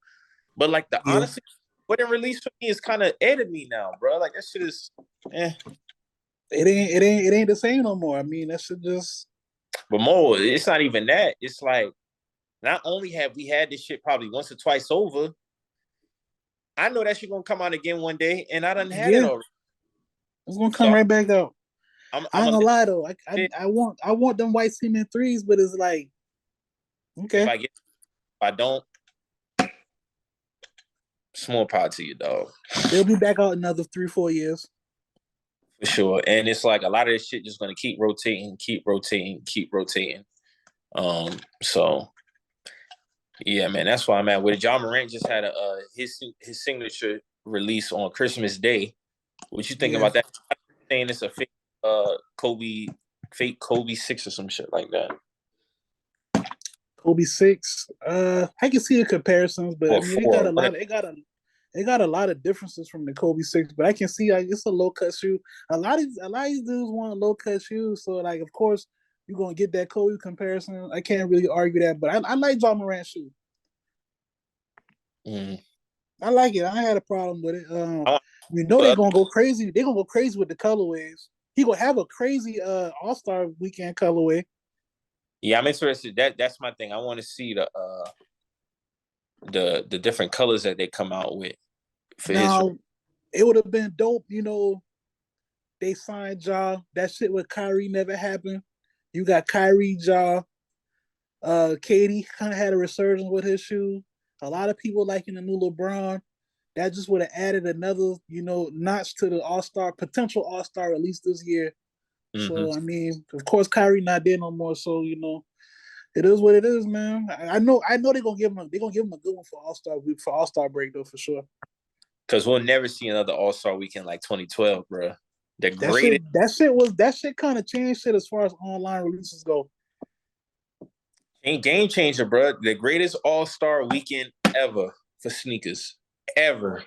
But like the Yeah, honestly, what it released for me is kind of added me now, bro. Like that shit is, eh. it ain't the same no more. I mean, that should just. But more, it's not even that. It's like not only have we had this shit probably once or twice over, I know that shit gonna come out again one day, and I done had it Yeah, already. it's gonna come So right back out. I'm I ain't a gonna lie though. I want them white cement threes, but it's like if okay, if I don't, small pot to you, dog. they'll be back out another 3-4 years. For sure. And it's like a lot of this shit just gonna keep rotating, keep rotating, keep rotating. So yeah, man, that's why I'm at with it. Ja Morant just had his signature release on Christmas Day. What you think Yeah, about that? Saying it's a fake Kobe, fake Kobe 6 or some shit like that. Kobe 6. I can see the comparisons, but I Or mean, it got a four. lot. It got a lot of differences from the Kobe 6. But I can see like it's a low cut shoe. A lot of these dudes want low cut shoes, so like of course you're gonna get that Kobe comparison. I can't really argue that, but I like Ja Morant shoe. Mm. I like it. I had a problem with it. I They're want, gonna go crazy. They're gonna go crazy with the colorways. He gonna have a crazy All-Star weekend colorway. yeah, I'm interested. That's my thing. I want to see the different colors that they come out with for his. Now, it would have been dope, they signed Ja. That shit with Kyrie never happened. You got Kyrie, Ja, Katie kind of had a resurgence with his shoe. A lot of people liking the new LeBron. That just would have added another, notch to the potential All-Star release this year. Mm-hmm. So I mean, of course, Kyrie not there no more. So it is what it is, man. I know they're gonna give him a good one for All-Star break though, for sure. Because we'll never see another All-Star weekend like 2012, bro. The That greatest. that shit kind of changed shit as far as online releases go. Game changer, bro. The greatest All-Star weekend ever for sneakers. Ever.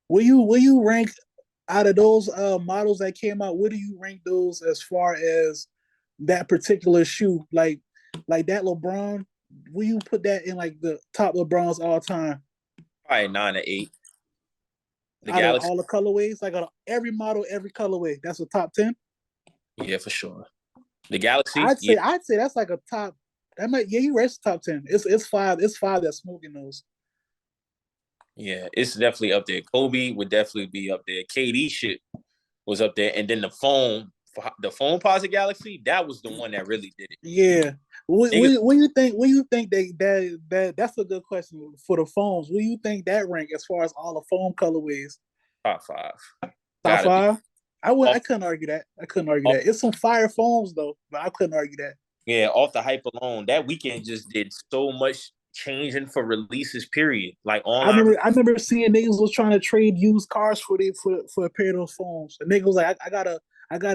Will you rank out of those models that came out? What do you rank those as far as that particular shoe? Like that LeBron, will you put that in like the top LeBrons all time? Probably 9 or 8. The Out of Galaxy, all the colorways, like out of every model, every colorway, that's a top 10. yeah, for sure. The Galaxy, I'd yeah, say that's like a top. That might you rest top 10. It's five. It's five that's smoking those. yeah, it's definitely up there. Kobe would definitely be up there. KD shit was up there, and then the phone Posit Galaxy, that was the one that really did it. Yeah. Niggas What do you think? What do you think that's a good question for the phones? What do you think that rank as far as all the phone colorways? top 5. Top Gotta be five? I off. couldn't argue that. I couldn't argue Off that. It's some fire phones though, but I couldn't argue that. Yeah, off the hype alone, that weekend just did so much changing for releases. Period. Like online. I remember seeing niggas was trying to trade used cars for a pair of those phones. The nigga was like, I got a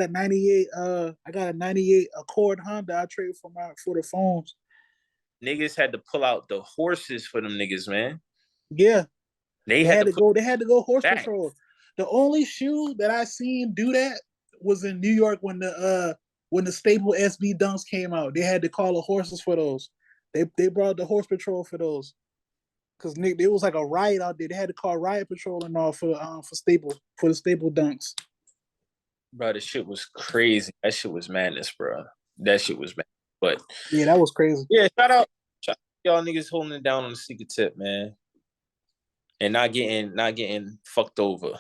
98 I got a 98 Accord Honda I traded for the phones. Niggas had to pull out the horses for them niggas, man. Yeah. They had to put They had to go horse back. patrol. The only shoe that I seen do that was in New York when the staple SB dunks came out. They had to call the horses for those. They brought the horse patrol for those. Cause Nick, it was like a riot out there. They had to call riot patrol and all for the staple dunks. Bro, this shit was crazy. That shit was madness, bro. That shit was mad. But yeah, that was crazy. Yeah, shout out y'all niggas holding it down on the sneaker tip, man. And not getting fucked over.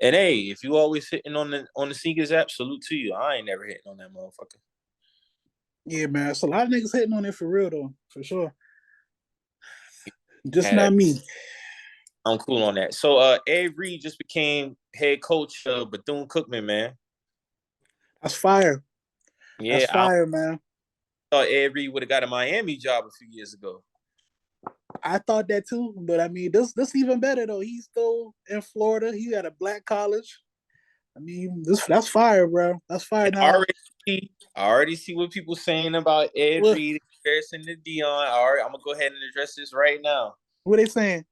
And hey, if you always hitting on the sneakers app, salute to you. I ain't never hitting on that motherfucker. Yeah, man. So a lot of niggas hitting on it for real though, for sure. Just not me. I'm cool on that. So Ed Reed just became head coach of Bethune-Cookman, man. That's fire. Yeah, that's fire, man. I thought Ed Reed would have got a Miami job a few years ago. I thought that too, but I mean, this even better though. He's still in Florida. He at a black college. I mean, that's fire, bro. That's fire. Now, I already see what people saying about Ed Reed in comparison to Deion. All right, I'm gonna go ahead and address this right now. What they saying?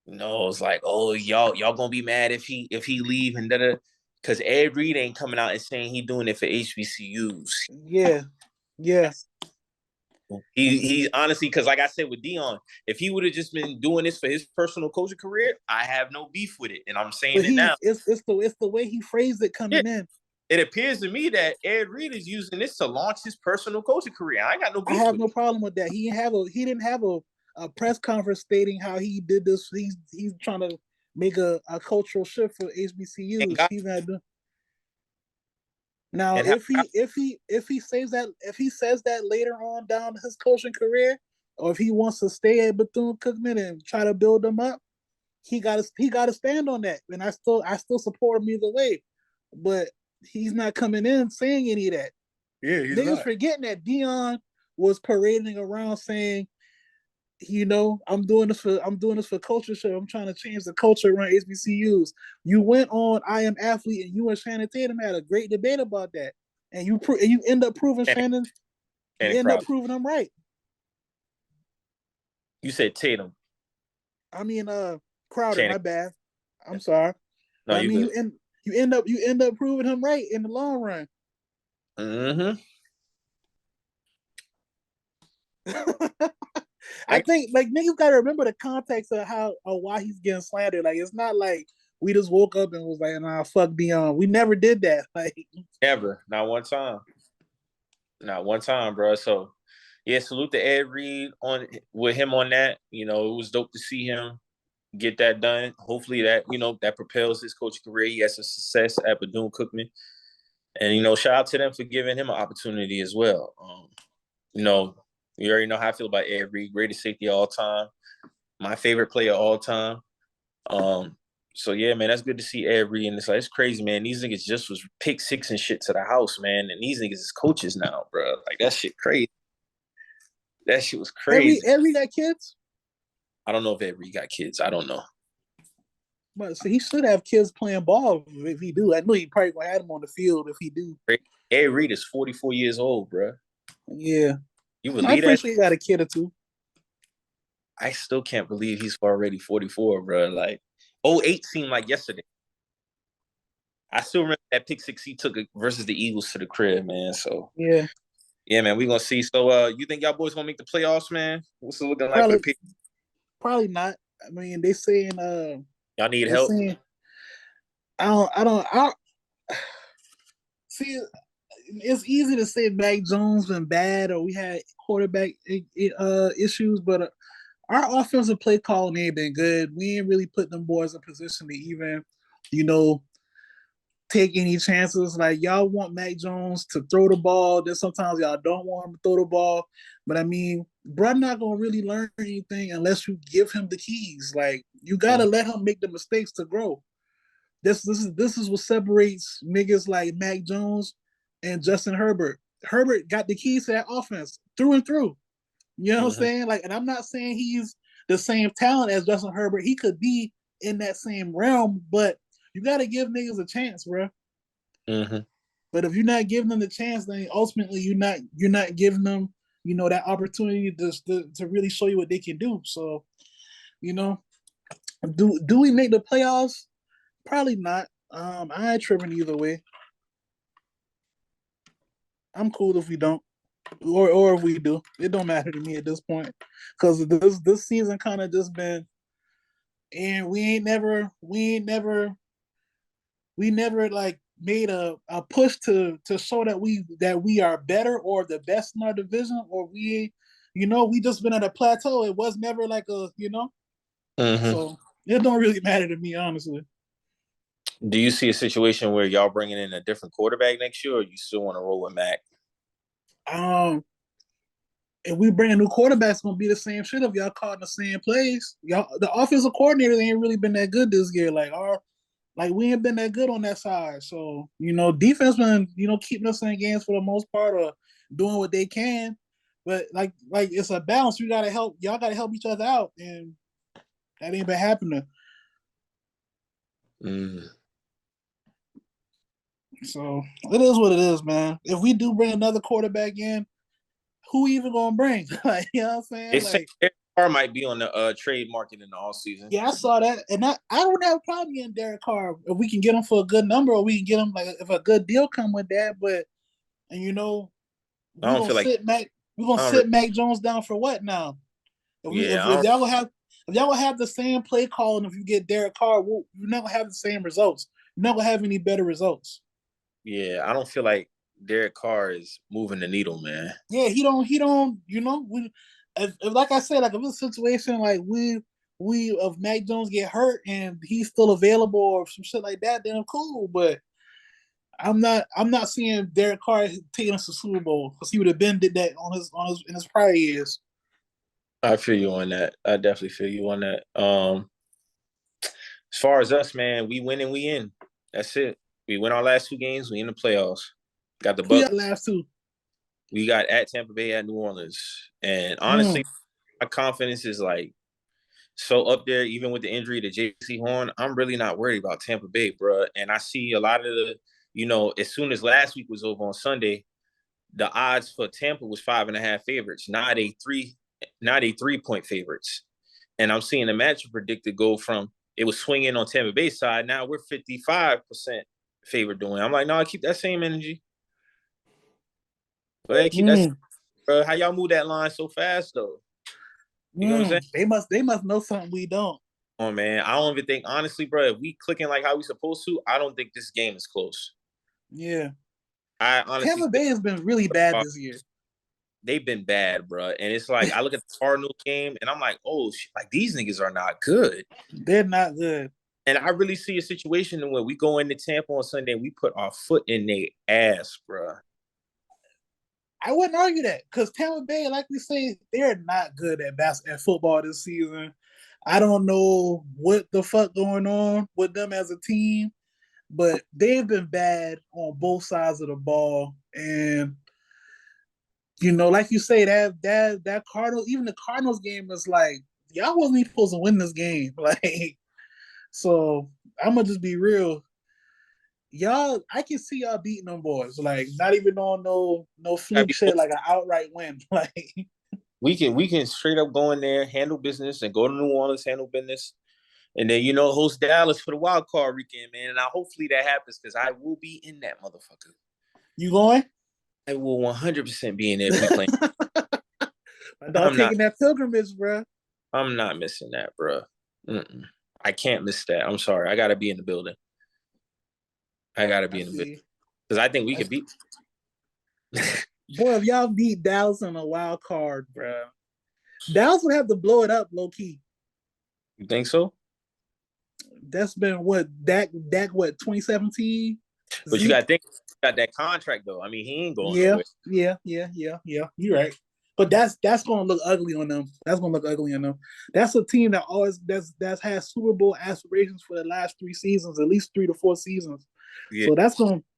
No, it's like, oh, y'all gonna be mad if he leave and da, because Ed Reed ain't coming out and saying he doing it for HBCUs. Yeah. He honestly, because like I said with Deion, if he would have just been doing this for his personal coaching career, I have no beef with it, and I'm saying it now. It's the way he phrased it coming in. It appears to me that Ed Reed is using this to launch his personal coaching career. I ain't got no beef. I have no problem with that. He didn't have a press conference stating how he did this. He's trying to make a cultural shift for HBCUs. He's not doing. Now, if he says that later on down his coaching career, or if he wants to stay at Bethune-Cookman and try to build them up, he got to stand on that. And I still support him either way. But he's not coming in saying any of that. Yeah, he's niggas not. Forgetting that Deion was parading around saying, I'm doing this for culture show. I'm trying to change the culture around HBCUs. You went on I Am Athlete, and you and Shannon Tatum had a great debate about that, and you end up proving Shannon. You end up proving him right. You said Tatum. I mean, Crowder. Shannon. My bad. I'm sorry. No, I mean, you end up proving him right in the long run. Mm-hmm. I think like niggas gotta remember the context of how or why he's getting slandered. Like it's not like we just woke up and was like, nah, fuck Deion. We never did that. Like never, not one time, bro. So yeah, salute to Ed Reed with him on that. It was dope to see him get that done. Hopefully that that propels his coaching career. He has some success at Bethune-Cookman, and shout out to them for giving him an opportunity as well. You already know how I feel about Ed Reed, greatest safety of all time, my favorite player of all time. So yeah, man, that's good to see Ed Reed. And it's crazy, man. These niggas just was pick six and shit to the house, man. And these niggas is coaches now, bro. Like that shit crazy. That shit was crazy. Ed Reed got kids? I don't know if Ed Reed got kids. I don't know. But so he should have kids playing ball if he do. I know he probably gonna have them on the field if he do. Ed Reed is 44 years old, bro. Yeah. You believe I'm pretty sure he got a kid or two. I still can't believe he's already 44, bro. Like 08 seemed like yesterday. I still remember that pick six he took versus the Eagles to the crib, man. So yeah. Yeah, man, we gonna see. So, you think y'all boys gonna make the playoffs, man? What's it looking like for the Probably, people? probably not. I mean, they saying Y'all need they help? saying I don't see. It's easy to say Mac Jones been bad or we had quarterback issues, but our offensive play calling ain't been good. We ain't really put them boys in position to even, you know, take any chances. Like y'all want Mac Jones to throw the ball, then sometimes y'all don't want him to throw the ball. But I mean, bro, not gonna really learn anything unless you give him the keys. Like you gotta let him make the mistakes to grow. This is what separates niggas like Mac Jones and Justin Herbert. Herbert got the keys to that offense through and through. You know what I'm Mm-hmm. saying? Like, and I'm not saying he's the same talent as Justin Herbert. He could be in that same realm, but you got to give niggas a chance, bro. Mm-hmm. But if you're not giving them the chance, then ultimately you're not giving them, that opportunity to really show you what they can do. So, you know, do we make the playoffs? Probably not. I ain't tripping either way. I'm cool if we don't, or if we do. It don't matter to me at this point, because this season kind of just been, and we never like made a push to show that we are better or the best in our division, or we just been at a plateau. It was never like Mm-hmm. so it don't really matter to me, honestly. Do you see a situation where y'all bringing in a different quarterback next year, or you still want to roll with Mac? Um, if we bring a new quarterback, it's gonna be the same shit if y'all caught in the same place. Y'all, the offensive coordinator ain't really been that good this year. Like we ain't been that good on that side. So defense been keeping us in games for the most part, or doing what they can. But like it's a balance. We gotta help. Y'all gotta help each other out, and that ain't been happening. Mm. So it is what it is, man. If we do bring another quarterback in, who we even gonna bring? Like you know what I'm They saying? say Like Derek Carr might be on the trade market in the off season. yeah, I saw that, and I don't have a problem getting Derek Carr if we can get him for a good number, or we can get him like if a good deal come with that. But and I we don't gonna feel like sit Mac we gonna I don't. sit Mac Jones down for what now? If we Yeah, if, I if don't. y'all gonna have if y'all gonna have the same play calling, if you get Derek Carr, you're not gonna have the same results. You're not gonna have any better results. Yeah, I don't feel like Derek Carr is moving the needle, man. Yeah, he don't. If like I said, like if it's a situation like we of Mac Jones get hurt and he's still available or some shit like that, then I'm cool. But I'm not seeing Derek Carr taking us to Super Bowl because he would have been did that on his in his prior years. I feel you on that. I definitely feel you on that. As far as us, man, we win and we in. That's it. We win our last two games. We in the playoffs. Got the Who Bucks. y'all last two? We got at Tampa Bay, at New Orleans. And Mm. honestly, my confidence is like so up there, even with the injury to J.C. Horn. I'm really not worried about Tampa Bay, bro. And I see a lot of as soon as last week was over on Sunday, the odds for Tampa was 5.5 favorites, not a 3 point favorites. And I'm seeing the match predicted go from it was swinging on Tampa Bay side. Now we're 55% favorite doing. I'm like, no, I keep that same energy. Go ahead, keep that. Mm. Bro, how y'all move that line so fast though? You know what I'm saying? They must know something we don't. Oh man, I don't even think honestly, bro. If we clicking like how we supposed to, I don't think this game is close. Yeah, I honestly Tampa Bay has been really bad this year. they've been bad, bro. And it's like I look at the Cardinals game and I'm like, oh, like these niggas are not good. They're not good. And I really see a situation where we go into Tampa on Sunday and we put our foot in their ass, bro. I wouldn't argue that because Tampa Bay, like we say, they're not good at football this season. I don't know what the fuck going on with them as a team, but they've been bad on both sides of the ball. And like you say, that Cardinals, even the Cardinals game was like y'all wasn't even supposed to win this game. Like, so I'm gonna just be real. Y'all, I can see y'all beating them boys. Like, not even on no fluke shit, like an outright win. Like, We can straight up go in there, handle business, and go to New Orleans, handle business, and then host Dallas for the wild card weekend, man. And hopefully that happens because I will be in that motherfucker. you going? I will 100% be in there if we play. My dog taking that pilgrimage, bro. I'm not missing that, bro. I can't miss that. I'm sorry. I gotta be in the building. I gotta be in the building because I think we could beat. Boy, if y'all beat Dallas on a wild card, bro, Dallas would have to blow it up low key. You think so? That's been what Dak what 2017. But you got to think, got that contract though. I mean, he ain't going nowhere. Yeah. You're right. But that's gonna look ugly on them. That's gonna look ugly on them. That's a team that always that's had Super Bowl aspirations for the last 3 seasons, at least 3 to 4 seasons. Yeah. So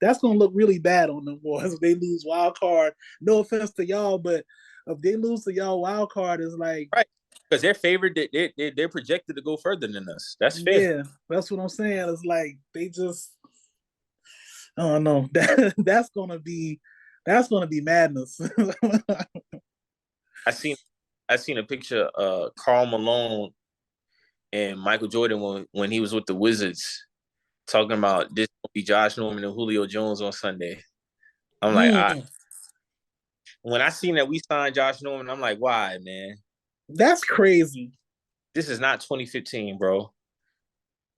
that's gonna look really bad on them boys if they lose wild card. No offense to y'all, but if they lose to y'all wild card, is like right. Because they're favored, they're projected to go further than us. That's fair. Yeah, that's what I'm saying. It's like they just, I don't know. That's gonna be madness. I seen a picture of Karl Malone and Michael Jordan when he was with the Wizards, talking about this will be Josh Norman and Julio Jones on Sunday. I'm like, when I seen that we signed Josh Norman, I'm like, why, man? That's crazy. This is not 2015, bro.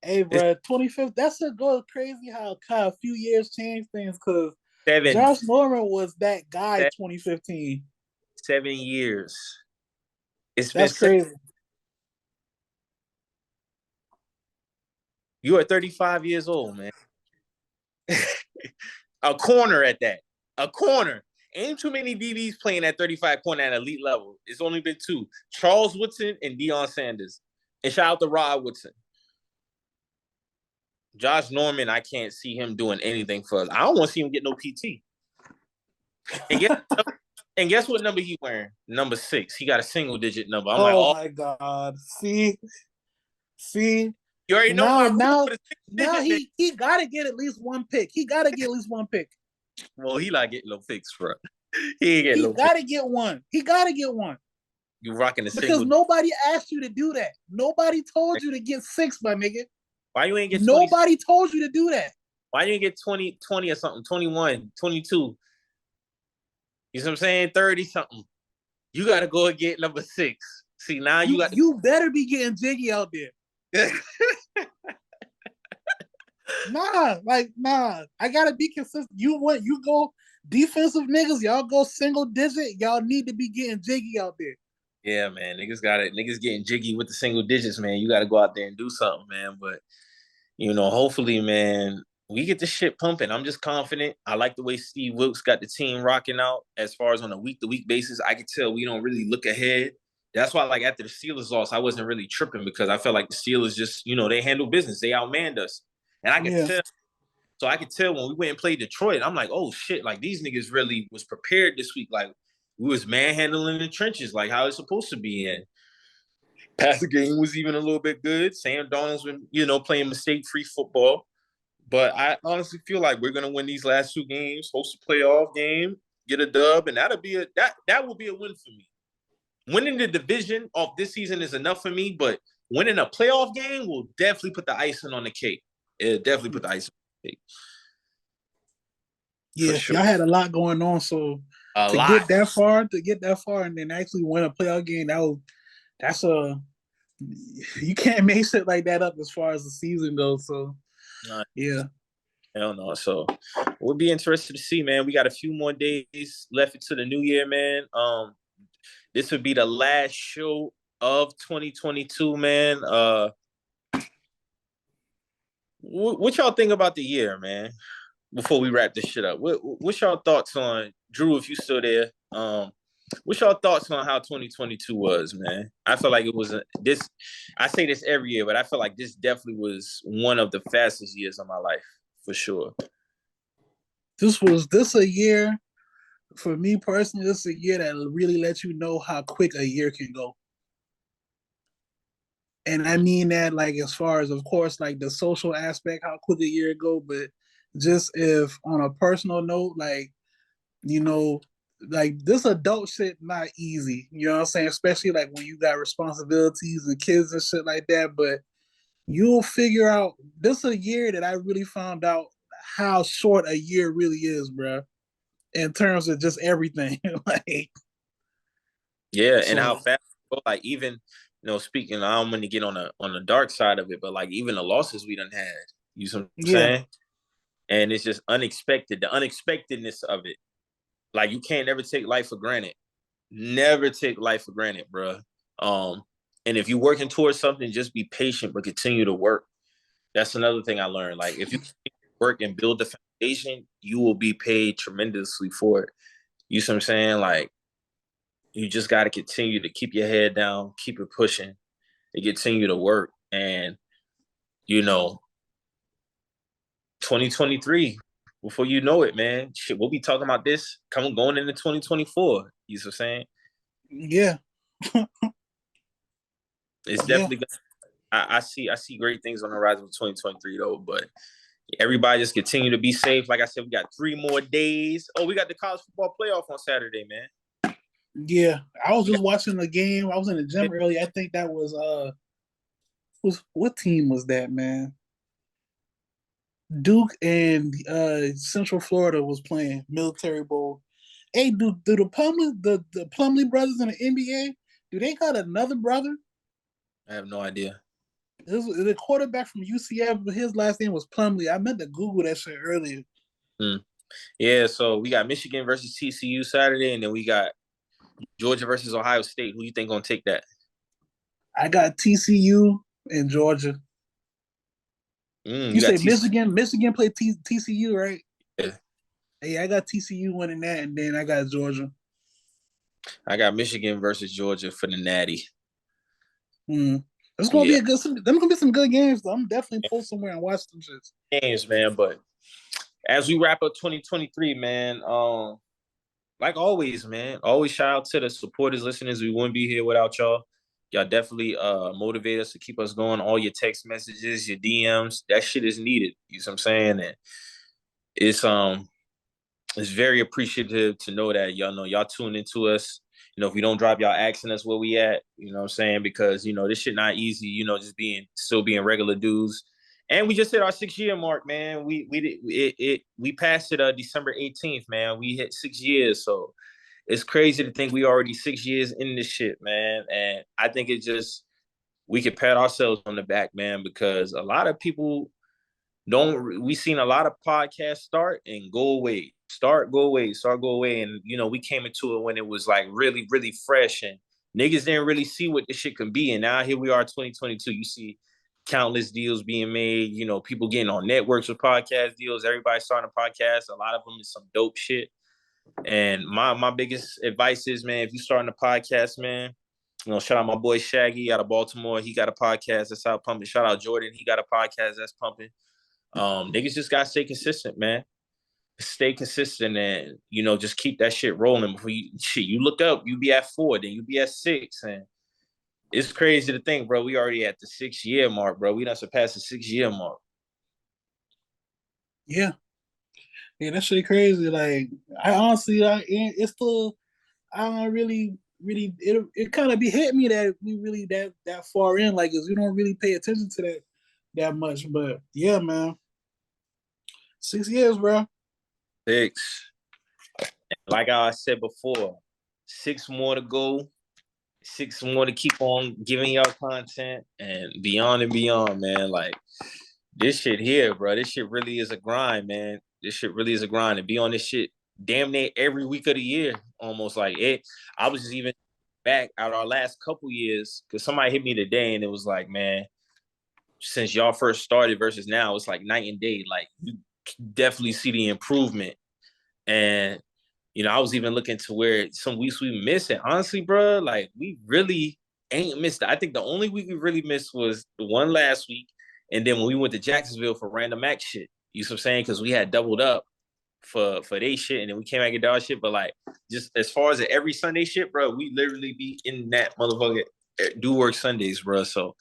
Hey, bro, 2015. That's a go crazy how a few years changed things. Because Josh Norman was that guy 2015. 7 years. That's crazy. You are 35 years old, man. A corner at that. A corner. Ain't too many DBs playing at 35 corner at elite level. It's only been 2. Charles Woodson and Deion Sanders. And shout out to Rod Woodson. Josh Norman, I can't see him doing anything for us. I don't want to see him get no PT. And guess what number he wearing? Number 6. He got a single-digit number. I'm oh my God. See? You already know now he got to get at least 1 pick. He got to get at least 1 pick. Well, he not getting no picks, bro. He got to get one. He got to get one. You rocking the because nobody asked you to do that. Nobody told you to get 6, my nigga. Why you ain't get 20? Nobody told you to do that. Why you ain't get 20 or something, 21, 22? You know what I'm saying? 30 something. You got to go and get number 6. See, now you better be getting jiggy out there. Nah. I gotta be consistent. You go defensive niggas, y'all go single digit, y'all need to be getting jiggy out there. Yeah, man. Niggas getting jiggy with the single digits, man. You gotta go out there and do something, man. But hopefully, man, we get the shit pumping. I'm just confident. I like the way Steve Wilkes got the team rocking out as far as on a week-to-week basis. I could tell we don't really look ahead. That's why, like, after the Steelers loss, I wasn't really tripping because I felt like the Steelers just, they handle business. They outmanned us. And I could tell. So I could tell when we went and played Detroit, I'm like, oh, shit, like, these niggas really was prepared this week. Like, we was manhandling the trenches like how it's supposed to be in. Passing game was even a little bit good. Sam Darnold's been, playing mistake-free football. But I honestly feel like we're gonna win these last 2 games, host a playoff game, get a dub, and that will be a win for me. Winning the division off this season is enough for me, but winning a playoff game will definitely put the icing on the cake. It'll definitely put the icing on the cake. Yeah, sure. Y'all had a lot going on, so to get that far, and then actually win a playoff game, you can't make shit like that up as far as the season goes. So, yeah. Hell no. So we'll be interested to see, man. We got a few more days left into the new year, man. This would be the last show of 2022, man. What y'all think about the year, man? Before we wrap this shit up, what's y'all thoughts on Drew? If you still there, what's y'all thoughts on how 2022 was, man? I feel like it was this. I say this every year, but I feel like this definitely was one of the fastest years of my life, for sure. This a year, for me personally, this is a year that really lets you know how quick a year can go. And I mean that, like, as far as, of course, like the social aspect, how quick a year go, but just if on a personal note, like, like this adult shit not easy. You know what I'm saying? Especially like when you got responsibilities and kids and shit like that. But you'll figure out, this is a year that I really found out how short a year really is, bro. in terms of just everything. Like, Yeah, and how so fast, like even speaking, I don't want to get on the dark side of it, but like even the losses we done had, you see what I'm yeah, saying? And it's just unexpected, the unexpectedness of it. Like you can't never take life for granted. Never take life for granted, bro. And if you're working towards something, just be patient, but continue to work. That's another thing I learned. Like if you work and build the foundation, you will be paid tremendously for it. You see what I'm saying? Like you just got to continue to keep your head down, keep it pushing, and continue to work. And you know, 2023, before you know it, man, shit, we'll be talking about this going into 2024. You see what I'm saying? yeah, It's yeah, definitely. I see great things on the horizon for 2023 though, but everybody just continue to be safe. Like I said, we got 3 more days. Oh, we got the college football playoff on Saturday, man. yeah. I was We just got watching the game. I was in the gym earlier. I think that was what team was that, man? Duke and Central Florida was playing Military Bowl. Hey, do the Plumlee brothers in the NBA, do they got another brother? I have no idea. This was the quarterback from UCF, but his last name was Plumlee. I meant to Google that shit earlier. Hmm. Yeah, so we got Michigan versus TCU Saturday, and then we got Georgia versus Ohio State. Who you think gonna take that? I got TCU and Georgia. You You got say TCU. Michigan played TCU, right? Yeah. Hey, I got TCU winning that, and then I got Georgia. I got Michigan versus Georgia for the Natty. Hmm. It's gonna be Yeah, a good. There's gonna be some good games. Though. I'm definitely post somewhere and watch them shits. games, man. But as we wrap up 2023, man, like always, man, always shout out to the supporters, listeners. We wouldn't be here without y'all. Y'all definitely motivate us to keep us going. All your text messages, your DMs, that shit is needed. You know what I'm saying? And it's it's very appreciative to know that y'all tune into us. If we don't drop y'all asking us where we at, you know what I'm saying? Because this shit not easy, just still being regular dudes. And we just hit our 6 year mark, man. We passed it December 18th, man. We hit 6 years. So it's crazy to think we already 6 years in this shit, man. And I think we could pat ourselves on the back, man, because a lot of people don't we seen a lot of podcasts start and go away, start go away, and we came into it when it was like really really fresh, and niggas didn't really see what this shit can be, and now here we are 2022. You see countless deals being made, people getting on networks with podcast deals, everybody starting a podcast. A lot of them is some dope shit. And my biggest advice is, man, if you starting a podcast, man, shout out my boy Shaggy out of Baltimore. He got a podcast that's out pumping. Shout out Jordan. He got a podcast that's pumping. Niggas just gotta stay consistent, man. Stay consistent and just keep that shit rolling. Before you look up, you be at 4, then you be at 6, and it's crazy to think, bro. We already at the 6 year mark, bro. We done surpassed the 6 year mark. Yeah, yeah, that shit crazy. Like, I honestly, it's still, I don't really, it kind of be hit me that we really that far in, like, cause we don't really pay attention to that much. But yeah, man, 6 years, bro. 6. Like I said before, 6 more to go. 6 more to keep on giving y'all content and beyond, man. Like this shit here, bro. This shit really is a grind, man. This shit really is a grind. And be on this shit damn near every week of the year, almost like it. I was just even back out our last couple years because somebody hit me today and it was like, man, since y'all first started versus now, it's like night and day. Like you definitely see the improvement. And I was even looking to where some weeks we missed it. Honestly, bro, like we really ain't missed it. I think the only week we really missed was the one last week. And then when we went to Jacksonville for random act shit, you know what I'm saying? Because we had doubled up for they shit, and then we came back and did our shit. But like, just as far as every Sunday shit, bro, we literally be in that motherfucker do work Sundays, bro. So,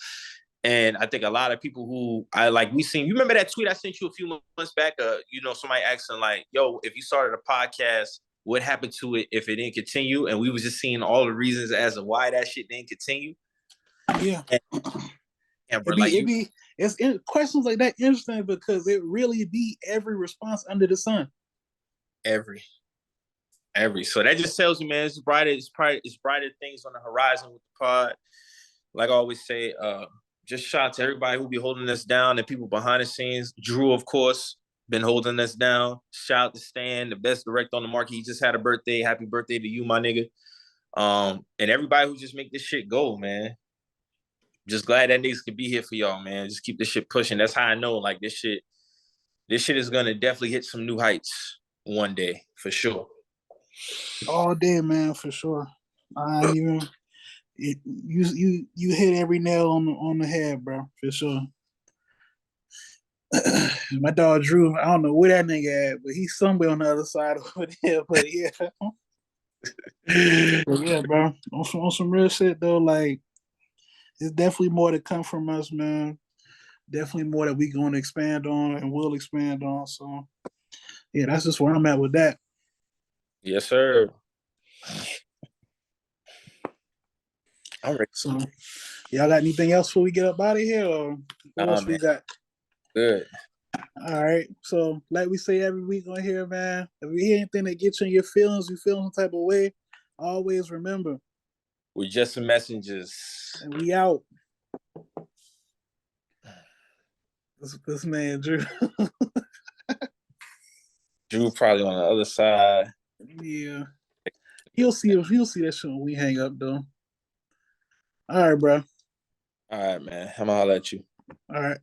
and I think a lot of people who we seen. You remember that tweet I sent you a few months back? Somebody asking like, "Yo, if you started a podcast, what happened to it if it didn't continue?" And we was just seeing all the reasons as to why that shit didn't continue. Yeah. And bro, it's questions like that interesting because it really be every response under the sun. Every. So that just tells you, man, it's brighter things on the horizon with the pod. Like I always say, just shout out to everybody who be holding us down and people behind the scenes. Drew, of course, been holding us down. Shout out to Stan, the best director on the market. He just had a birthday. Happy birthday to you, my nigga. And everybody who just make this shit go, man. Just glad that niggas could be here for y'all, man. Just keep this shit pushing. That's how I know, like, this shit is gonna definitely hit some new heights one day, for sure. All day, man, for sure. I ain't even you hit every nail on the head, bro, for sure. My dog Drew, I don't know where that nigga at, but he's somewhere on the other side over there. But yeah, but yeah, bro. On some real shit though, like it's definitely more to come from us, man. Definitely more that we going to expand on and will expand on. So yeah, that's just where I'm at with that. Yes, sir. All right. So y'all got anything else before we get up out of here, or what else we got? Good. All right. So like we say every week on here, man, if you hear anything that gets you in your feelings, you feel some type of way, always remember, we're just some messengers. And we out. This man Drew. Drew probably on the other side. Yeah. He'll see that shit when we hang up though. All right, bro. All right, man. I'm gonna holler at you. All right.